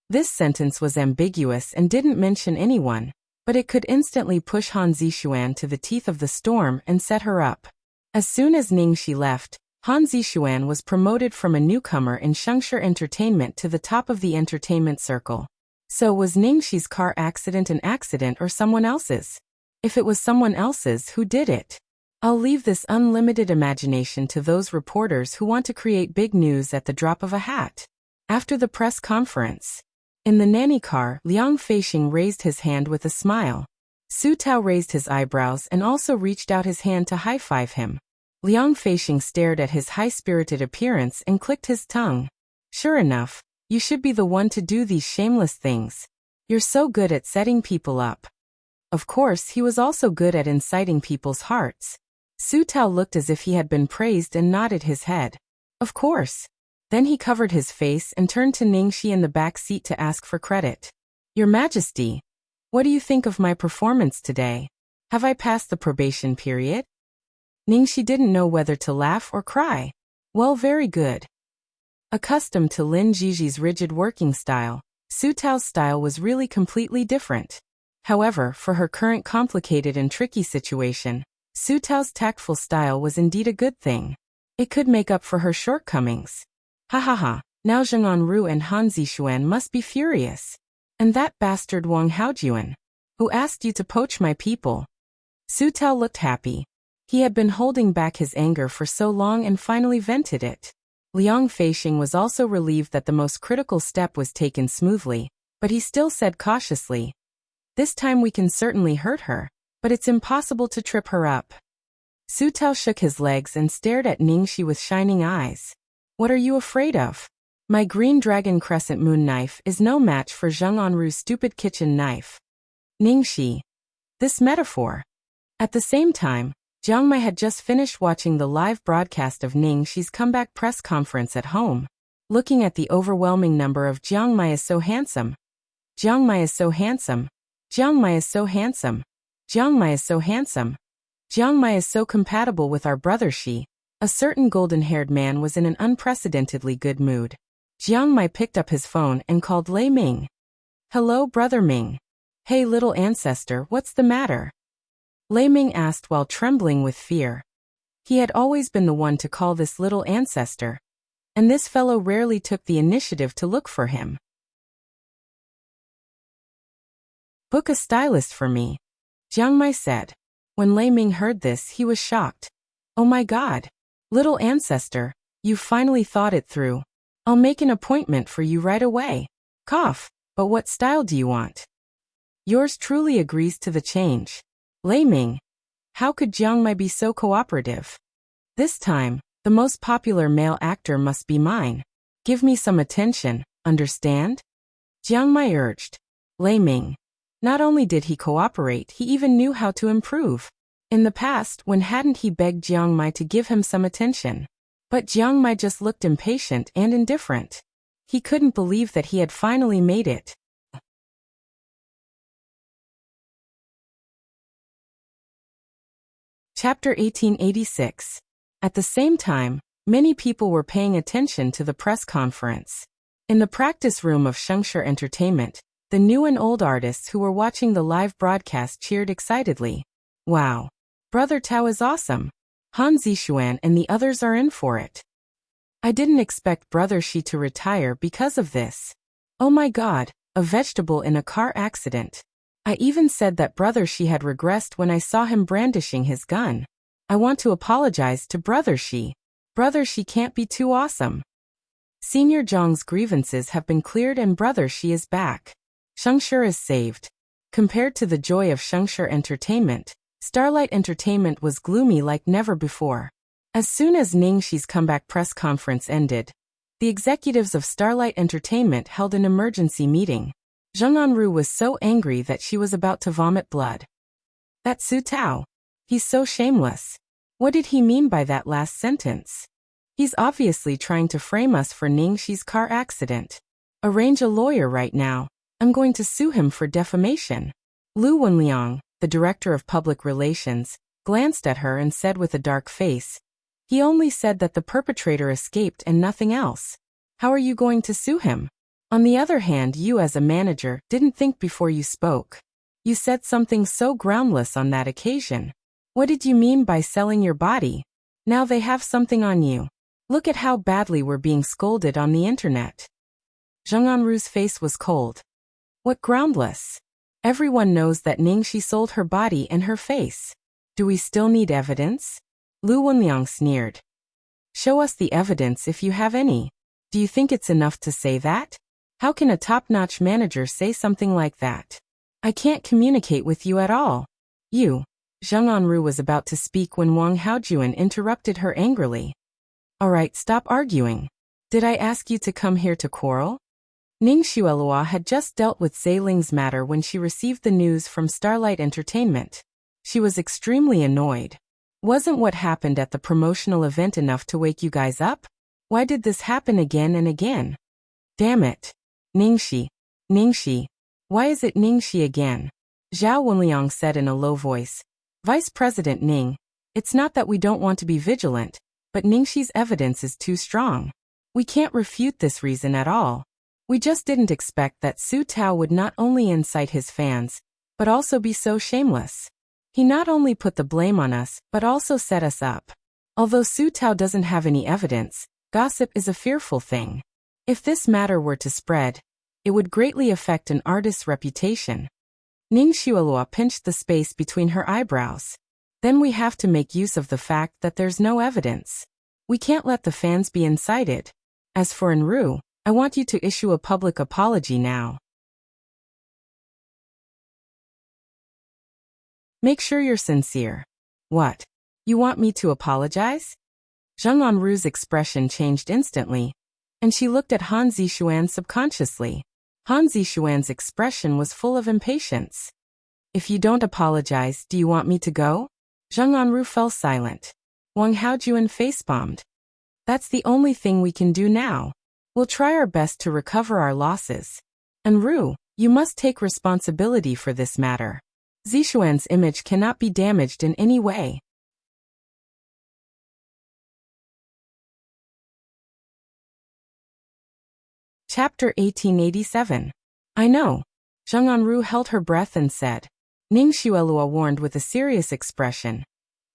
This sentence was ambiguous and didn't mention anyone, but it could instantly push Han Zixuan to the teeth of the storm and set her up. As soon as Ningxi left, Han Zixuan was promoted from a newcomer in Shengshi Entertainment to the top of the entertainment circle. So was Ningxi's car accident an accident or someone else's? If it was someone else's, who did it? I'll leave this unlimited imagination to those reporters who want to create big news at the drop of a hat. After the press conference, in the nanny car, Liang Feixing raised his hand with a smile. Su Tao raised his eyebrows and also reached out his hand to high-five him. Liang Feixing stared at his high-spirited appearance and clicked his tongue. "Sure enough, you should be the one to do these shameless things. You're so good at setting people up." Of course, he was also good at inciting people's hearts. Su Tao looked as if he had been praised and nodded his head. "Of course." Then he covered his face and turned to Ningxi in the back seat to ask for credit. "Your Majesty, what do you think of my performance today? Have I passed the probation period?" Ningxi didn't know whether to laugh or cry. "Well, very good." Accustomed to Lin Jiji's rigid working style, Su Tao's style was really completely different. However, for her current complicated and tricky situation, Su Tao's tactful style was indeed a good thing. It could make up for her shortcomings. Ha ha ha, now Zheng Anru and Han Zixuan must be furious. And that bastard Wang Haojuan, who asked you to poach my people. Su Tao looked happy. He had been holding back his anger for so long and finally vented it. Liang Feixing was also relieved that the most critical step was taken smoothly, but he still said cautiously, "This time we can certainly hurt her, but it's impossible to trip her up." Su Tao shook his legs and stared at Ningxi with shining eyes. "What are you afraid of? My green dragon crescent moon knife is no match for Zheng Anru's stupid kitchen knife." Ningxi. This metaphor. At the same time, Jiang Mai had just finished watching the live broadcast of Ningxi's comeback press conference at home. Looking at the overwhelming number of "Jiang Mai is so handsome. Jiang Mai is so handsome. Jiang Mai is so handsome. Jiang Mai is so handsome. Jiang Mai is so compatible with our brother Xi." A certain golden-haired man was in an unprecedentedly good mood. Jiang Mai picked up his phone and called Lei Ming. "Hello, Brother Ming. Hey, little ancestor, what's the matter?" Lei Ming asked while trembling with fear. He had always been the one to call this little ancestor, and this fellow rarely took the initiative to look for him. "Book a stylist for me," Jiang Mai said. When Lei Ming heard this, he was shocked. "Oh my God. Little ancestor, you've finally thought it through. I'll make an appointment for you right away. Cough, but what style do you want?" "Yours truly agrees to the change." Lei Ming. How could Jiang Mai be so cooperative? "This time, the most popular male actor must be mine. Give me some attention, understand?" Jiang Mai urged. Lei Ming. Not only did he cooperate, he even knew how to improve. In the past, when hadn't he begged Jiang Mai to give him some attention? But Jiang Mai just looked impatient and indifferent. He couldn't believe that he had finally made it. Chapter 1886. At the same time, many people were paying attention to the press conference. In the practice room of Shengshi Entertainment, the new and old artists who were watching the live broadcast cheered excitedly. "Wow. Brother Tao is awesome. Han Zixuan and the others are in for it. I didn't expect Brother Xi to retire because of this. Oh my God, a vegetable in a car accident. I even said that Brother Xi had regressed when I saw him brandishing his gun. I want to apologize to Brother Xi. Brother Xi can't be too awesome. Senior Zhang's grievances have been cleared and Brother Xi is back. Shengshi is saved." Compared to the joy of Shengshi Entertainment, Starlight Entertainment was gloomy like never before. As soon as Ningxi's comeback press conference ended, the executives of Starlight Entertainment held an emergency meeting. Zheng Anru was so angry that she was about to vomit blood. That Su Tao. He's so shameless. What did he mean by that last sentence? He's obviously trying to frame us for Ningxi's car accident. Arrange a lawyer right now. I'm going to sue him for defamation. Lu Wenliang, the director of public relations, glanced at her and said with a dark face, "He only said that the perpetrator escaped and nothing else. How are you going to sue him? On the other hand, you as a manager didn't think before you spoke. You said something so groundless on that occasion. What did you mean by selling your body? Now they have something on you. Look at how badly we're being scolded on the internet." Zheng Anru's face was cold. What groundless? Everyone knows that Ningxi sold her body and her face. Do we still need evidence? Lu Wenliang sneered. Show us the evidence if you have any. Do you think it's enough to say that? How can a top-notch manager say something like that? I can't communicate with you at all. You. Zheng Anru was about to speak when Wang Haojuan interrupted her angrily. All right, stop arguing. Did I ask you to come here to quarrel? Ning Xuelua had just dealt with Zailing's matter when she received the news from Starlight Entertainment. She was extremely annoyed. Wasn't what happened at the promotional event enough to wake you guys up? Why did this happen again and again? Damn it. Ningxi. Why is it Ningxi again? Zhao Wenliang said in a low voice. Vice President Ning, it's not that we don't want to be vigilant, but Ningxi's evidence is too strong. We can't refute this reason at all. We just didn't expect that Su Tao would not only incite his fans, but also be so shameless. He not only put the blame on us, but also set us up. Although Su Tao doesn't have any evidence, gossip is a fearful thing. If this matter were to spread, it would greatly affect an artist's reputation. Ning Xuelua pinched the space between her eyebrows. Then we have to make use of the fact that there's no evidence. We can't let the fans be incited. As for Enru, I want you to issue a public apology now. Make sure you're sincere. What? You want me to apologize? Zheng Anru's expression changed instantly, and she looked at Han Zixuan subconsciously. Han Zixuan's expression was full of impatience. If you don't apologize, do you want me to go? Zheng Anru fell silent. Wang Haojuan facepalmed. That's the only thing we can do now. We'll try our best to recover our losses. Enru, you must take responsibility for this matter. Zixuan's image cannot be damaged in any way. Chapter 1887. I know. Zheng Anru held her breath and said. Ning Xuelua warned with a serious expression.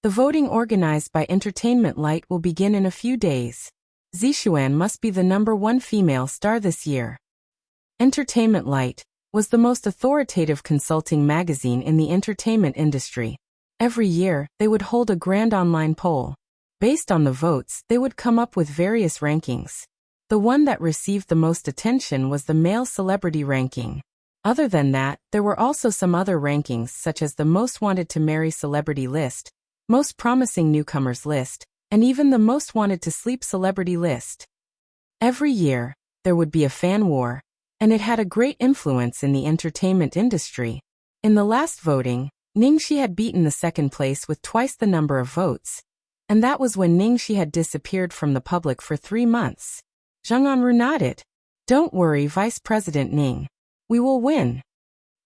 The voting organized by Entertainment Light will begin in a few days. Zixuan must be the #1 female star this year. Entertainment Light was the most authoritative consulting magazine in the entertainment industry. Every year, they would hold a grand online poll. Based on the votes, they would come up with various rankings. The one that received the most attention was the male celebrity ranking. Other than that, there were also some other rankings such as the most wanted to marry celebrity list, most promising newcomers list, and even the most wanted to sleep celebrity list. Every year, there would be a fan war, and it had a great influence in the entertainment industry. In the last voting, Ningxi had beaten the second place with twice the number of votes, and that was when Ningxi had disappeared from the public for 3 months. Zheng Anru nodded. Don't worry, Vice President Ning. We will win.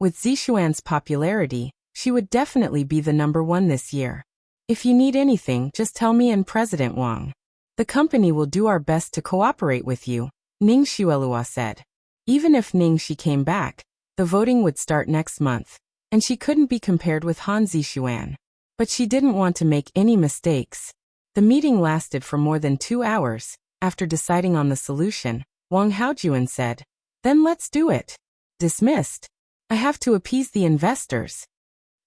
With Zixuan's popularity, she would definitely be the #1 this year. If you need anything, just tell me and President Wang. The company will do our best to cooperate with you, Ning Xuelua said. Even if Ningxi came back, the voting would start next month, and she couldn't be compared with Han Zixuan. But she didn't want to make any mistakes. The meeting lasted for more than 2 hours. After deciding on the solution, Wang Haojuan said, Then let's do it. Dismissed. I have to appease the investors.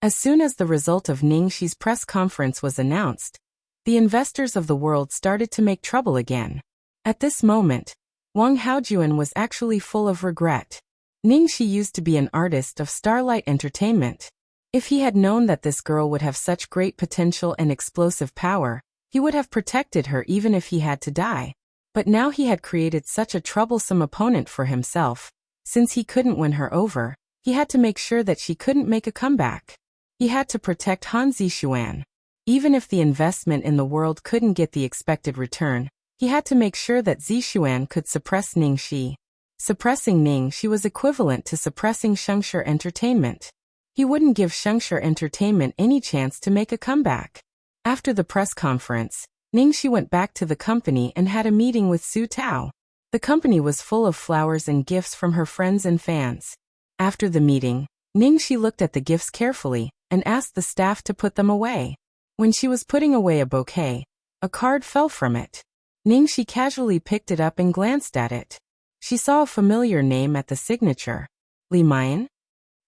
As soon as the result of Ningxi's press conference was announced, the investors of the world started to make trouble again. At this moment, Wang Haojuan was actually full of regret. Ningxi used to be an artist of Starlight Entertainment. If he had known that this girl would have such great potential and explosive power, he would have protected her even if he had to die. But now he had created such a troublesome opponent for himself. Since he couldn't win her over, he had to make sure that she couldn't make a comeback. He had to protect Han Zixuan. Even if the investment in the world couldn't get the expected return, he had to make sure that Zixuan could suppress Ningxi. Suppressing Ningxi was equivalent to suppressing Shengshi Entertainment. He wouldn't give Shengshi Entertainment any chance to make a comeback. After the press conference, Ningxi went back to the company and had a meeting with Su Tao. The company was full of flowers and gifts from her friends and fans. After the meeting, Ningxi looked at the gifts carefully and asked the staff to put them away. When she was putting away a bouquet, a card fell from it. Ningxi casually picked it up and glanced at it. She saw a familiar name at the signature. Li Mayan?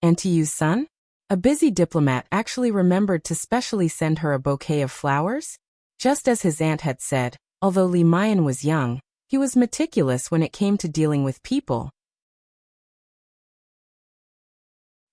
Auntie Yu's son? A busy diplomat actually remembered to specially send her a bouquet of flowers? Just as his aunt had said, although Li Mayan was young, he was meticulous when it came to dealing with people.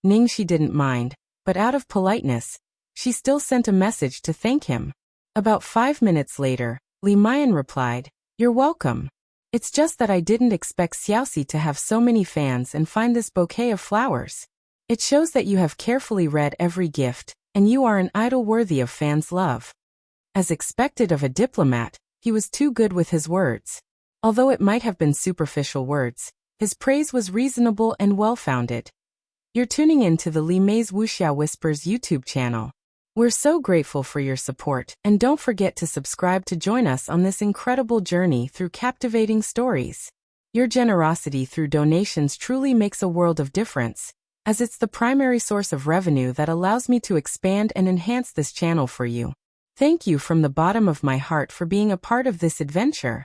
Ningxi didn't mind, but out of politeness, she still sent a message to thank him. About 5 minutes later, Li Mayan replied, "You're welcome. It's just that I didn't expect Xiaoxi to have so many fans and find this bouquet of flowers. It shows that you have carefully read every gift, and you are an idol worthy of fans' love." As expected of a diplomat, he was too good with his words. Although it might have been superficial words, his praise was reasonable and well-founded. You're tuning in to the Li Mei's Wuxia Whispers YouTube channel. We're so grateful for your support, and don't forget to subscribe to join us on this incredible journey through captivating stories. Your generosity through donations truly makes a world of difference, as it's the primary source of revenue that allows me to expand and enhance this channel for you. Thank you from the bottom of my heart for being a part of this adventure.